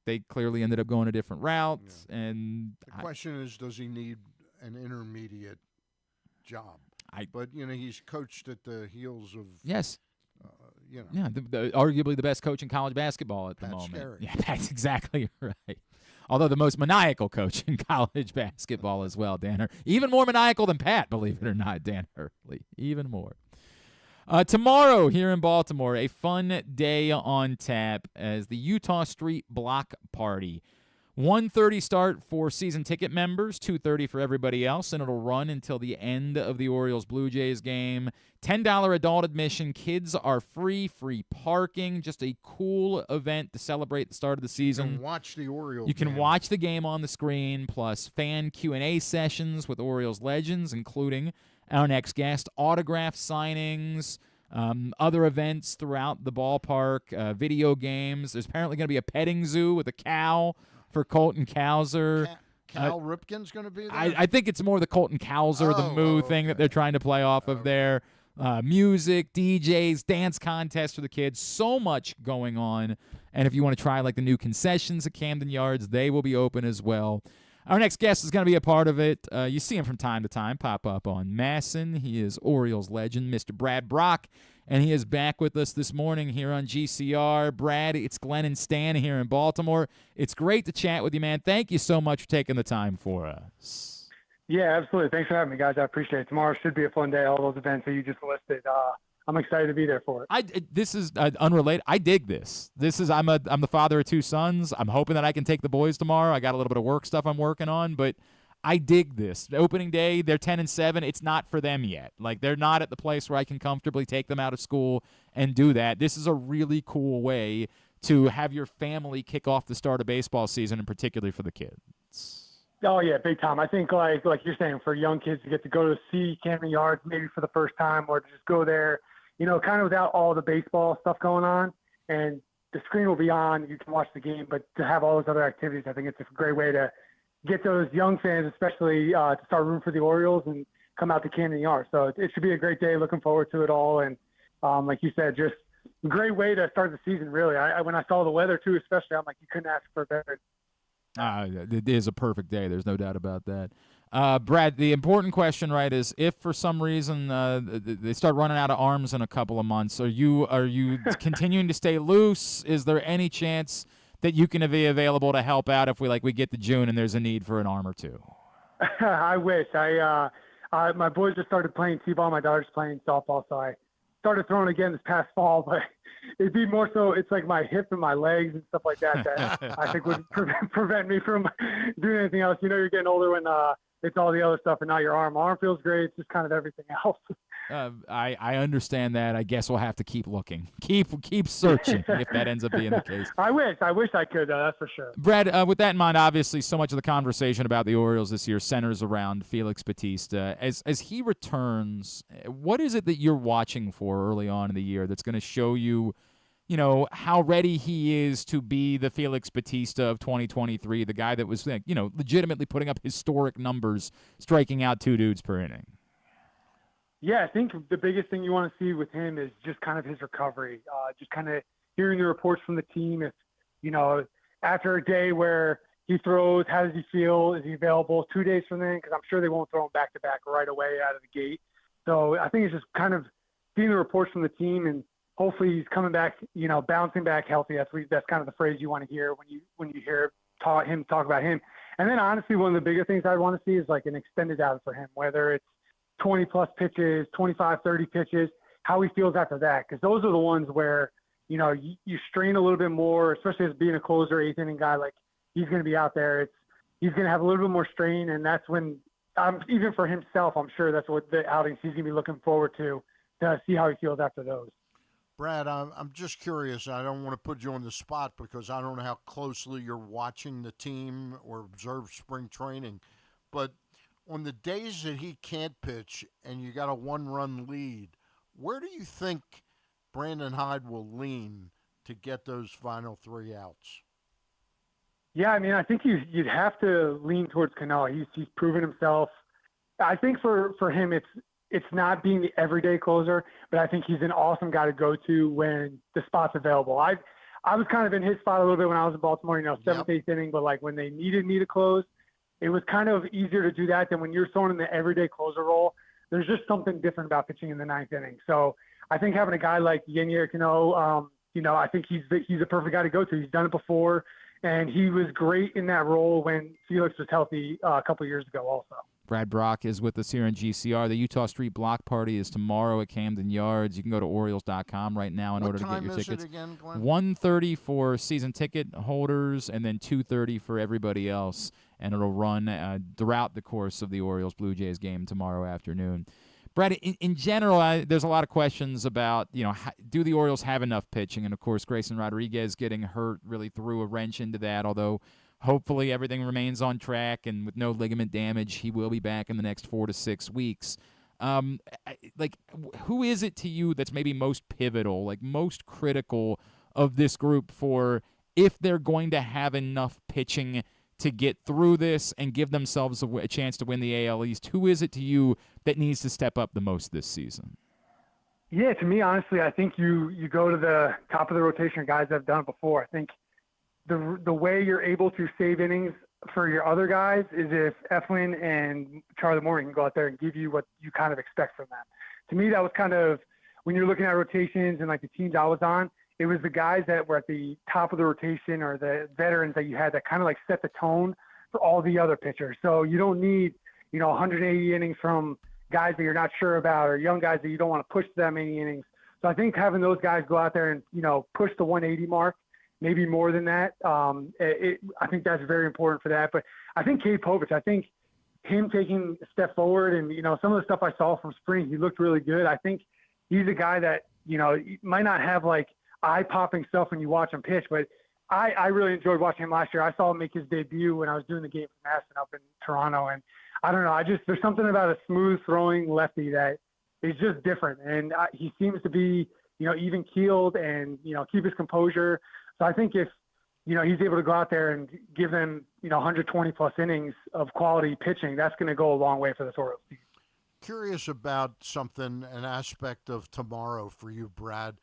They clearly ended up going a different route. Yeah. And the question is, does he need an intermediate job? But he's coached at the heels of arguably the best coach in college basketball at the moment. Scary. Yeah, that's exactly right. Although the most maniacal coach in college basketball as well, Dan. Even more maniacal than Pat, believe it or not, Dan Hurley. Even more. Tomorrow here in Baltimore, a fun day on tap as the Eutaw Street Block Party. 1:30 start for season ticket members, 2:30 for everybody else, and it'll run until the end of the Orioles-Blue Jays game. $10 adult admission. Kids are free parking. Just a cool event to celebrate the start of the season. You can watch the Orioles. You can watch the game on the screen, plus fan Q&A sessions with Orioles legends, including our next guest, autograph signings, other events throughout the ballpark, video games. There's apparently going to be a petting zoo with a cow for Colton Cowser. Cal Ripken's going to be there? I think it's more the Colton Cowser, the Moo thing that they're trying to play off of there. Music, DJs, dance contests for the kids. So much going on. And if you want to try like the new concessions at Camden Yards, they will be open as well. Our next guest is going to be a part of it. You see him from time to time pop up on MASN. He is Orioles legend, Mr. Brad Brach, and he is back with us this morning here on GCR. Brad, it's Glenn and Stan here in Baltimore. It's great to chat with you, man. Thank you so much for taking the time for us. Yeah, absolutely. Thanks for having me, guys. I appreciate it. Tomorrow should be a fun day. All those events that you just listed. I'm excited to be there for it. This is unrelated. I dig this. I'm the father of two sons. I'm hoping that I can take the boys tomorrow. I got a little bit of work stuff I'm working on, but I dig this. Opening day, they're 10-7. It's not for them yet. Like, they're not at the place where I can comfortably take them out of school and do that. This is a really cool way to have your family kick off the start of baseball season, and particularly for the kids. Oh, yeah, big time. I think, like you're saying, for young kids to get to go to see Camden Yards maybe for the first time, or to just go there, kind of without all the baseball stuff going on, and the screen will be on, you can watch the game, but to have all those other activities, I think it's a great way to get those young fans, especially to start rooting for the Orioles and come out to Camden Yards. So it should be a great day. Looking forward to it all. And like you said, just a great way to start the season, really. When I saw the weather, too, especially, I'm like, you couldn't ask for a better. It is a perfect day. There's no doubt about that. Brad, the important question, right, is if for some reason they start running out of arms in a couple of months, are you continuing to stay loose? Is there any chance that you can be available to help out if we get to June and there's a need for an arm or two? I wish. My boys just started playing t-ball. My daughter's playing softball, so I started throwing again this past fall, but it'd be more so it's like my hip and my legs and stuff like that I think would prevent me from doing anything else. You're getting older when it's all the other stuff and not your arm. Arm feels great. It's just kind of everything else. I understand that. I guess we'll have to keep looking, keep searching if that ends up being the case. I wish I could. That's for sure. Brad, with that in mind, obviously, so much of the conversation about the Orioles this year centers around Felix Bautista. As he returns, what is it that you're watching for early on in the year that's going to show you, how ready he is to be the Felix Bautista of 2023, the guy that was, legitimately putting up historic numbers, striking out 2 dudes per inning? Yeah, I think the biggest thing you want to see with him is just kind of his recovery, just kind of hearing the reports from the team. If, after a day where he throws, how does he feel? Is he available 2 days from then? Because I'm sure they won't throw him back-to-back right away out of the gate. So I think it's just kind of seeing the reports from the team, and hopefully he's coming back, bouncing back healthy. That's kind of the phrase you want to hear when you hear him talk about him. And then honestly, one of the bigger things I want to see is like an extended outing for him, whether it's 20-plus pitches, 25, 30 pitches, how he feels after that. Because those are the ones where, you strain a little bit more, especially as being a closer, 8th inning guy, like he's going to be out there. He's going to have a little bit more strain, and that's when, even for himself, I'm sure that's what the outings he's going to be looking forward to see how he feels after those. Brad, I'm just curious. I don't want to put you on the spot because I don't know how closely you're watching the team or observe spring training, but on the days that he can't pitch and you got a 1-run lead, where do you think Brandon Hyde will lean to get those final 3 outs? Yeah, I mean, I think you'd have to lean towards Cano. He's proven himself. I think for him, it's not being the everyday closer, but I think he's an awesome guy to go to when the spot's available. I was kind of in his spot a little bit when I was in Baltimore, seventh, eighth inning, but like when they needed me to close, it was kind of easier to do that than when you're thrown in the everyday closer role. There's just something different about pitching in the ninth inning. So I think having a guy like Yennier Cano, I think he's a perfect guy to go to. He's done it before, and he was great in that role when Felix was healthy a couple of years ago also. Brad Brach is with us here in GCR. The Eutaw Street Block Party is tomorrow at Camden Yards. You can go to Orioles.com right now in order to get your tickets. What time is it again, Glenn? 1:30 for season ticket holders, and then 2:30 for everybody else. And it'll run throughout the course of the Orioles-Blue Jays game tomorrow afternoon. Brad, in general, there's a lot of questions about, do the Orioles have enough pitching? And, of course, Grayson Rodriguez getting hurt really threw a wrench into that, although hopefully everything remains on track, and with no ligament damage, he will be back in the next 4 to 6 weeks. Who is it to you that's maybe most pivotal, like most critical of this group for if they're going to have enough pitching to get through this and give themselves a chance to win the AL East? Who is it to you that needs to step up the most this season? Yeah, to me, honestly, I think you go to the top of the rotation guys that have done it before. I think the way you're able to save innings for your other guys is if Eflin and Charlie Morton can go out there and give you what you kind of expect from them. To me, that was kind of, when you're looking at rotations and like the teams I was on, it was the guys that were at the top of the rotation or the veterans that you had that kind of like set the tone for all the other pitchers. So you don't need, 180 innings from guys that you're not sure about or young guys that you don't want to push that many innings. So I think having those guys go out there and, push the 180 mark, maybe more than that. I think that's very important for that. But I think Cade Povich, I think him taking a step forward and, some of the stuff I saw from spring, he looked really good. I think he's a guy that, might not have like eye-popping stuff when you watch him pitch, but I really enjoyed watching him last year. I saw him make his debut when I was doing the game for MASN up in Toronto. And I don't know, there's something about a smooth throwing lefty that is just different. And he seems to be, even keeled and, keep his composure. So I think if, he's able to go out there and give them, 120 plus innings of quality pitching, that's going to go a long way for this Orioles team. Curious about something, an aspect of tomorrow for you, Brad.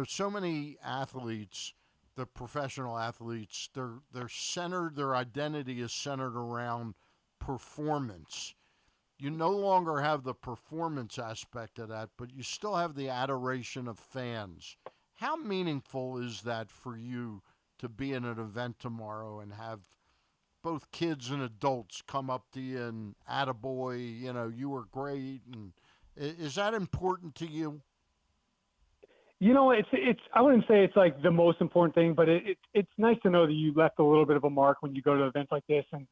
So many athletes, the professional athletes, they're centered, their identity is centered around performance. You no longer have the performance aspect of that, but you still have the adoration of fans. How meaningful is that for you to be in an event tomorrow and have both kids and adults come up to you and attaboy, you were great? And is that important to you? It's I wouldn't say it's like the most important thing, but it's nice to know that you left a little bit of a mark when you go to events like this. And,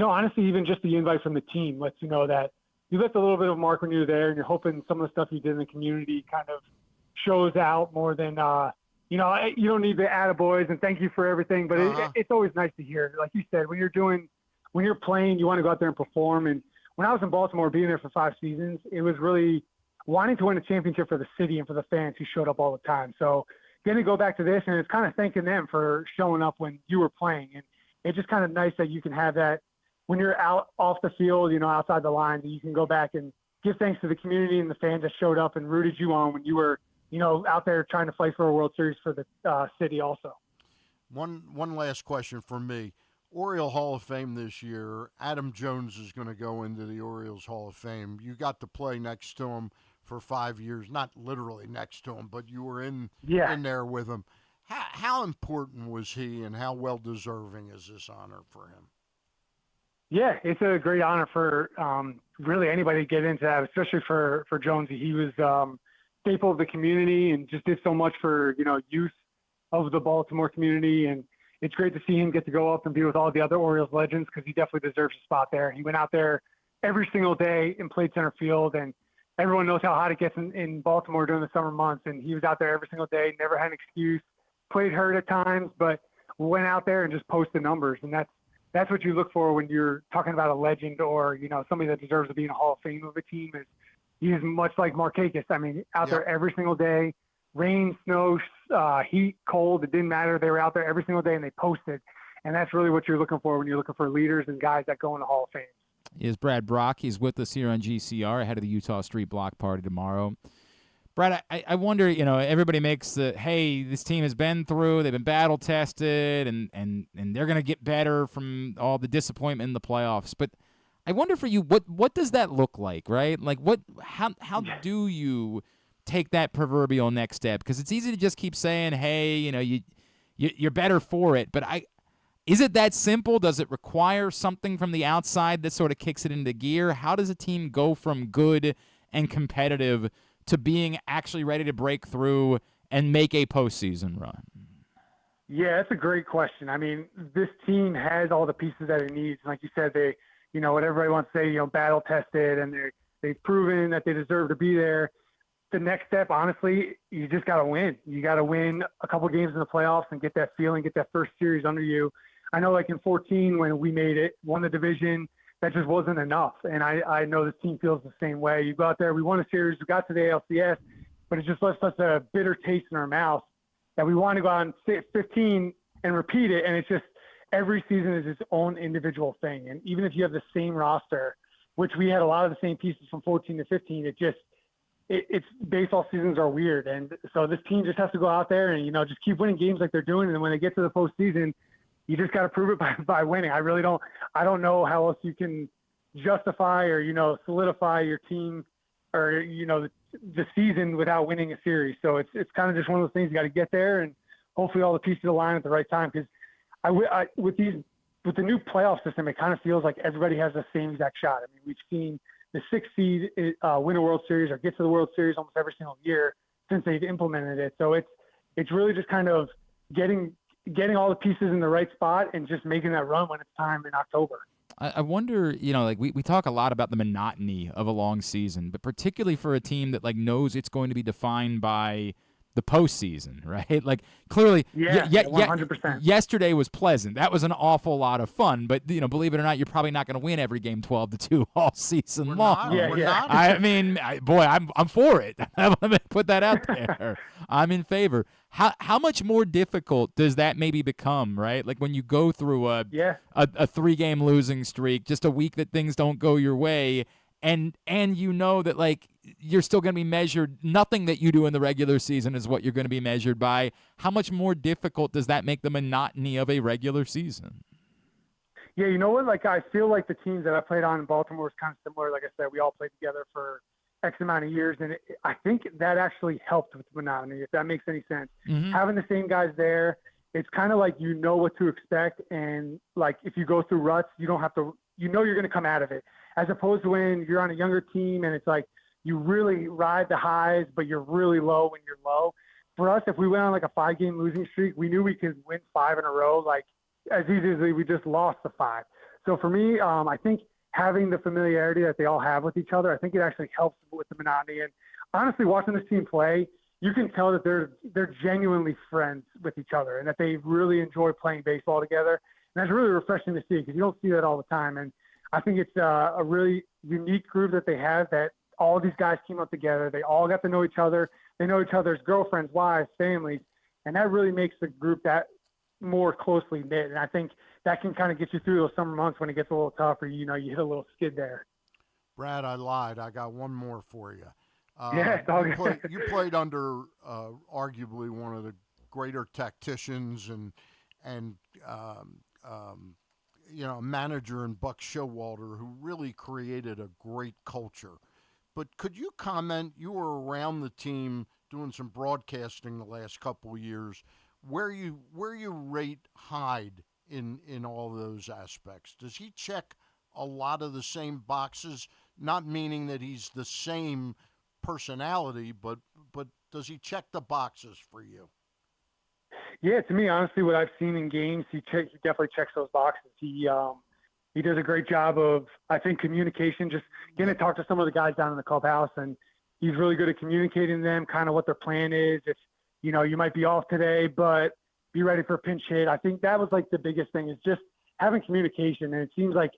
honestly, even just the invite from the team lets you know that you left a little bit of a mark when you were there, and you're hoping some of the stuff you did in the community kind of shows out more than, you don't need the attaboys and thank you for everything, but it's always nice to hear. Like you said, when you're playing, you want to go out there and perform. And when I was in Baltimore, being there for 5 seasons, it was really wanting to win a championship for the city and for the fans who showed up all the time. So getting to go back to this, and it's kind of thanking them for showing up when you were playing. And it's just kind of nice that you can have that when you're out off the field, outside the lines, and you can go back and give thanks to the community and the fans that showed up and rooted you on when you were, out there trying to fight for a World Series for the city also. One last question for me. Oriole Hall of Fame this year, Adam Jones is going to go into the Orioles Hall of Fame. You got to play next to him for 5 years, not literally next to him, but you were in there with him. How important was he, and how well-deserving is this honor for him? Yeah, it's a great honor for really anybody to get into that, especially for Jonesy. He was staple of the community and just did so much for, youth of the Baltimore community. And it's great to see him get to go up and be with all the other Orioles legends, because he definitely deserves a spot there. He went out there every single day and played center field, and everyone knows how hot it gets in Baltimore during the summer months. And he was out there every single day, never had an excuse, played hurt at times, but went out there and just posted numbers. And that's what you look for when you're talking about a legend or, somebody that deserves to be in a Hall of Fame of a team. Is he's much like Markakis. I mean, out there every single day, rain, snow, heat, cold, it didn't matter. They were out there every single day and they posted. And that's really what you're looking for when you're looking for leaders and guys that go in the Hall of Fame. Is Brad Brach. He's with us here on GCR ahead of the Eutaw Street Block Party tomorrow. Brad, I wonder, everybody makes the, hey, this team has been through, they've been battle-tested, and they're going to get better from all the disappointment in the playoffs. But I wonder for you, what does that look like, right? Like, how do you take that proverbial next step? Because it's easy to just keep saying, hey, you're better for it. But is it that simple? Does it require something from the outside that sort of kicks it into gear? How does a team go from good and competitive to being actually ready to break through and make a postseason run? Yeah, that's a great question. I mean, this team has all the pieces that it needs. Like you said, they, what everybody wants to say, battle tested, and they've proven that they deserve to be there. The next step, honestly, you just got to win. You got to win a couple games in the playoffs and get that feeling, get that first series under you. I know, like in 2014 when we made it, won the division, that just wasn't enough. And I know this team feels the same way. You go out there, we won a series, we got to the ALCS, but it just left us a bitter taste in our mouth that we want to go out and 15 and repeat it. And it's just every season is its own individual thing. And even if you have the same roster, which we had a lot of the same pieces from 14 to 15, it's baseball seasons are weird. And so this team just has to go out there and, just keep winning games like they're doing. And then when they get to the postseason, you just got to prove it by winning. I don't know how else you can justify or, solidify your team or, the season without winning a series. So it's kind of just one of those things you got to get there and hopefully all the pieces align at the right time. Because with the new playoff system, it kind of feels like everybody has the same exact shot. I mean, we've seen the 6th seed win a World Series or get to the World Series almost every single year since they've implemented it. So it's really just kind of getting all the pieces in the right spot and just making that run when it's time in October. I wonder, we talk a lot about the monotony of a long season, but particularly for a team that knows it's going to be defined by the postseason, right? Like clearly, 100%. Yesterday was pleasant. That was an awful lot of fun, but believe it or not, you're probably not going to win every game 12-2 all season long. Not. I mean, I'm for it. I'm going to put that out there. I'm in favor. How much more difficult does that maybe become, right? Like when you go through a 3-game losing streak, just a week that things don't go your way, and that you're still going to be measured. Nothing that you do in the regular season is what you're going to be measured by. How much more difficult does that make the monotony of a regular season? Yeah, you know what? I feel like the teams that I played on in Baltimore is kind of similar. Like I said, we all played together for X amount of years, and I think that actually helped with the monotony, if that makes any sense. Mm-hmm. Having the same guys there, it's kind of like what to expect, and if you go through ruts, you don't have to. You're going to come out of it, as opposed to when you're on a younger team and it's you really ride the highs, but you're really low when you're low. For us, if we went on a 5-game losing streak, we knew we could win 5 in a row, as easily we just lost the 5. So for me, I think having the familiarity that they all have with each other, I think it actually helps with the monotony. And honestly, watching this team play, you can tell that they're genuinely friends with each other and that they really enjoy playing baseball together. And that's really refreshing to see because you don't see that all the time. And I think it's a really unique group that they have, that all these guys came up together. They all got to know each other. They know each other's girlfriends, wives, families, and that really makes the group that more closely knit. And I think that can kind of get you through those summer months when it gets a little tougher. You hit a little skid there. Brad, I lied. I got one more for you. You played under arguably one of the greater tacticians and manager in Buck Showalter, who really created a great culture. But could you comment, you were around the team doing some broadcasting the last couple of years, where you rate Hyde in all those aspects? Does he check a lot of the same boxes, not meaning that he's the same personality, but does he check the boxes for you? Yeah, to me, honestly, what I've seen in games, he definitely checks those boxes. He does a great job of, I think, communication, just getting to talk to some of the guys down in the clubhouse, and he's really good at communicating to them kind of what their plan is. If, you might be off today, but be ready for a pinch hit. I think that was the biggest thing, is just having communication. And it seems like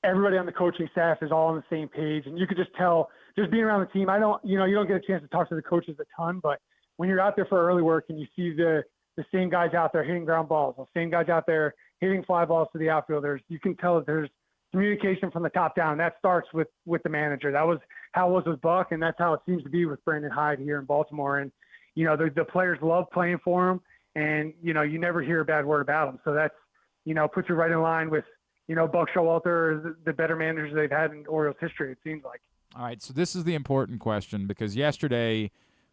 everybody on the coaching staff is all on the same page. And you could just tell, just being around the team, you don't get a chance to talk to the coaches a ton, but when you're out there for early work and you see the same guys out there hitting ground balls, the same guys out there hitting fly balls to the outfielders. You can tell that there's communication from the top down. That starts with the manager. That was how it was with Buck, and that's how it seems to be with Brandon Hyde here in Baltimore. And, the players love playing for him, and, you never hear a bad word about him. So that's, puts you right in line with, Buck Showalter, the better managers they've had in Orioles history, it seems like. All right, so this is the important question, because yesterday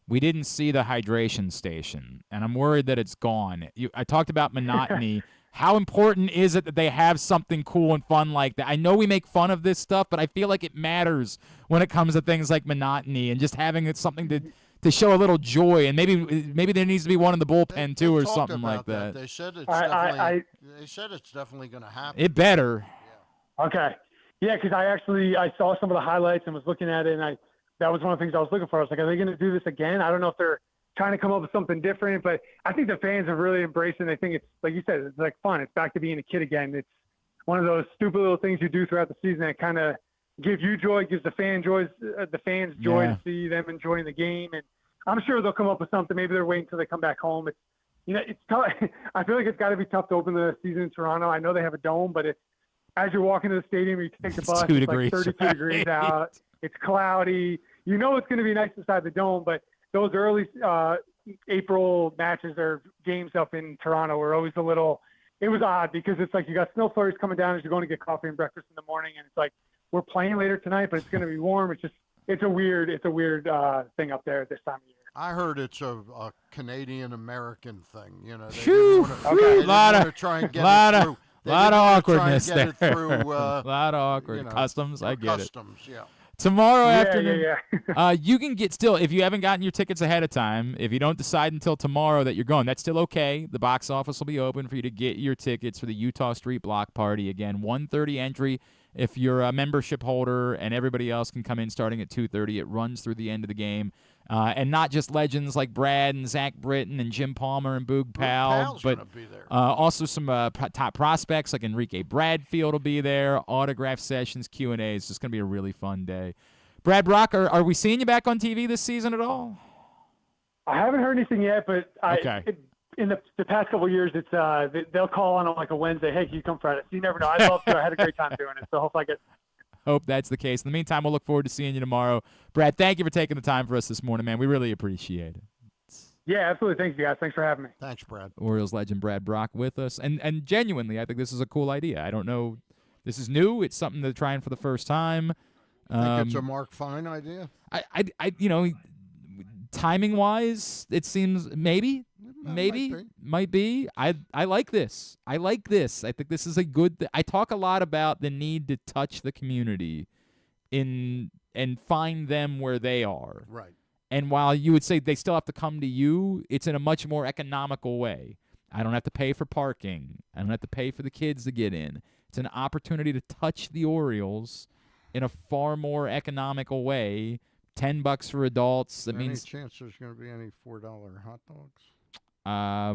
we didn't see the hydration station, and I'm worried that it's gone. I talked about monotony. How important is it that they have something cool and fun like that? I know we make fun of this stuff, but I feel like it matters when it comes to things like monotony and just having something to show a little joy. And maybe there needs to be one in the bullpen too, or something like that. They said it's definitely going to happen. It better. Yeah. Okay. Yeah, because I saw some of the highlights and was looking at it, and that was one of the things I was looking for. I was like, are they going to do this again? I don't know if they're trying to come up with something different, but I think the fans have really embraced it. And they think it's, like you said, it's like fun. It's back to being a kid again. It's one of those stupid little things you do throughout the season that kind of gives you joy, gives the fans joy to see them enjoying the game. And I'm sure they'll come up with something. Maybe they're waiting until they come back home. It's tough. I feel like it's got to be tough to open the season in Toronto. I know they have a dome, but as you're walking to the stadium, you take the bus, it's like 32 degrees out. It's cloudy. It's going to be nice inside the dome, but those early April matches or games up in Toronto were always it was odd, because it's like you got snow flurries coming down as you're going to get coffee and breakfast in the morning, and it's like, we're playing later tonight, but it's going to be warm. It's a weird thing up there at this time of year. I heard it's a Canadian-American thing. A lot of awkwardness there. A lot of awkward customs. I get customs, it. Yeah. Tomorrow afternoon, you can get still, if you haven't gotten your tickets ahead of time, if you don't decide until tomorrow that you're going, that's still okay. The box office will be open for you to get your tickets for the Eutaw Street Block Party. Again, 1:30 entry if you're a membership holder, and everybody else can come in starting at 2:30. It runs through the end of the game. And not just legends like Brad and Zach Britton and Jim Palmer and Boog Powell, but also some top prospects like Enrique Bradfield will be there, autograph sessions, Q&A. It's just going to be a really fun day. Brad Brach, are we seeing you back on TV this season at all? I haven't heard anything yet, but in the past couple of years, it's they'll call on like a Wednesday, hey, can you come Friday? So you never know. I'd love to. I had a great time doing it, so hopefully I get – Hope that's the case. In the meantime, we'll look forward to seeing you tomorrow. Brad, thank you for taking the time for us this morning, man. We really appreciate it. Yeah, absolutely. Thanks, you guys. Thanks for having me. Thanks, Brad. Orioles legend Brad Brach with us. And genuinely, I think this is a cool idea. I don't know. This is new. It's something they're trying for the first time. I think it's a Mark Fine idea? Timing-wise, it seems maybe. Might be. I like this. I think this is a good I talk a lot about the need to touch the community and find them where they are. Right. And while you would say they still have to come to you, it's in a much more economical way. I don't have to pay for parking. I don't have to pay for the kids to get in. It's an opportunity to touch the Orioles in a far more economical way. $10 for adults. That means any chance there's going to be any $4 hot dogs? I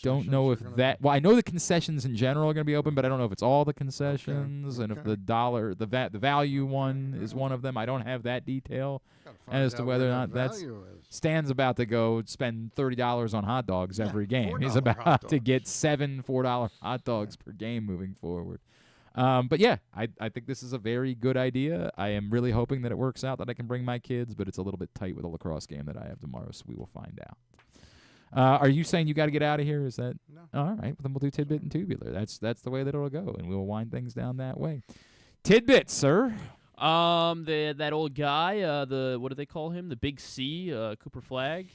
don't know if that. Well, I know the concessions in general are going to be open, but I don't know if it's all the concessions and if the value one is one of them. I don't have that detail as to whether or not that's. Stan's about to go spend $30 on hot dogs every game. He's about to get 7 $4 hot dogs per game moving forward. But yeah, I think this is a very good idea. I am really hoping that it works out, that I can bring my kids, but it's a little bit tight with a lacrosse game that I have tomorrow, so we will find out. Are you saying you got to get out of here? Is that no? All right, then we'll do tidbit and tubular. That's the way that it'll go, and we'll wind things down that way. Tidbit, sir. That old guy. What do they call him? The Big C, Cooper Flagg.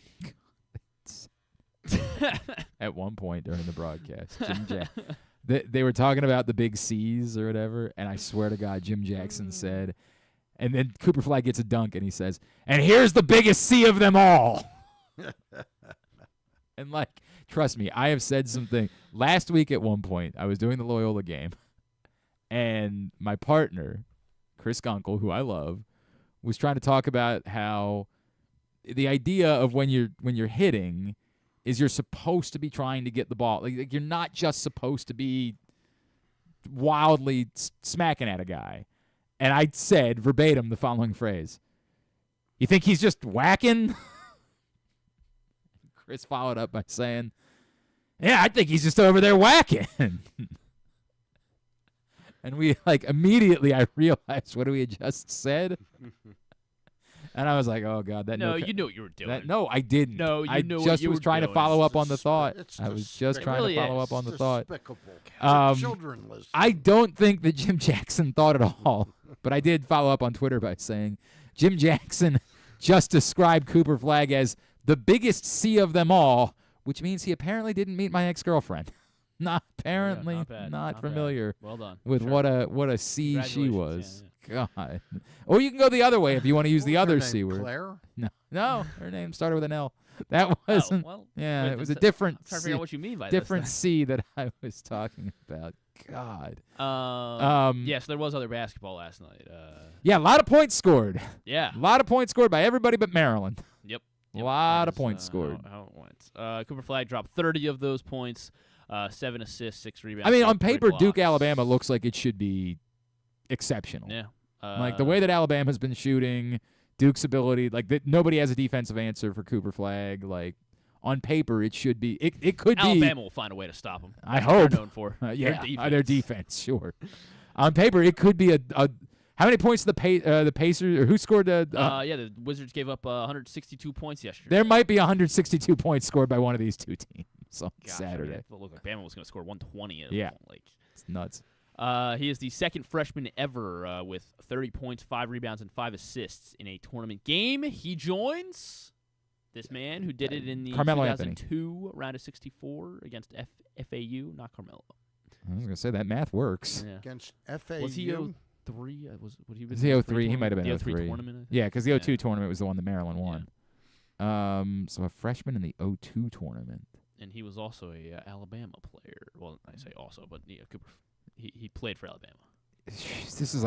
At one point during the broadcast, Jim Jackson. They were talking about the big C's or whatever, and I swear to God, Jim Jackson said, and then Cooper Flagg gets a dunk, and he says, and here's the biggest C of them all. And, trust me, I have said something. Last week at one point, I was doing the Loyola game, and my partner, Chris Gunkel, who I love, was trying to talk about how the idea of when you're hitting is you're supposed to be trying to get the ball. Like you're not just supposed to be wildly smacking at a guy. And I said verbatim the following phrase. You think he's just whacking? Chris followed up by saying, Yeah, I think he's just over there whacking. And we, immediately I realized what we had just said. And I was like, oh, God. No, you knew what you were doing. No, I didn't. No, you I knew just what you was were trying doing. to follow up on the thought. It's I was just trying really to follow is. up on the thought. Despicable. Children listen. I don't think that Jim Jackson thought at all. But I did follow up on Twitter by saying Jim Jackson just described Cooper Flagg as the biggest C of them all, which means he apparently didn't meet my ex-girlfriend. Not familiar. Well done. With Sure. what a C she was. Yeah. God. Or you can go the other way if you want to use the other her C name, word. Claire? No, her name started with an L. That wasn't. Yeah, wait, it was a I'm different trying to figure out what you mean by different this. C that I was talking about. God. Yes, there was other basketball last night. Yeah, a lot of points scored. Yeah. A lot of points scored by everybody but Maryland. Yep. A lot of points scored. How it went. Cooper Flagg dropped 30 of those points, 7 assists, 6 rebounds. I mean, on 3 paper, blocks. Duke, Alabama looks like it should be exceptional. Yeah. The way that Alabama's been shooting, Duke's ability, nobody has a defensive answer for Cooper Flagg. On paper, it should be. It could be. Alabama will find a way to stop them. I hope. They're known for their defense. Sure. On paper, it could be a. How many points did the Pacers, or who scored the? The Wizards gave up 162 points yesterday. There might be 162 points scored by one of these two teams on Saturday. I mean, it looked like Bama was going to score 120. Yeah. It's nuts. He is the second freshman ever with 30 points, 5 rebounds, and 5 assists in a tournament game. He joins this man who did it in the Carmelo 2002 round of 64 against FAU, not Carmelo. I was going to say that math works. Yeah. Against FAU? Was he 03? Would he Was he 03? He might have been the 03. tournament. Yeah, because the 02 tournament was the one that Maryland won. So a freshman in the 02 tournament. And he was also a Alabama player. Well, I say also, but Cooper. He played for Alabama. This is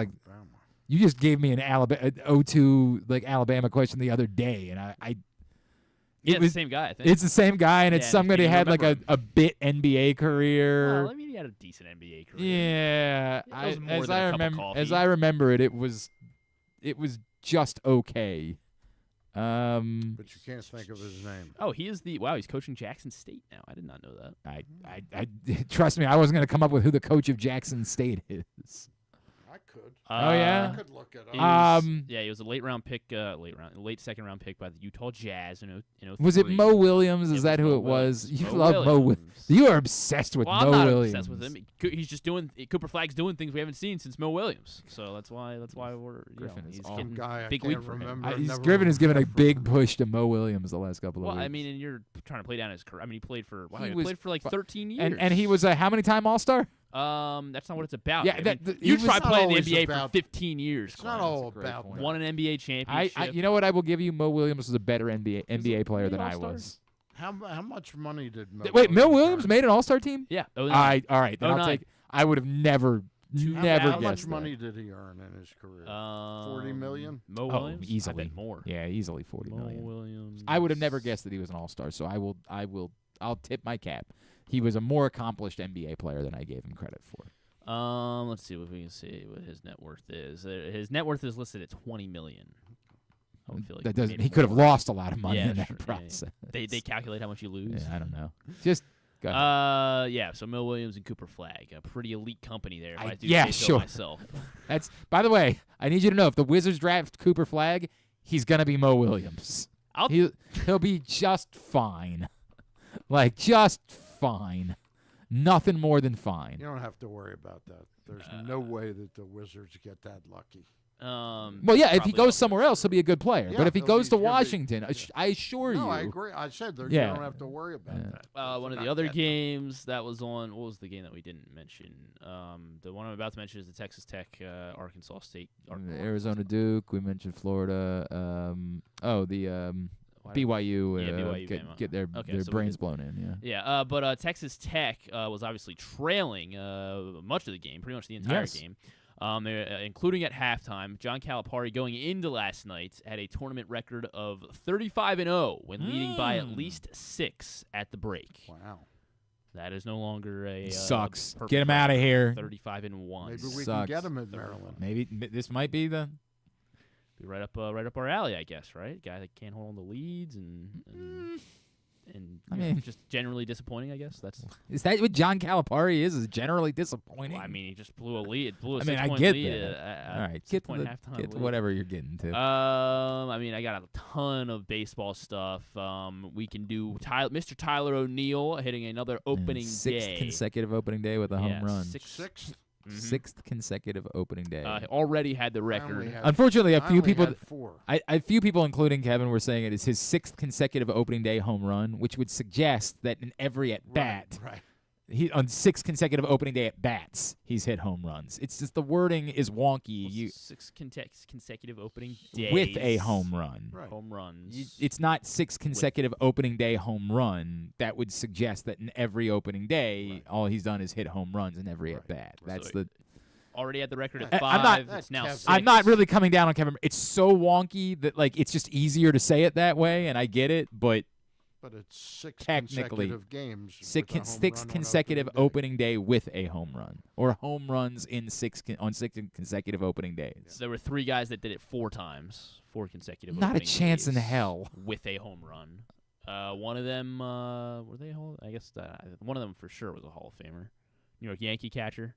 you just gave me an 02 Alabama question the other day, and I it's the same guy. I think it's the same guy, and it's somebody had a bit NBA career. Well, I mean, he had a decent NBA career. Yeah, as I remember it, it was just okay. But you can't think of his name. Oh, he's coaching Jackson State now. I did not know that. I trust me, I wasn't going to come up with who the coach of Jackson State is. I could. Oh yeah, I could look it up. He was a late second round pick by the Utah Jazz in 03. Was it Mo Williams? Is that who it was? You love Mo Williams. You are obsessed with Mo I'm not Williams. obsessed with him. He's just doing Cooper Flagg's doing things we haven't seen since Mo Williams. So that's why we're Griffin is he's all getting guy I big can't week for him. remember. Griffin has given a big push to Mo Williams the last couple of weeks. Well, I mean, and you're trying to play down his career. I mean, he played for 13 years. And he was a how many time All-Star? That's not what it's about. Yeah, you tried playing the always NBA about- for 15 years. It's not all about that. Won an NBA championship. You know what? I will give you. Mo Williams was a better NBA player than I was. How much money did Mo Wait, Mo Williams earn? made an All-Star team? Yeah. All right. Then I'll 09. take. I would have never How guessed much that. money did he earn in his career? 40 million? Mo Oh, Williams? easily. I bet more. Yeah, easily 40 Mo million. Williams. I would have never guessed that he was an All-Star. So I'll tip my cap. He was a more accomplished NBA player than I gave him credit for. Let's see what we can see what his net worth is. His net worth is listed at $20 million. I would feel like That doesn't. made He could have more. lost a lot of money Yeah, in that sure, yeah, process. They calculate how much you lose. Yeah, I don't know. Just go ahead. So Mo Williams and Cooper Flagg, a pretty elite company there. If I do yeah, say so sure. myself. That's. By the way, I need you to know if the Wizards draft Cooper Flagg, he's gonna be Mo Williams. He'll be just fine, just fine. Nothing more than fine. You don't have to worry about that. There's no way that the Wizards get that lucky. Well, yeah, if he goes somewhere else, he'll be a good player. Yeah, but if he he'll goes be- to he'll be- Washington, I assure you. No, I agree. I said you Yeah. don't have to worry about that. One of the other games that was on, what was the game that we didn't mention? The one I'm about to mention is the Texas Tech, Arkansas State. Arizona Duke. We mentioned Florida. BYU. BYU get their brains blown in. Yeah. But Texas Tech was obviously trailing much of the game, pretty much the entire game. Including at halftime. John Calipari going into last night had a tournament record of 35-0 when leading by at least 6 at the break. Wow. That is no longer a sucks. perfect Get him out of here. 35-1. Maybe we can get him at Maryland. Maybe this might be the. Be right up our alley, I guess. Right, guy that can't hold on the leads and I mean, just generally disappointing, I guess. Is that what John Calipari is? Is generally disappointing? Well, I mean, he just blew a lead. Blew a I mean, I 6-point get lead. that. All right, get to whatever you're getting to. I mean, I got a ton of baseball stuff. We can do Mr. Tyler O'Neill hitting another opening sixth day. Consecutive opening day with a home run. Sixth? Mm-hmm. Sixth consecutive opening day. Already had the record. Unfortunately, a few people, four. A few people, including Kevin, were saying it is his sixth consecutive opening day home run, which would suggest that in every at bat, he on 6 consecutive opening day at bats, he's hit home runs. It's just the wording is wonky. 6 consecutive opening days with a home run. Home runs. It's not 6 consecutive opening day home run. That would suggest that in every opening day, all he's done is hit home runs in every at bat. That's So the. Already had the record at I'm 5. not, it's now 6. I'm not really coming down on Kevin. It's so wonky that it's just easier to say it that way, and I get it, but it's 6 technically consecutive games. Six consecutive opening day with a home run, or home runs in 6 consecutive opening days. So there were 3 guys that did it 4 times, 4 consecutive. Not a opening chance in days hell with a home run. One of them were they? I guess one of them for sure was a Hall of Famer. New York Yankee catcher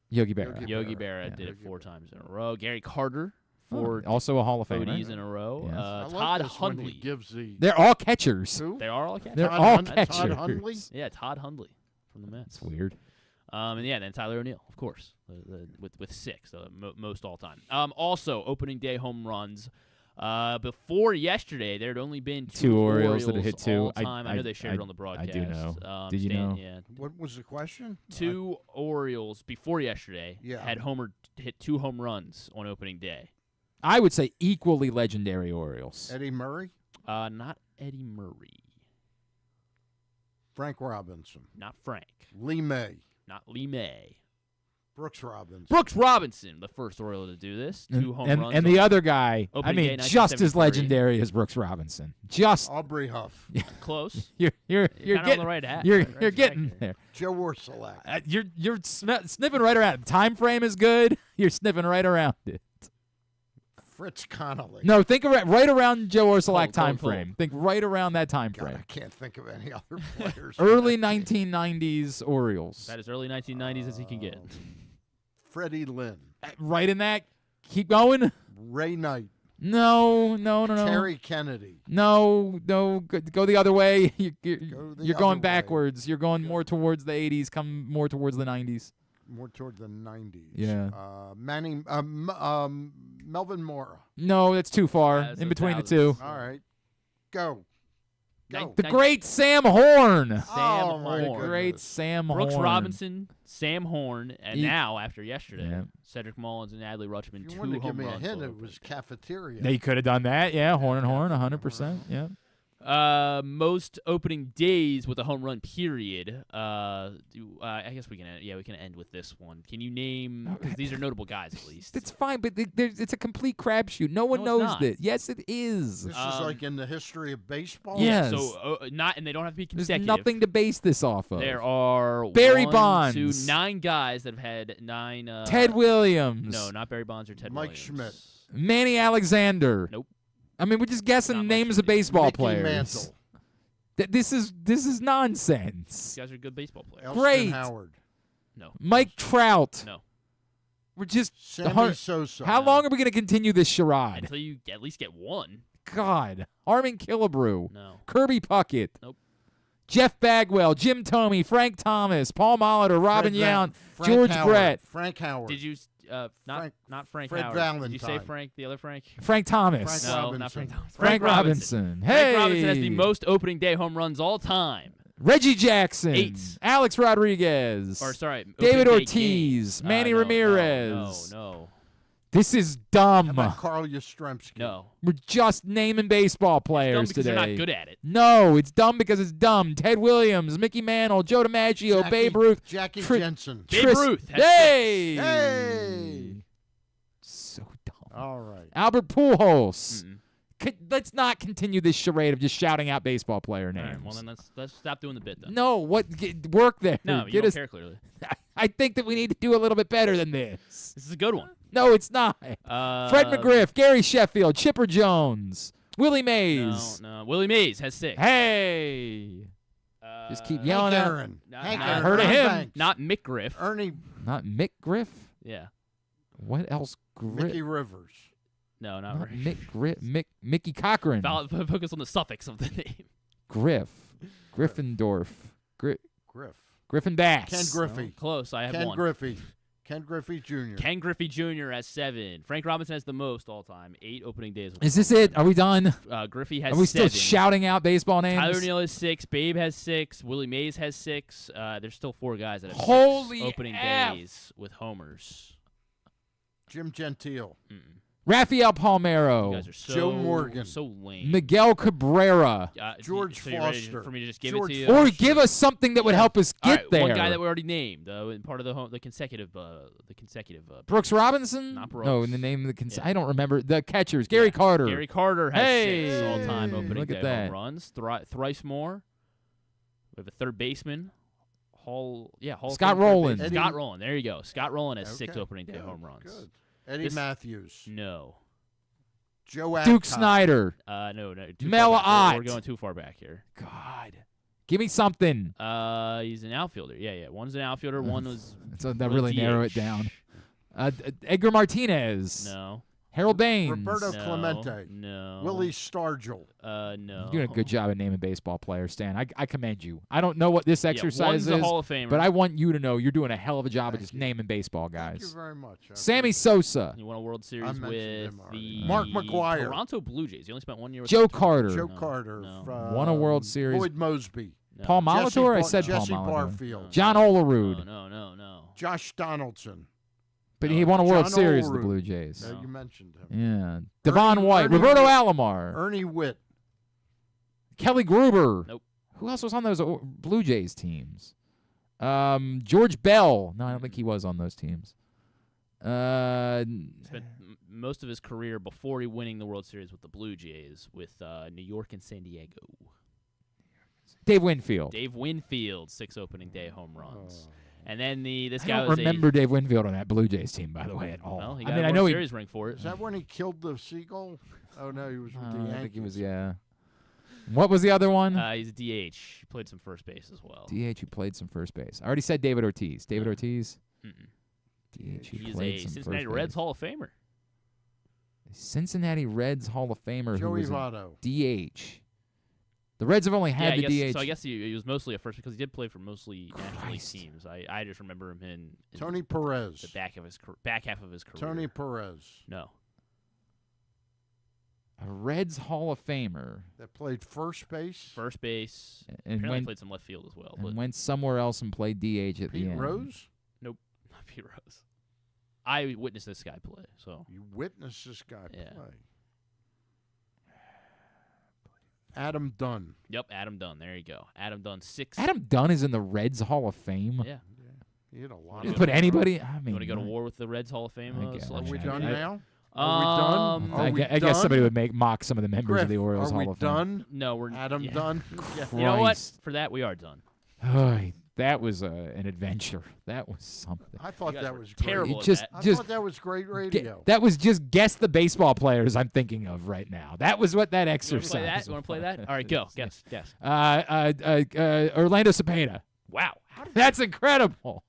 Yogi Berra. Yogi Berra did it 4 times in a row. Gary Carter. 4 also a Hall of Famer. ODs in a row. Yes. Todd Hundley. They're all catchers. Who? They are all catchers. They're all catchers. Todd Hundley? Yeah, Todd Hundley from the Mets. That's weird. And then Tyler O'Neill, of course, with 6, most all time. Also, opening day home runs. Before yesterday, there had only been 2 Orioles that had hit 2. all time. I know they shared it on the broadcast. I do know. Did you Stan, know? Yeah. What was the question? 2 Orioles before yesterday had hit 2 home runs on opening day. I would say equally legendary Orioles. Eddie Murray? Not Eddie Murray. Frank Robinson. Not Frank. Lee May. Not Lee May. Brooks Robinson. Brooks Robinson, the first Oriole to do this. 2 home runs. And the other guy, opening day, just as legendary as Brooks Robinson. Just Aubrey Huff. Close. You're kinda getting on the right hat. You're Right getting there. Joe Orsolak. You're sniffing right around. Time frame is good. You're sniffing right around it. Fritz Connolly. No, think right around Joe Orsolak time frame. Think right around that time God, frame. I can't think of any other players. Early 1990s Orioles. That is early 1990s as he can get. Freddie Lynn. Right in that. Keep going. Ray Knight. No. Terry Kennedy. No. Go the other way. You're other going way. backwards. You're going more towards the 80s. Come more towards the 90s. More toward the 90s. Yeah. Melvin Mora. No, that's too far. That's In between the 2000s. two. All right. Go. The great Sam Horn. Oh, my Horn. goodness. Great Sam Brooks Horn. Robinson, Sam Horn, and He- now, after yesterday, Yeah. Cedric Mullins and Adley Rutschman, If you 2 wanted to give home me a runs. hint, on it opening was day. cafeteria. They could have done that. Yeah, Horn and Horn, 100%. Yeah. Most opening days with a home run period. I guess we can end with this one. Can you name? Because these are notable guys, at least. It's fine, but it's a complete crapshoot. No one No, it's knows not. this. Yes, it is. This is like in the history of baseball? Yes. So and they don't have to be There's consecutive. nothing to base this off of. There are Barry 1, Bonds. 2, 9 guys that have had 9. Ted Williams. No, not Barry Bonds or Ted Mike Williams. Schmidt. Manny Alexander. Nope. I mean, we're just guessing Not much names of Schmidt. baseball Mickey players. Mantle. This is nonsense. These guys are good baseball players. Elston Great. Howard. No. Mike Trout. No. We're just Sandy Sosa. How long are we going to continue this charade? Until you at least get 1. God. Armin Killebrew. No. Kirby Puckett. Nope. Jeff Bagwell, Jim Thome, Frank Thomas, Paul Molitor, Robin Yount, George Brett. Frank Howard. Did you not Frank Fred Howard? Valentine. Did you say Frank? The other Frank? Frank Thomas. Frank No, Robinson. not Frank Thomas. Frank Robinson. Hey. Frank Robinson has the most opening day home runs all time. Reggie Jackson. 8. Alex Rodriguez. Or sorry, David opening day Ortiz. games. Manny No, Ramirez. No. This is How dumb. about Carl Yastrzemski? No. We're just naming baseball Dumb players because today. they're not good at it. No, it's dumb because it's dumb. Ted Williams, Mickey Mantle, Joe DiMaggio, Babe Ruth. Jackie Tri- Jensen. Babe Ruth. That's Hey! Hey! So dumb. All right. Albert Pujols. Let's not continue this charade of just shouting out baseball player All names. right, well, then let's stop doing the bit, then. No, work there. No, you Get don't us- care, clearly. I think that we need to do a little bit better than this. This is a good one. No, it's not. Fred McGriff, Gary Sheffield, Chipper Jones. Willie Mays. No. Willie Mays has 6. Hey. Just keep yelling Hank out. Aaron. Not heard of him. Banks. Not Mick Griff. Ernie. Not Mick Griff. Yeah. What else? Mickey Rivers. No, not Not Rick. Mick Griff. Mickey Cochran. Focus on the suffix of the name. Griff. Gryffindorf. Griff. Griffin Bass. Ken Griffey. Close. I have Ken one. Griffey. Ken Griffey Jr. Ken Griffey Jr. has 7. Frank Robinson has the most all time. 8 opening days. Is this it? Are we done? Griffey has Are we 7. still shouting out baseball names? Tyler Neal has 6. Babe has 6. Willie Mays has 6. There's still 4 guys that have Holy 6 opening F. days with homers. Jim Gentile. Rafael You Palmeiro. guys are so Joe Morgan. so lame. Miguel Cabrera. George so you're ready Foster. for me to just give George it to you. Or give us something that would help us All get right, there. One guy that we already named, in part of the consecutive. Brooks Robinson? Not Brooks. No, in the name of the Yeah. I don't remember. The catchers. Gary Carter. Gary Carter has Hey, 6 all-time opening look day at that. home runs. Thrice more. We have a third baseman. Hall of Scott Fame third Rowland. baseman. Scott Rowland. There you go. Scott Rowland has 6 Okay, opening day good, home runs. Good. Eddie Matthews. No. Joe Duke Adcock. Snyder. No. Mel Ott. We're going too far back here. God. Give me something. He's an outfielder. Yeah. One's an outfielder. One was. So that really DH. narrow it down. Edgar Martinez. No. Harold Baines. Roberto No. Clemente. No. Willie Stargell. No. You're doing a good job at naming baseball players, Stan. I commend you. I don't know what this exercise one's a is, Hall of Famer. but I want you to know you're doing a hell of a job of just naming baseball guys. Thank you very much. I Sammy appreciate Sosa. He won a World I Series mentioned with him already. the Mark McGwire. Toronto Blue Jays. He only spent 1 year with Joe the Carter. Joe No, Carter. no. Won a World Series. Lloyd Mosby. No. Paul Molitor? I Jesse said Jesse Paul Molitor. Barfield. John Olerud. No. Josh Donaldson. But he won a World John Series with the Olerud. Blue Jays. No, No. you mentioned him. Yeah. Devon White. Ernie Roberto Whitt. Alomar. Ernie Witt. Kelly Gruber. Nope. Who else was on those Blue Jays teams? George Bell. No, I don't think he was on those teams. Spent most of his career before he winning the World Series with the Blue Jays with New York and San Diego. Dave Winfield. Dave Winfield, 6 opening day home runs. And then this I guy don't was remember Dave Winfield on that Blue Jays team, by the way, at all. Well, he I got mean, a I World know he. Series ring for it. Is that when he killed the seagull? Oh, no, he was with the I Yankees. think he was. Yeah. What was the other one? He's a DH. He played some first base as well. DH who played some first base. I already said David Ortiz. David Ortiz. Mm-mm. DH who He's played a some Cincinnati first Reds base. Hall of Famer. Cincinnati Reds Hall of Famer who Joey was a Votto. DH. The Reds have only had I the guess, DH. So I guess he was mostly a first because he did play for mostly National League teams. I just remember him in Tony Perez. the back half of his career. Tony Perez. No. A Reds Hall of Famer. That played first base. First base. And Apparently went, played some left field as well. and But went somewhere else and played DH at the Pete end. Rose. nope, not Pete Rose. I witnessed this guy play. So You witnessed this guy Yeah. play. Adam Dunn. Yep, Adam Dunn. There you go. Adam Dunn 6. Adam Dunn is in the Reds Hall of Fame. Yeah. He had a lot Just of put anybody. I You mean, want to go to war with the Reds Hall of Fame? I guess. Are selection? we done I- now? Are we done? Are we I guess somebody done? would mock some of the members of the Orioles Are Hall we of Fame. done? No, we're Adam yeah. Dunn. Yeah. You know what? Christ. For that, we are done. Oy, that was an adventure. That was something. I thought guys that were was great. terrible It at just, that. I just thought that was great ge- radio. that was just guess the baseball players I'm thinking of right now. That was what that You exercise. want to play that? All right, go. Guess. Orlando Cepeda. Wow. How did That's incredible.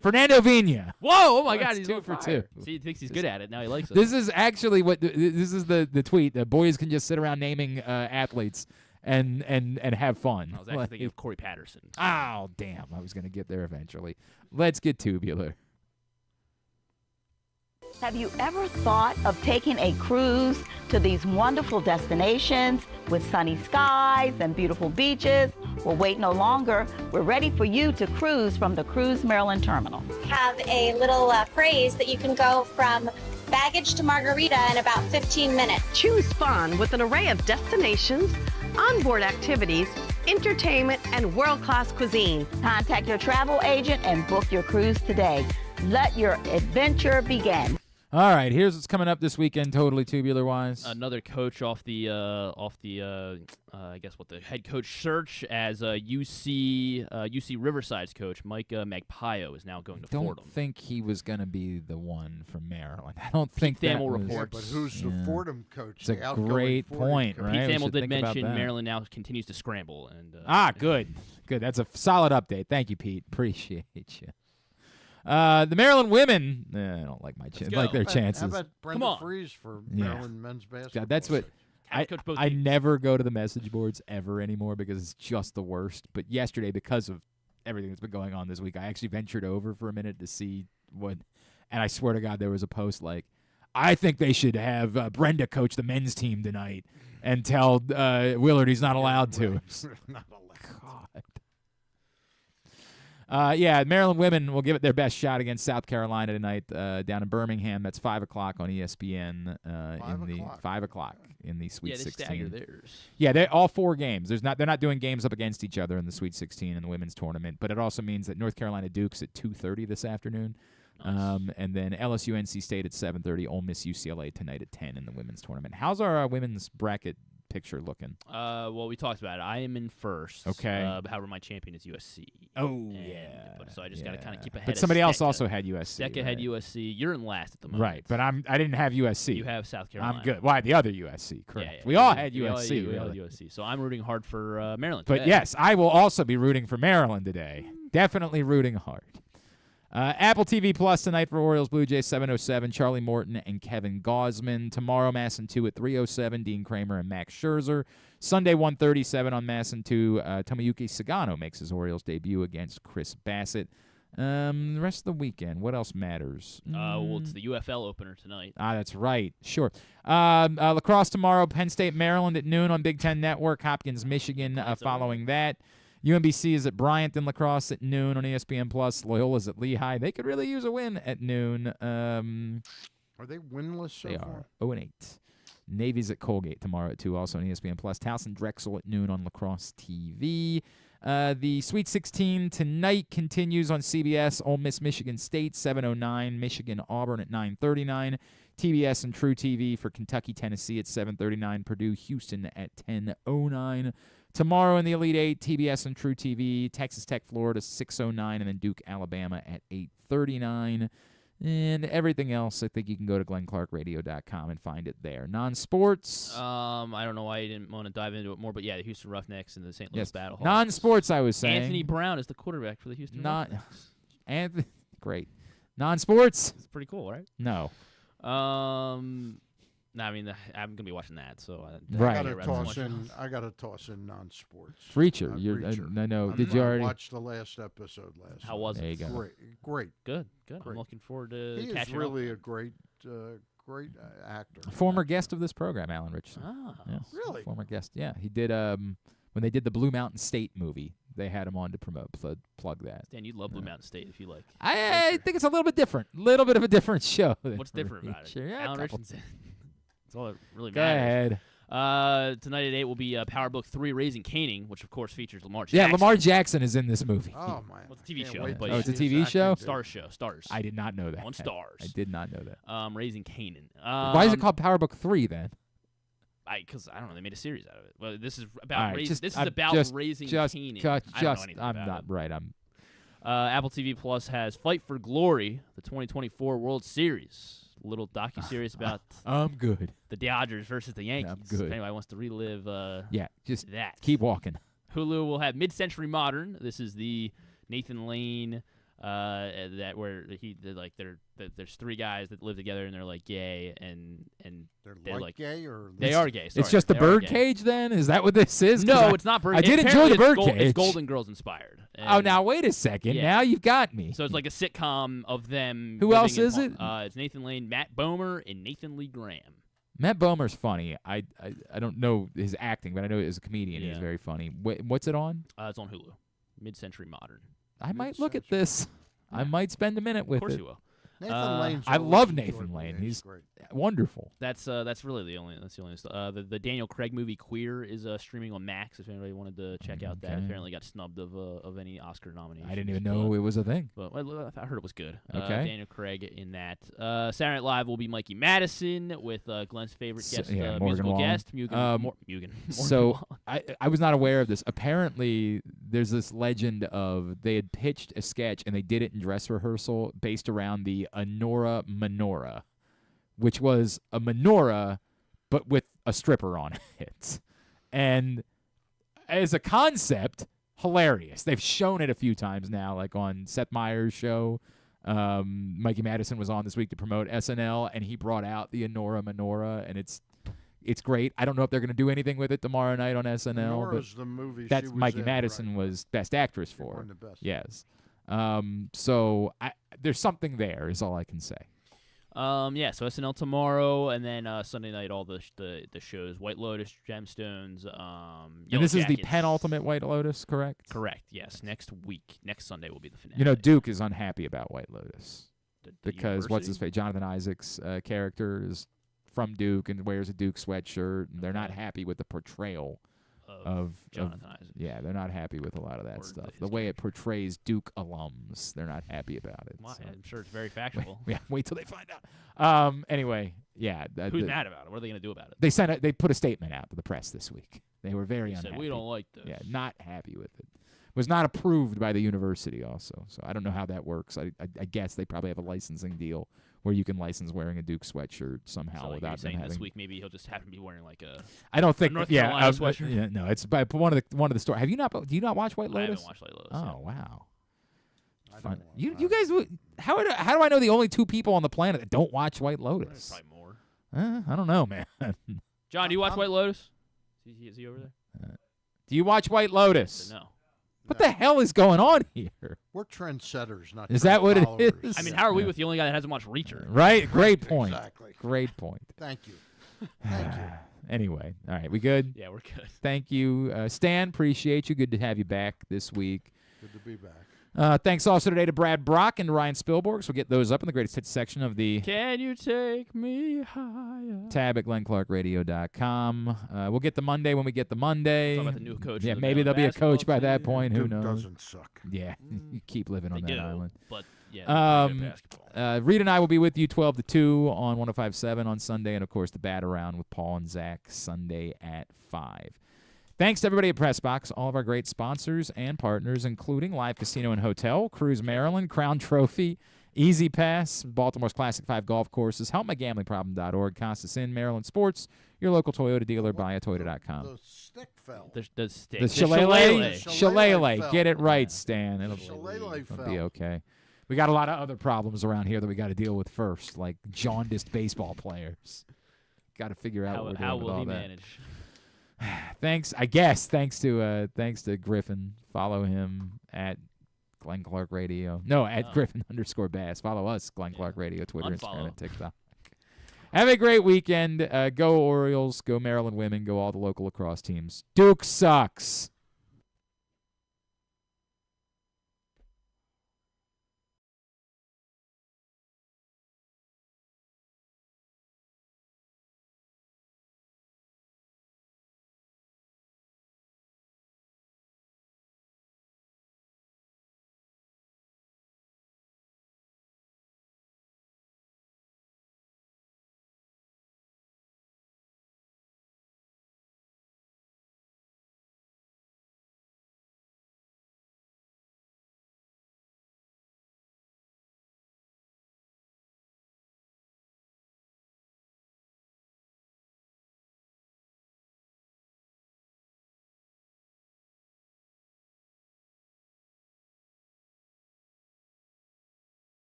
Fernando Vina. Whoa! Oh my That's God, he's 2 on for fire. 2. See, he thinks he's good at it. Now he likes it. This is actually what this is the tweet. The boys can just sit around naming athletes and have fun. I was actually thinking of Corey Patterson. Oh, damn. I was going to get there eventually. Let's get tubular. Have you ever thought of taking a cruise to these wonderful destinations with sunny skies and beautiful beaches? Well, wait no longer. We're ready for you to cruise from the Cruise Maryland Terminal. Have a little phrase that you can go from baggage to margarita in about 15 minutes. Choose fun with an array of destinations, onboard activities, entertainment, and world-class cuisine. Contact your travel agent and book your cruise today. Let your adventure begin. All right, here's what's coming up this weekend, totally tubular wise. Another coach off the I guess the head coach search as UC Riverside's coach Mike Magpio is now going to Fordham. Don't think he was going to be the one from Maryland. I don't think Pete that Thamel was. reports. But who's the Fordham coach? It's a great point, right? Pete We Thamel should did think about mention that. Maryland now continues to scramble. And good. That's a solid update. Thank you, Pete. Appreciate you. The Maryland women, I don't like their chances. How about Brenda Freeze for Maryland men's basketball? God, that's what I never go to the message boards ever anymore because it's just the worst. But yesterday, because of everything that's been going on this week, I actually ventured over for a minute to see what, and I swear to God, there was a post like, I think they should have Brenda coach the men's team tonight and tell Willard he's not allowed to. Not allowed. Maryland women will give it their best shot against South Carolina tonight down in Birmingham. That's 5 o'clock on ESPN. 5 o'clock in the Sweet 16. Yeah, they stagger theirs. Yeah, they're all 4 games. They're not doing games up against each other in the Sweet 16 in the women's tournament. But it also means that North Carolina Duke's at 2:30 this afternoon. Nice. And then LSU NC State at 7:30. Ole Miss UCLA tonight at 10 in the women's tournament. How's our women's bracket picture looking? Well, we talked about it. I am in first. Okay. However, my champion is USC. So I just got to kind of keep ahead. But somebody else also had USC. Stecca had USC. You're in last at the moment. Right, but I didn't have USC. You have South Carolina. I'm good. Why the other USC? Correct. Yeah, we all had USC. We all had USC. So I'm rooting hard for Maryland. But today. yes, I will also be rooting for Maryland today. Definitely rooting hard. Apple TV Plus tonight for Orioles Blue Jays 7:07. Charlie Morton and Kevin Gausman. Tomorrow, MASN 2 at 3:07. Dean Kramer and Max Scherzer. Sunday 1:37 on MASN 2. Tomoyuki Sagano makes his Orioles debut against Chris Bassett. The rest of the weekend, what else matters? Well, it's the UFL opener tonight. That's right. Sure. Lacrosse tomorrow. Penn State, Maryland at noon on Big Ten Network. Hopkins, Michigan following that. UMBC is at Bryant and Lacrosse at noon on ESPN Plus. Loyola's at Lehigh. They could really use a win at noon. Are they winless so They far? are 0-8. Navy's at Colgate tomorrow at 2, also on ESPN Plus. Towson Drexel at noon on Lacrosse TV. The Sweet 16 tonight continues on CBS. Ole Miss, Michigan State, 7:09. Michigan, Auburn at 9:39. TBS and True TV for Kentucky, Tennessee at 7:39. Purdue, Houston at 10:09. Tomorrow in the Elite Eight, TBS and True TV, Texas Tech, Florida, 6:09, and then Duke, Alabama at 8:39. And everything else, I think you can go to glennclarkradio.com and find it there. Non-sports. I don't know why you didn't want to dive into it more, but yeah, the Houston Roughnecks and the St. Louis Battlehawks. Non-sports, I was saying. Anthony Brown is the quarterback for the Houston Roughnecks. Great. Non-sports. It's pretty cool, right? No. No, I mean, I'm gonna be watching that, so right. I gotta toss in non-sports. Reacher, I know. Did you already watch the last episode last? How was it? There you go. Great. Good. Great. I'm looking forward to He is catching really up. a great actor. Former guest of this program, Alan Richardson. Yes. Really? Former guest. Yeah, he did. When they did the Blue Mountain State movie, they had him on to plug that. Dan, you'd love Blue Mountain State if you like. I think it's a little bit different. A little bit of a different show. What's different about it? Yeah, Alan Richardson. That's all that really Go matters. ahead. Tonight at 8 will be Power Book 3 Raising Caning, which of course features Lamar Yeah, Jackson. Lamar Jackson is in this movie. Oh my! Well, it's a TV Can't show. wait But to it's a see TV his show? acting. Stars. I did not know that. On Stars. I did not know that. Raising Canaan. Why is it called Power Book 3 then? Because I don't know. They made a series out of it. Well, this is All about right, raising. This is I'm about just- raising just- Canaan. just- I don't know anything I'm about not it. right. I'm. Apple TV Plus has Fight for Glory, the 2024 World Series. A little docuseries about I'm good. the Dodgers versus the Yankees. I'm good. If anybody wants to relive just that. keep walking. Hulu will have Mid-Century Modern. This is the Nathan Lane that where there's 3 guys that live together and they're like gay and They're like gay or they are gay. Sorry, it's just the they are gay. birdcage then? Is that what this is? 'Cause No, it's not bird. I did enjoy the birdcage. It's Golden Girls inspired. Oh, now wait a second. Yeah. Now you've got me. So it's like a sitcom of them. Who living else in is it? It's Nathan Lane, Matt Bomer, and Nathan Lee Graham. Matt Bomer's funny. I don't know his acting, but I know as a comedian he's Yeah. very funny. What's it on? It's on Hulu. Mid-Century Modern. I might look at this. I might spend a minute with Of course it. you will. Nathan Lane's I always love enjoyed Nathan me. Lane. He's great. wonderful. That's really the only the Daniel Craig movie Queer is streaming on Max if anybody wanted to check out that. Apparently got snubbed of any Oscar nominations. I didn't even know it was a thing. But I heard it was good. Okay. Daniel Craig in that. Saturday Night Live will be Mikey Madison with Glenn's favorite guest, musical guest, Mugen. So I was not aware of this. Apparently, there's this legend of they had pitched a sketch and they did it in dress rehearsal based around the Anora Menorah, which was a menorah but with a stripper on it. And as a concept, hilarious. They've shown it a few times now, like on Seth Meyers' show. Mikey Madison was on this week to promote SNL, and he brought out the Anora Menorah, and it's great. I don't know if they're going to do anything with it tomorrow night on SNL. Nora's but the movie that's she was Mikey in, Madison right. was Best Actress for. One of the best. Yes. So there's something there, is all I can say. So SNL tomorrow, and then Sunday night all the shows: White Lotus, Gemstones. And this is the penultimate White Lotus, correct? Correct. Yes. Next Sunday will be the finale. You know, Duke is unhappy about White Lotus because university? what's his face? Jonathan Isaac's character is from Duke and wears a Duke sweatshirt, and they're not happy with the portrayal of Jonathan Isaac. Yeah, they're not happy with a lot of that stuff. The way it portrays Duke alums, they're not happy about it. Why? So. I'm sure it's very factual. Wait till they find out. Anyway, yeah. Who's mad about it? What are they going to do about it? They put a statement out to the press this week. They were very unhappy. Said, we don't like this. Yeah, not happy with it. Was not approved by the university also. So I don't know how that works. I guess they probably have a licensing deal where you can license wearing a Duke sweatshirt somehow so, without them having. This week maybe he'll just happen to be wearing like a. I don't think. North Carolina sweatshirt. Yeah, no, it's by one of the stores. Have you not? Do you not watch White Lotus? I haven't watched White Lotus. Oh wow. Fun. You guys, how do I know the only two people on the planet that don't watch White Lotus? Probably more. I don't know, man. John, do you watch White Lotus? Is he over there? Do you watch White Lotus? No. What the hell is going on here? We're trendsetters, not Is that what it followers. is? I mean, how are we with the only guy that hasn't watched Reacher? Right? Great point. Exactly. Great point. Thank you. Thank you. Anyway, all right, we good? Yeah, we're good. Thank you. Stan, appreciate you. Good to have you back this week. Good to be back. Thanks also today to Brad Brach and Ryan Spilborghs. We'll get those up in the greatest hits section of the Can You Take Me Higher tab at GlennClarkRadio.com. We'll get the Monday when we get the Monday. Talk about the new coach. Yeah, maybe there'll be a coach by that point. Who Duke knows? doesn't suck. Yeah, you keep living on that island. But yeah, basketball. Reed and I will be with you 12 to 2 on 105.7 on Sunday, and of course the Bat Around with Paul and Zach Sunday at 5. Thanks to everybody at PressBox, all of our great sponsors and partners, including Live Casino and Hotel, Cruise Maryland, Crown Trophy, Easy Pass, Baltimore's Classic 5 Golf Courses, HelpMyGamblingProblem.org, Costas Inn, Maryland Sports, your local Toyota dealer, buyatoyota.com. The stick fell. The stick. The shillelagh. Get it right, Stan. It'll be okay. We got a lot of other problems around here that we got to deal with first, like jaundiced baseball players. Got to figure out what we're doing with all that. How will he manage? Thanks to Griffin. Follow him at Glenn Clark Radio. No, at Griffin_Bass. Follow us, Glenn Clark Radio, Twitter, Instagram, and TikTok. Have a great weekend. Go Orioles. Go Maryland women. Go all the local lacrosse teams. Duke sucks.